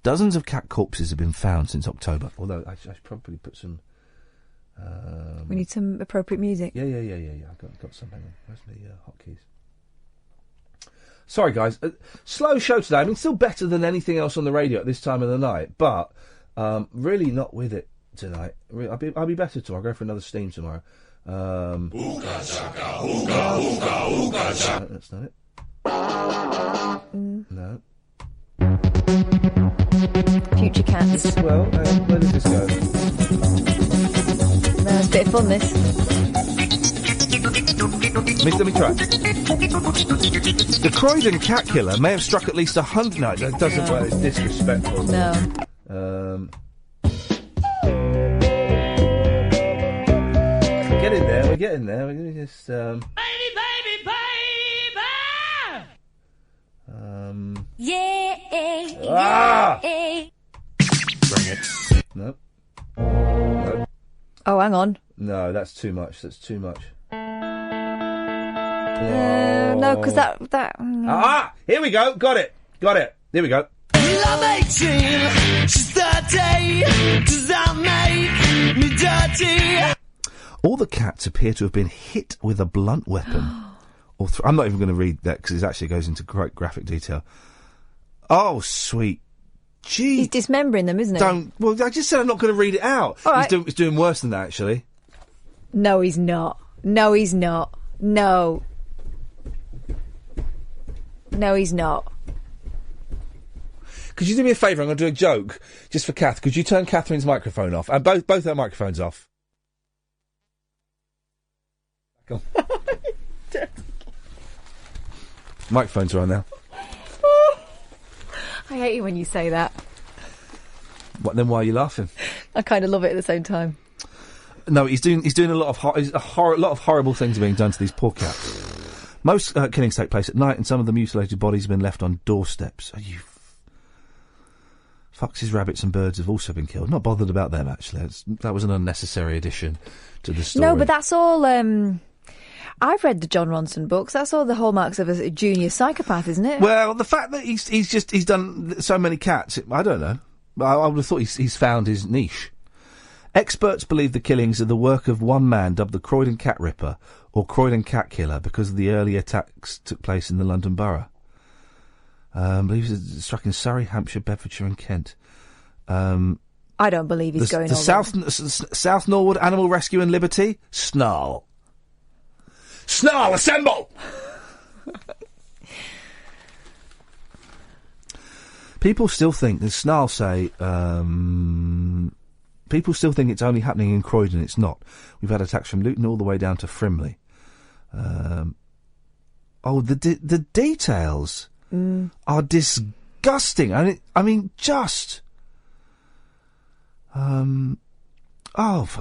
Dozens of cat corpses have been found since October. Although I should probably put some. We need some appropriate music. Yeah. I've got something. Where's my hotkeys? Sorry, guys. Slow show today. I mean, still better than anything else on the radio at this time of the night, but really not with it tonight. I'll be better tomorrow. I'll go for another steam tomorrow. Ooga chaka, ooga, ooga, ooga chaka. No, that's not it. No. Future Cats. Well, where does this go? It's a bit of fun, this. Let me try. The Croydon cat killer may have struck at least 100... No, that doesn't work. It's disrespectful. No. We're getting there. We're going to just... Baby! Yeah. Bring it. No. Oh, hang on. No, that's too much. No, because that. Here we go. Got it. Here we go. I'm 18, she's 30, does that make me dirty? All the cats appear to have been hit with a blunt weapon. I'm not even going to read that because it actually goes into quite graphic detail. Oh, sweet. Gee. He's dismembering them, isn't he? Well, I just said I'm not going to read it out. All right. He's doing worse than that, actually. No, he's not. No, he's not. No, he's not. Could you do me a favour? I'm going to do a joke just for Kath. Could you turn Catherine's microphone off? And both her microphones off. Go on. Microphones are on now. I hate you when you say that. Then why are you laughing? I kind of love it at the same time. No, he's doing a lot of horrible things are being done to these poor cats. Most killings take place at night, and some of the mutilated bodies have been left on doorsteps. Foxes, rabbits, and birds have also been killed. Not bothered about them, actually. That was an unnecessary addition to the story. No, but that's all. I've read the John Ronson books. That's all the hallmarks of a junior psychopath, isn't it? Well, the fact that he's done so many cats, I don't know. I would have thought he's found his niche. Experts believe the killings are the work of one man dubbed the Croydon Cat Ripper or Croydon Cat Killer because the early attacks took place in the London Borough. I believe it struck in Surrey, Hampshire, Bedfordshire and Kent. I don't believe he's going all South Norwood Animal Rescue and Liberty, Snarl. Snarl, assemble! People still think, as Snarl say, people still think it's only happening in Croydon. It's not. We've had attacks from Luton all the way down to Frimley. The details are disgusting. I mean, just... for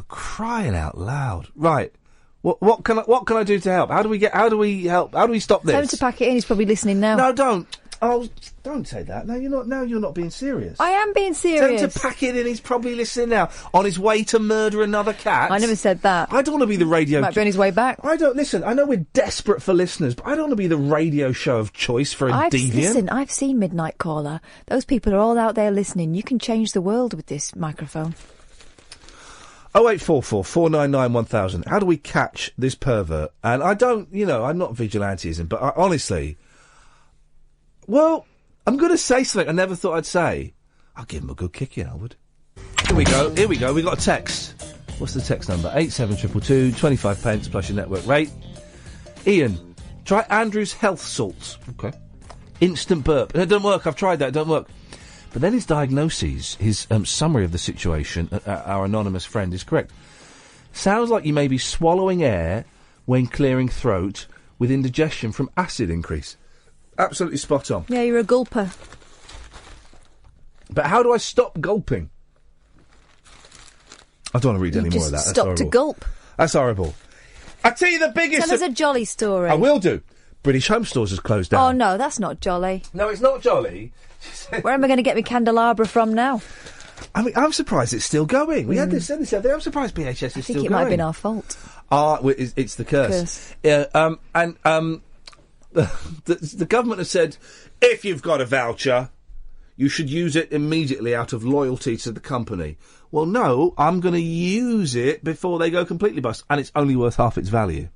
crying out loud. Right. What can I do to help? How do we help? How do we stop this? Tell him to pack it in. He's probably listening now. No, don't. Oh, don't say that. No, you're not. Now you're not being serious. I am being serious. Tell him to pack it in. He's probably listening now. On his way to murder another cat. I never said that. I don't want to be the radio... Might be on his way back. Listen, I know we're desperate for listeners, but I don't want to be the radio show of choice for a deviant. Listen, I've seen Midnight Caller. Those people are all out there listening. You can change the world with this microphone. 0844 499 1000. How do we catch this pervert? And I don't, I'm not vigilantism, but honestly, well, I'm going to say something I never thought I'd say. I'll give him a good kick, I would. Here we go. We got a text. What's the text number? 87222, 25 pence plus your network rate. Iain, try Andrew's health salts. Okay. Instant burp. It don't work. I've tried that. It don't work. But then his diagnoses, his summary of the situation, our anonymous friend, is correct. Sounds like you may be swallowing air when clearing throat with indigestion from acid increase. Absolutely spot on. Yeah, you're a gulper. But how do I stop gulping? I don't want to read any more of that. That's Stop horrible. to gulp. That's horrible. I tell you the biggest... Tell us a jolly story. I will do. British Home Stores has closed down. Oh, no, that's not jolly. No, it's not jolly. Where am I going to get my candelabra from now? I mean, I'm surprised it's still going. We had this the other day. I'm surprised BHS is still going. I think it might have been our fault. Well, it's the curse. The government has said, if you've got a voucher, you should use it immediately out of loyalty to the company. Well, no, I'm going to use it before they go completely bust, and it's only worth half its value.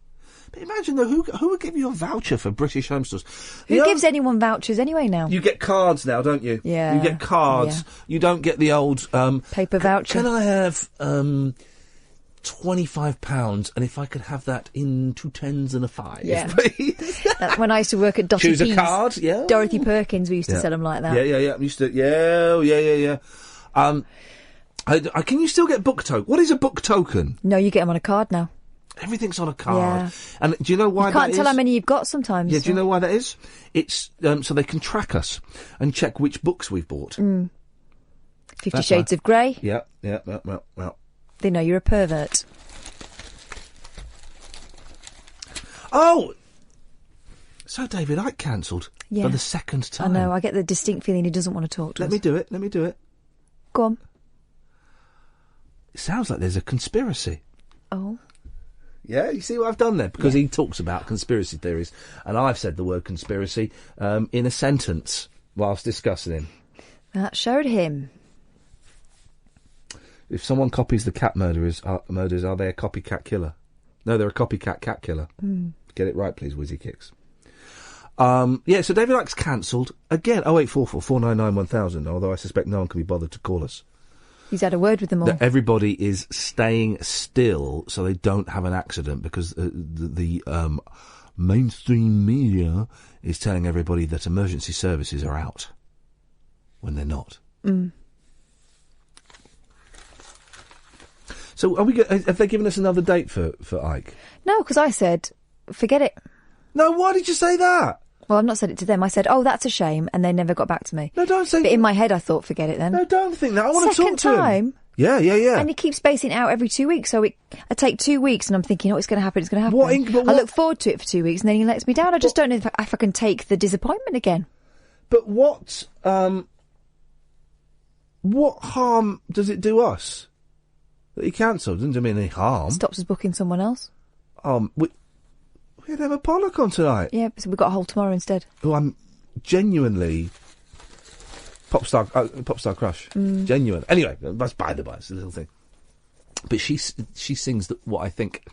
But imagine, though, who would give you a voucher for British Home Stores? Who gives anyone vouchers anyway now? You get cards now, don't you? Yeah. You get cards. Yeah. You don't get the old... paper voucher. Can I have £25, and if I could have that in 2 tens and a 5, yeah. please? When I used to work at Dotty Choose Peas, a card, yeah. Dorothy Perkins, we used to sell them like that. Yeah. Used to, yeah. Can you still get book token? What is a book token? No, you get them on a card now. Everything's on a card. Yeah. And do you know why you can't that tell is? how many you've got sometimes. Yeah, do you know why that is? It's so they can track us and check which books we've bought. 50 Shades of Grey. Yeah. They know you're a pervert. Oh! So David Icke cancelled for the second time. I know, I get the distinct feeling he doesn't want to talk to us. Let me do it. Go on. It sounds like there's a conspiracy. Oh. Yeah, you see what I've done there? Because he talks about conspiracy theories, and I've said the word conspiracy in a sentence whilst discussing him. That showed him. If someone copies the cat murderers, are they a copycat killer? No, they're a copycat cat killer. Get it right, please, Wizzy Kicks. So David Icke's cancelled again. 0844 499 1000, although I suspect no one can be bothered to call us. He's had a word with them all. That everybody is staying still so they don't have an accident, because the mainstream media is telling everybody that emergency services are out when they're not. So have they given us another date for Ike? No, because I said, forget it. No, why did you say that? Well, I've not said it to them. I said, oh, that's a shame, and they never got back to me. No, don't say... But in my head, I thought, forget it then. No, don't think that. I want to talk to Second time. him. Yeah. And he keeps spacing it out every 2 weeks, so I take 2 weeks, and I'm thinking, it's going to happen. I look forward to it for 2 weeks, and then he lets me down. I just don't know if I can take the disappointment again. But what harm does it do us that he cancelled? Doesn't do me any harm. Stops us booking someone else. We had Emma Pollock on tonight. Yeah, so we've got a whole tomorrow instead. Who I'm genuinely pop star crush. Genuine. Anyway, that's by the by. It's a little thing. But she sings what I think.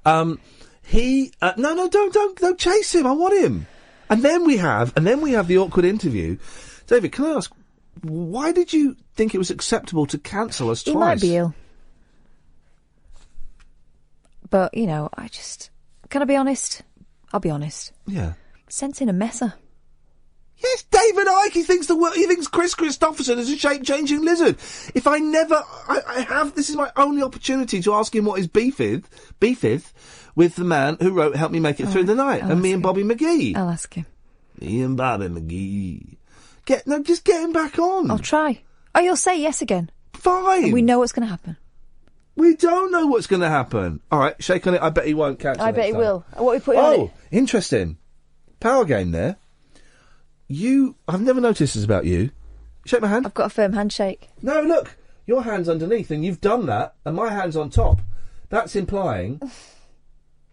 No, don't chase him. I want him. And then we have the awkward interview. David, can I ask, why did you think it was acceptable to cancel us twice? He might be ill. But, can I be honest? I'll be honest. Yeah. Sensing a messer. Yes, David Icke, he thinks Chris Christopherson is a shape-changing lizard. If this is my only opportunity to ask him what his beef is with the man who wrote Help Me Make It Through the Night, and me and Bobby McGee. I'll ask him. Me and Bobby McGee. Just get him back on. I'll try. Oh, you'll say yes again. Fine. And we know what's going to happen. We don't know what's going to happen. All right, shake on it. I bet he won't catch it. I bet he will. What are we putting on it? Interesting. Power game there. I've never noticed this about you. Shake my hand. I've got a firm handshake. No, look. Your hand's underneath, and you've done that, and my hand's on top. That's implying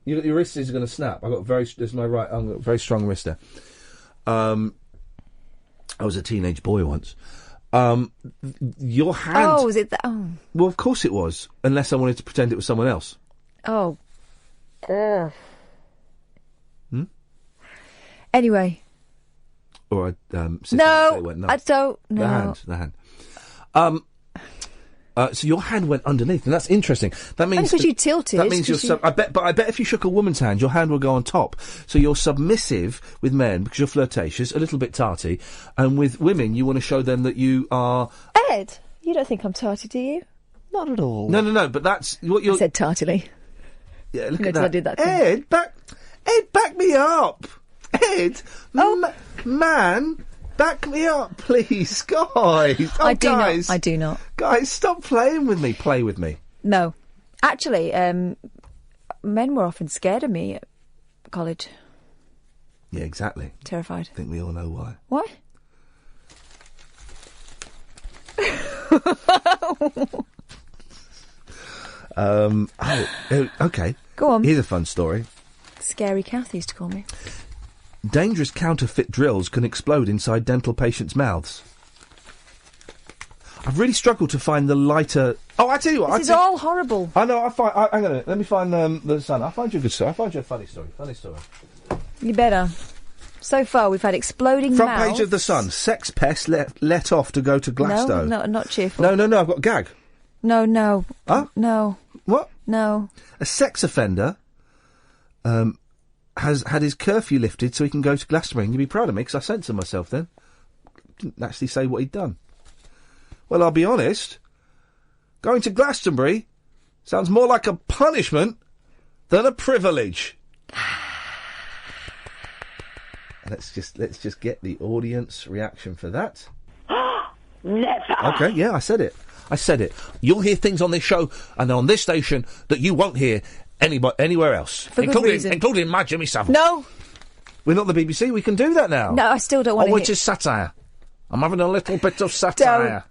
your wrist is going to snap. This is my right arm. I've got a very strong wrist there. I was a teenage boy once. Your hand... Oh, was it that? Oh. Well, of course it was, unless I wanted to pretend it was someone else. Oh. Anyway. Or I'd no, I don't know. The hand. So your hand went underneath, and that's interesting. That means because you tilted. That means you're. I bet if you shook a woman's hand, your hand will go on top. So you're submissive with men because you're flirtatious, a little bit tarty, and with women, you want to show them that you are. Ed, you don't think I'm tarty, do you? Not at all. No. But that's what you're. I said tartily. Yeah, look at that. I did that. Ed, back me up. Ed, man. Back me up, please, guys. I do not. Guys, stop playing with me. Play with me. No. Actually, men were often scared of me at college. Yeah, exactly. Terrified. I think we all know why. Why? Okay. Go on. Here's a fun story. Scary Kath used to call me. Dangerous counterfeit drills can explode inside dental patients' mouths. I've really struggled to find the lighter... Oh, I tell you what... This is all horrible. I know, hang on a minute. Let me find the Sun. I'll find you a good story. I'll find you a funny story. You better. So far, we've had exploding Front mouths. page of the Sun. Sex pest let off to go to Glasgow. No, not cheerful. No, I've got a gag. No. Huh? No. What? No. A sex offender has had his curfew lifted so he can go to Glastonbury. And you'd be proud of me, because I censored myself then. Didn't actually say what he'd done. Well, I'll be honest. Going to Glastonbury sounds more like a punishment than a privilege. Let's just get the audience reaction for that. Never. Okay, yeah, I said it. You'll hear things on this show and on this station that you won't hear anywhere else, including my Jimmy Savile. No. We're not the BBC. We can do that now. No, I still don't want to. Oh, it is satire. I'm having a little bit of satire.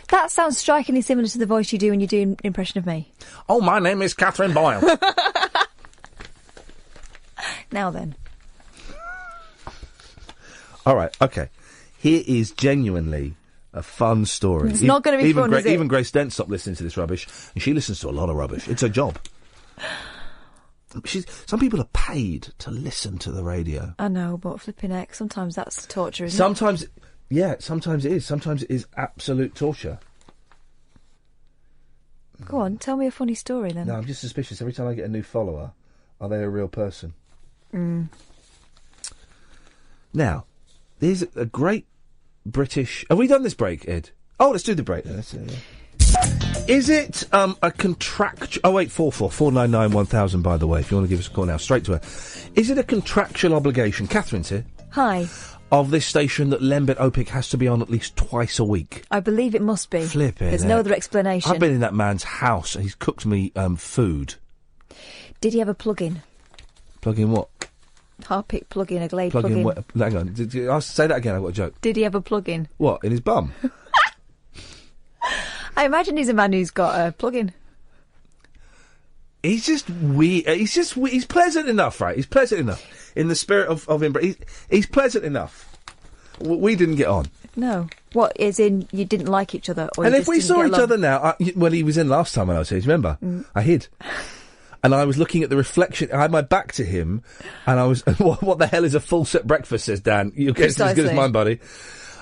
That sounds strikingly similar to the voice you do when you do an impression of me. Oh, my name is Catherine Boyle. Now then. All right, okay. Here is genuinely a fun story. It's not going to be fun, is it? Even Grace Dent stopped listening to this rubbish, and she listens to a lot of rubbish. It's her job. Some people are paid to listen to the radio. I know, but flipping heck, sometimes that's torture, isn't sometimes it is. Sometimes it is absolute torture. Go on, tell me a funny story then. No, I'm just suspicious. Every time I get a new follower, are they a real person? Now, there's a great British... Have we done this break, Ed? Oh, let's do the break then. Is it a contractual... 0844 499 1000, by the way, if you want to give us a call now, straight to her. Is it a contractual obligation, Catherine's here, Hi, of this station that Lembit Opik has to be on at least twice a week? I believe it must be. Flipping There's no other explanation. I've been in that man's house and he's cooked me food. Did he have a plug-in? Plug-in what? Harpic plug-in, a Glade plug-in. Hang on, I'll say that again, I've got a joke. Did he have a plug-in? What, in his bum? I imagine he's a man who's got a plug-in. He's just weird. He's pleasant enough, right? He's pleasant enough. In the spirit of him, he's pleasant enough. We didn't get on. No. What, as in you didn't like each other? Or and you if just we didn't saw get each along? other now... well, he was in last time when I was here, do you remember? I hid. And I was looking at the reflection. I had my back to him, and I was... what the hell is a full set breakfast, says Dan. You'll get as good as mine, buddy.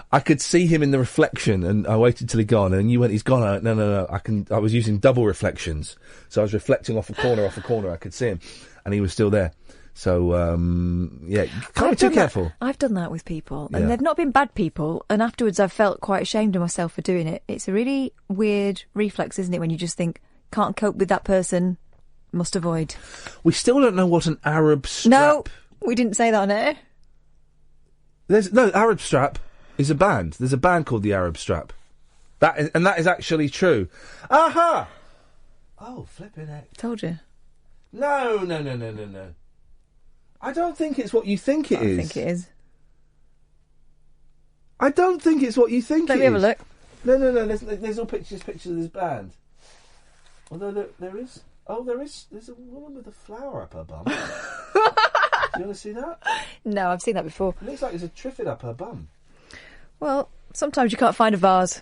I could see him in the reflection, and I waited till he'd gone, and you went, he's gone. No, I was using double reflections. So I was reflecting off a corner, I could see him, and he was still there. So, yeah, can't be too careful. I've done that with people, and they've not been bad people, and afterwards I've felt quite ashamed of myself for doing it. It's a really weird reflex, isn't it, when you just think, can't cope with that person, must avoid. We still don't know what an Arab strap... No, we didn't say that on air. Arab Strap is a band. There's a band called the Arab Strap. That is actually true. Aha! Oh, flipping heck. Told you. No. I don't think it's what you think it is. I think it is. I don't think it's what you think it is. Let me have a look. No. There's all pictures of this band. Although there is... Oh, there's a woman with a flower up her bum. Do you want to see that? No, I've seen that before. It looks like there's a triffid up her bum. Well, sometimes you can't find a vase.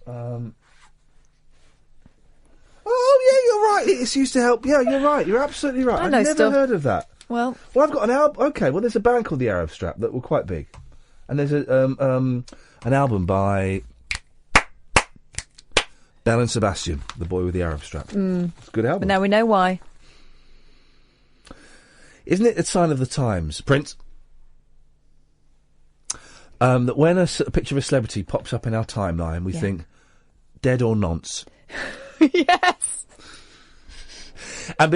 Oh, yeah, you're right. It's used to help. Yeah, you're right. You're absolutely right. I've never heard of that. Well, I've got an album. Okay, well, there's a band called the Arab Strap that were quite big. And there's an album by... Belle and Sebastian, the boy with the Arab strap. It's a good album. But now we know why. Isn't it a sign of the times, Prince? That when a picture of a celebrity pops up in our timeline, we think, dead or nonce. Yes. And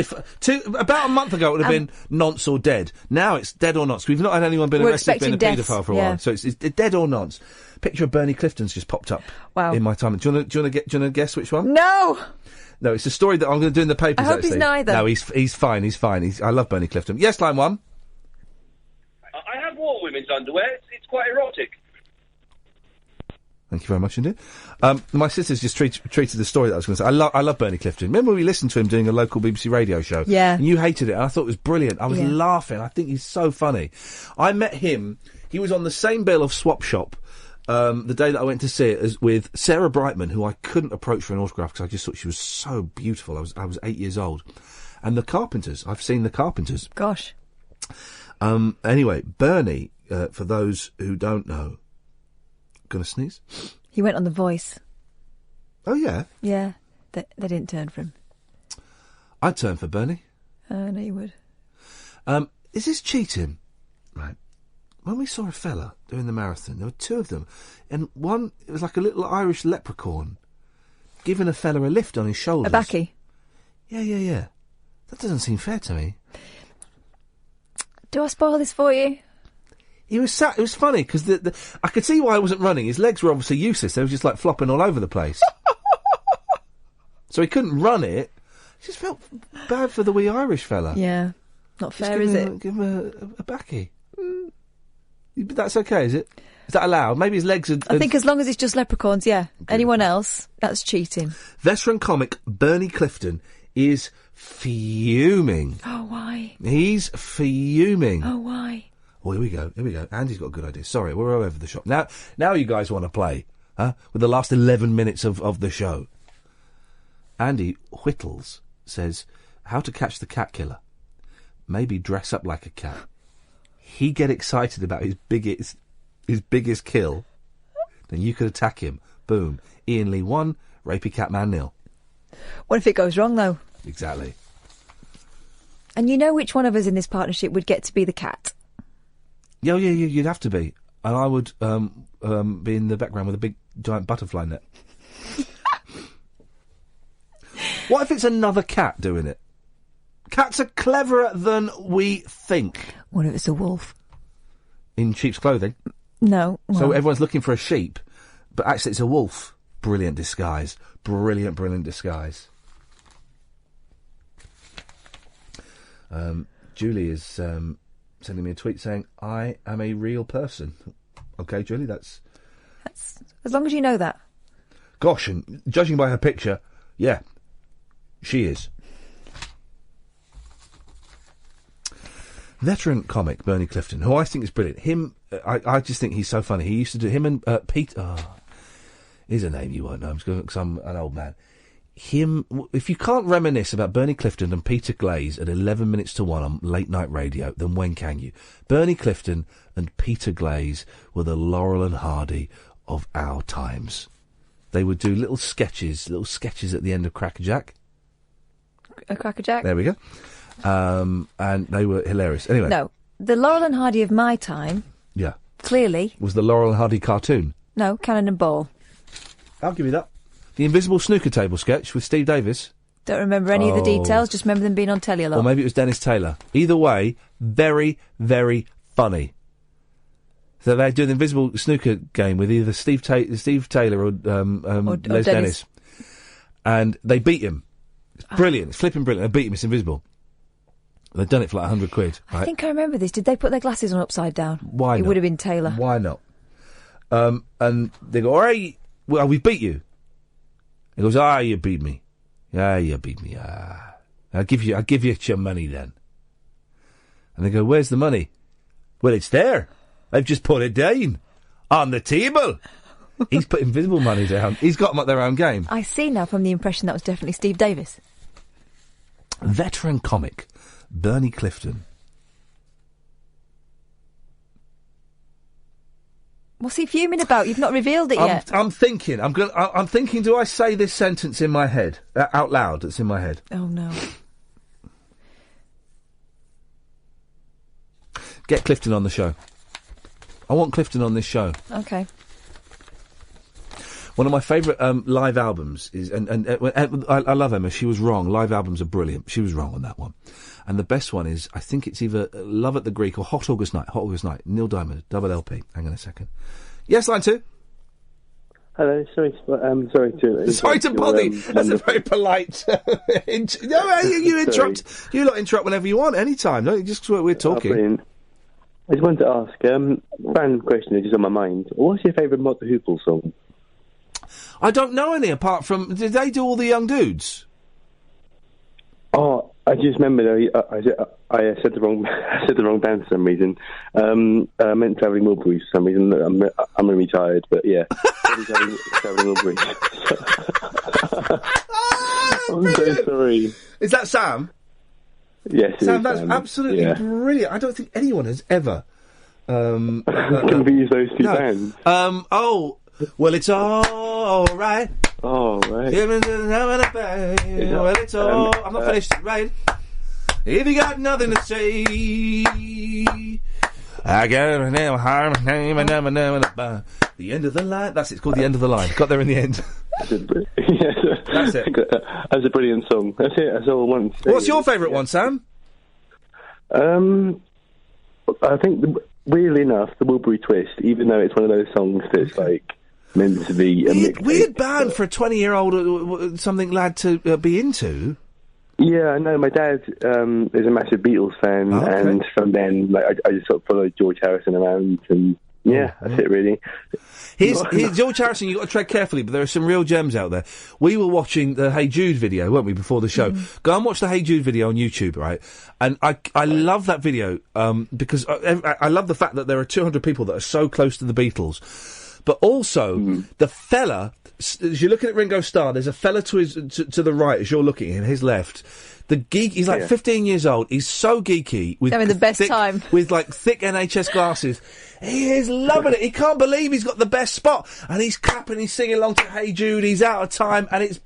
about a month ago, it would have been nonce or dead. Now it's dead or nonce. We've not had anyone been arrested for being a paedophile for a while. So it's dead or nonce. Picture of Bernie Clifton's just popped up in my timeline. Do you want to guess which one? No! No, it's a story that I'm going to do in the papers, I hope actually. he's neither. No, he's fine. I love Bernie Clifton. Yes, line 1. I have worn women's underwear. It's quite erotic. Thank you very much indeed. My sister's just treated the story that I was going to say. I love Bernie Clifton. Remember we listened to him doing a local BBC radio show? Yeah. And you hated it, and I thought it was brilliant. I was laughing. I think he's so funny. I met him. He was on the same bill of Swap Shop the day that I went to see it as with Sarah Brightman, who I couldn't approach for an autograph because I just thought she was so beautiful. I was 8 years old. And the Carpenters. I've seen the Carpenters. Gosh. Anyway, Bernie, for those who don't know... Gonna sneeze? He went on The Voice. Oh, yeah? Yeah. They didn't turn for him. I'd turn for Bernie. I know you would. Is this cheating? Right. When we saw a fella doing the marathon, there were 2 of them. And one, it was like a little Irish leprechaun giving a fella a lift on his shoulders. A backie? Yeah. That doesn't seem fair to me. Do I spoil this for you? It was funny, because I could see why he wasn't running. His legs were obviously useless. They were just, like, flopping all over the place. So he couldn't run it. It just felt bad for the wee Irish fella. Yeah. Not fair, is it? Give him a backie. But that's okay, is it? Is that allowed? Maybe his legs are... I think as long as it's just leprechauns, yeah. Good. Anyone else, that's cheating. Veteran comic Bernie Clifton is fuming. Oh, why? He's fuming. Oh, why? Oh, here we go. Andy's got a good idea. Sorry, we're all over the shop. Now you guys want to play, huh? With the last 11 minutes of the show. Andy Whittles says, how to catch the cat killer. Maybe dress up like a cat. He get excited about his biggest kill. Then you could attack him. Boom. Iain Lee 1, Rapey Catman 0. What if it goes wrong, though? Exactly. And you know which one of us in this partnership would get to be the cat? Yeah, you'd have to be. And I would be in the background with a big, giant butterfly net. What if it's another cat doing it? Cats are cleverer than we think. What if it's a wolf? In sheep's clothing? No. Well. So everyone's looking for a sheep, but actually it's a wolf. Brilliant disguise. Brilliant disguise. Julie is sending me a tweet saying, I am a real person. Okay, Julie, that's... As long as you know that. Gosh, and judging by her picture, yeah, she is. Veteran comic Bernie Clifton, who I think is brilliant. Him, I just think he's so funny. He used to do him and Pete. Here's a name you won't know because I'm an old man. Him, if you can't reminisce about Bernie Clifton and Peter Glaze at 11 minutes to 1 on late night radio, then when can you? Bernie Clifton and Peter Glaze were the Laurel and Hardy of our times. They would do little sketches at the end of Crackerjack. A Crackerjack? There we go. And they were hilarious. Anyway. No. The Laurel and Hardy of my time. Yeah. Clearly. Was the Laurel and Hardy cartoon? No, Cannon and Ball. I'll give you that. The Invisible Snooker Table sketch with Steve Davis. Don't remember any of the details, just remember them being on telly a lot. Or maybe it was Dennis Taylor. Either way, very, very funny. So they do the Invisible Snooker game with either Steve Taylor or Les Dennis. And they beat him. It's brilliant. It's flipping brilliant. They beat him. It's invisible. They've done it for like 100 quid. Right? I think I remember this. Did they put their glasses on upside down? Why not? It would have been Taylor. Why not? And they go, all right, well, we beat you. He goes, you beat me. Yeah, you beat me. I'll give you your money then. And they go, where's the money? Well, it's there. I've just put it down on the table. He's put invisible money down. He's got them at their own game. I see now from the impression that was definitely Steve Davis. Veteran comic Bernie Clifton. What's he fuming about? You've not revealed it yet. I'm thinking. I'm thinking. Do I say this sentence in my head out loud? It's in my head. Oh no. Get Clifton on the show. I want Clifton on this show. Okay. One of my favourite live albums is, and I love Emma. She was wrong. Live albums are brilliant. She was wrong on that one. And the best one is, I think it's either Love at the Greek or Hot August Night. Hot August Night. Neil Diamond, double LP. Hang on a second. Yes, line 2. Hello, sorry to bother you. That's a very polite. You interrupt. You lot interrupt whenever you want, anytime. No, just we're talking. Brilliant. I just wanted to ask. Fan question is just on my mind. What's your favourite Mott the Hoople song? I don't know any apart from. Did they do all the young dudes? Oh, I just remember though. I said the wrong. I said the wrong band for some reason. I meant Travelling Wilburys for some reason. I'm retired, but yeah, Travelling Wilburys. I'm so sorry. Is that Sam? Yes, Sam. That's absolutely brilliant. I don't think anyone has ever confused those two bands. Oh, well, it's all right. Oh, right. Well, it's all. I'm not finished. Right. If you got nothing to say, I got a name, the end of the line. That's it. It's called The End of the Line. Got there in the end. That's it. That's a brilliant song. That's it. That's all I want to say. What's your favourite one, Sam? I think, weirdly enough, the Wilbury Twist, even though it's one of those songs that's like meant to be a weird band for a 20-year-old something lad to be into. Yeah, I know. My dad is a massive Beatles fan, and from then, like, I just sort of followed George Harrison around, and that's it, really. Here's George Harrison. You've got to tread carefully, but there are some real gems out there. We were watching the Hey Jude video, weren't we, before the show? Go and watch the Hey Jude video on YouTube, right? And I love that video because I love the fact that there are 200 people that are so close to the Beatles. But also, the fella, as you're looking at Ringo Starr, there's a fella to the right, as you're looking at him, his left. The geek, he's like 15 years old. He's so geeky. Having the best time. With like thick NHS glasses. He is loving it. He can't believe he's got the best spot. And he's clapping, he's singing along to Hey Jude, he's out of time, and it's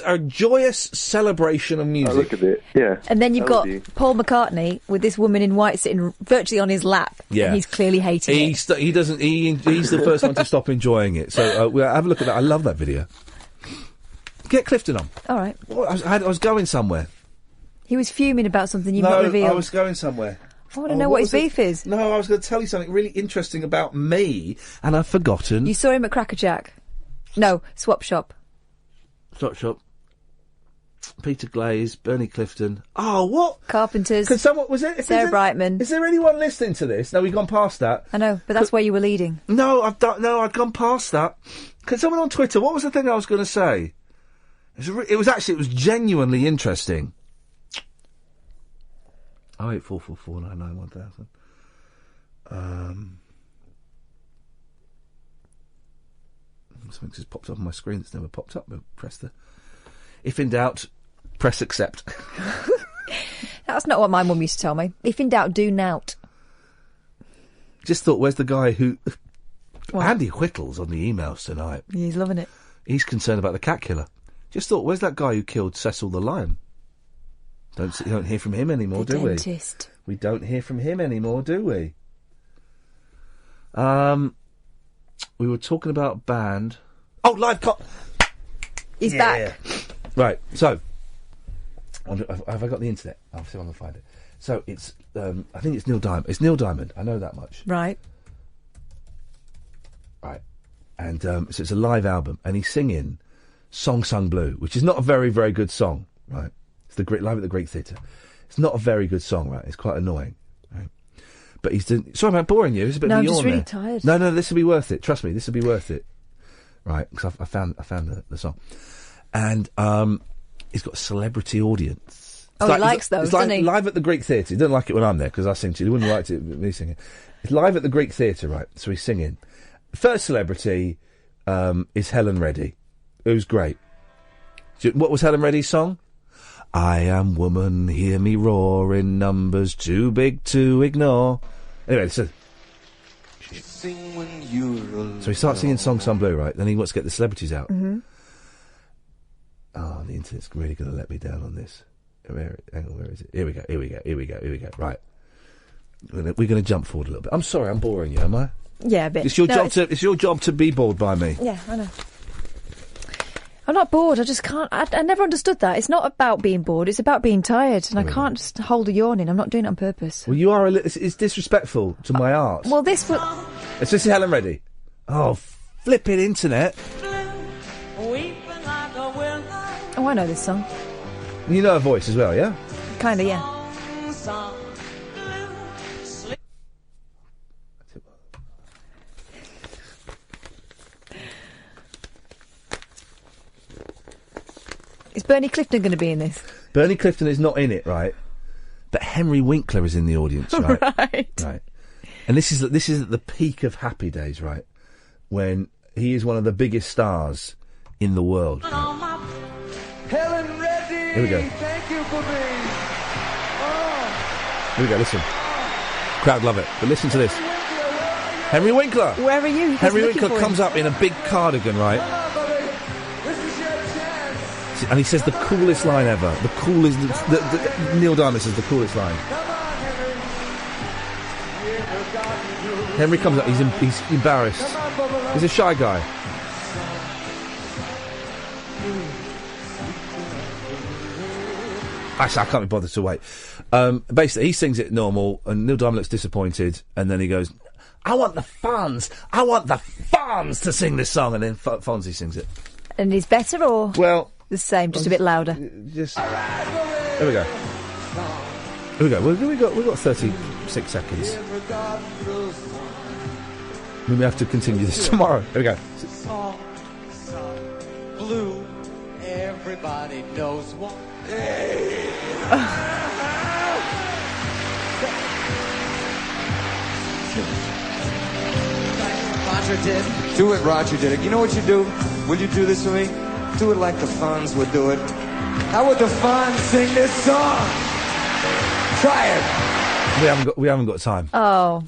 a joyous celebration of music. Oh, look at it, yeah. And then you've got Paul McCartney with this woman in white sitting virtually on his lap. Yeah. And he's clearly hating it. He's the first one to stop enjoying it. So have a look at that. I love that video. Get Clifton on. All right. Well, I was going somewhere. He was fuming about something you've not revealed. I was going somewhere. I want to know what his beef is. No, I was going to tell you something really interesting about me, and I've forgotten. You saw him at Cracker Jack. No, Swap Shop. Swap Shop. Peter Glaze, Bernie Clifton. Oh, what? Carpenters. Could someone... Sarah Brightman. Is there anyone listening to this? No, we've gone past that. I know, but that's where you were leading. No, I'd gone past that. Could someone on Twitter... What was the thing I was going to say? It was genuinely interesting. 08444991000. Something just popped up on my screen that's never popped up. Press the... If in doubt, press accept. That's not what my mum used to tell me. If in doubt, do nout. Just thought, where's the guy who... What? Andy Whittle's on the emails tonight. He's loving it. He's concerned about the cat killer. Just thought, where's that guy who killed Cecil the lion? Don't hear from him anymore, do we? Dentist. We don't hear from him anymore, do we? We were talking about band. Oh, live cop. He's back. Right. So, have I got the internet? I'll see if I can find it. So it's, I think it's Neil Diamond. It's Neil Diamond. I know that much. Right. Right. And so it's a live album, and he's singing "Song Sung Blue," which is not a very, very good song. Right. It's live at the Greek Theatre. It's not a very good song, right? It's quite annoying, right? But he's doing... Sorry, am I boring you? There's a bit of a yawn I'm just really there. tired. No, this will be worth it. Trust me, this will be worth it. Right, because I found the song. And he's got a celebrity audience. Oh, he likes those, doesn't he? Live at the Greek Theatre. He doesn't like it when I'm there, because I sing to you. He wouldn't like it me singing. It's live at the Greek Theatre, right? So he's singing. First celebrity is Helen Reddy, who's great. What was Helen Reddy's song? I am woman, hear me roar in numbers too big to ignore. Anyway, so Sing when you're So he starts singing Song Sung Blue, right? Then he wants to get the celebrities out. Mm-hmm. Oh, the internet's really going to let me down on this. Hang on, where is it? Here we go. Right. We're going to jump forward a little bit. I'm sorry, I'm boring you, am I? Yeah, a bit. It's your job to be bored by me. Yeah, I know. I'm not bored. I just can't. I never understood that. It's not about being bored. It's about being tired, and I can't just hold a yawn in. I'm not doing it on purpose. Well, you are it's disrespectful to my art. Well, this was. Is this Helen Reddy? Oh, flipping internet. Oh, I know this song. You know her voice as well, yeah? Kind of, yeah. Is Bernie Clifton going to be in this? Bernie Clifton is not in it, right? But Henry Winkler is in the audience, right? Right. And this is at the peak of Happy Days, right? When he is one of the biggest stars in the world. Right? Helen Reddy. Here we go. Thank you for being. Here we go, listen. Crowd love it. But listen to this. Henry Winkler. Where are you? Henry Winkler comes up in a big cardigan, right? And he says the coolest line ever. The coolest... Neil Diamond says the coolest line. Henry comes up, he's embarrassed. He's a shy guy. Actually, I can't be bothered to wait. Basically, he sings it normal, and Neil Diamond looks disappointed, and then he goes, I want the fans to sing this song, and then Fonzie sings it. And he's better or the same, just a bit louder? Here we go. We've got 36 seconds. We may have to continue this tomorrow. Here we go. Song Blue. Everybody knows what. Roger did. Do it, Roger did it. You know what you do? Will you do this for me? Do it like the Fonz would do it. How would the Fonz sing this song? Try it. We haven't got time. Oh.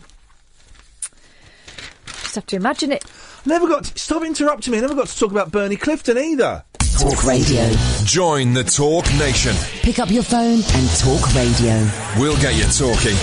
Just have to imagine it. Stop interrupting me. I never got to talk about Bernie Clifton either. Talk Radio. Join the Talk Nation. Pick up your phone and talk radio. We'll get you talking.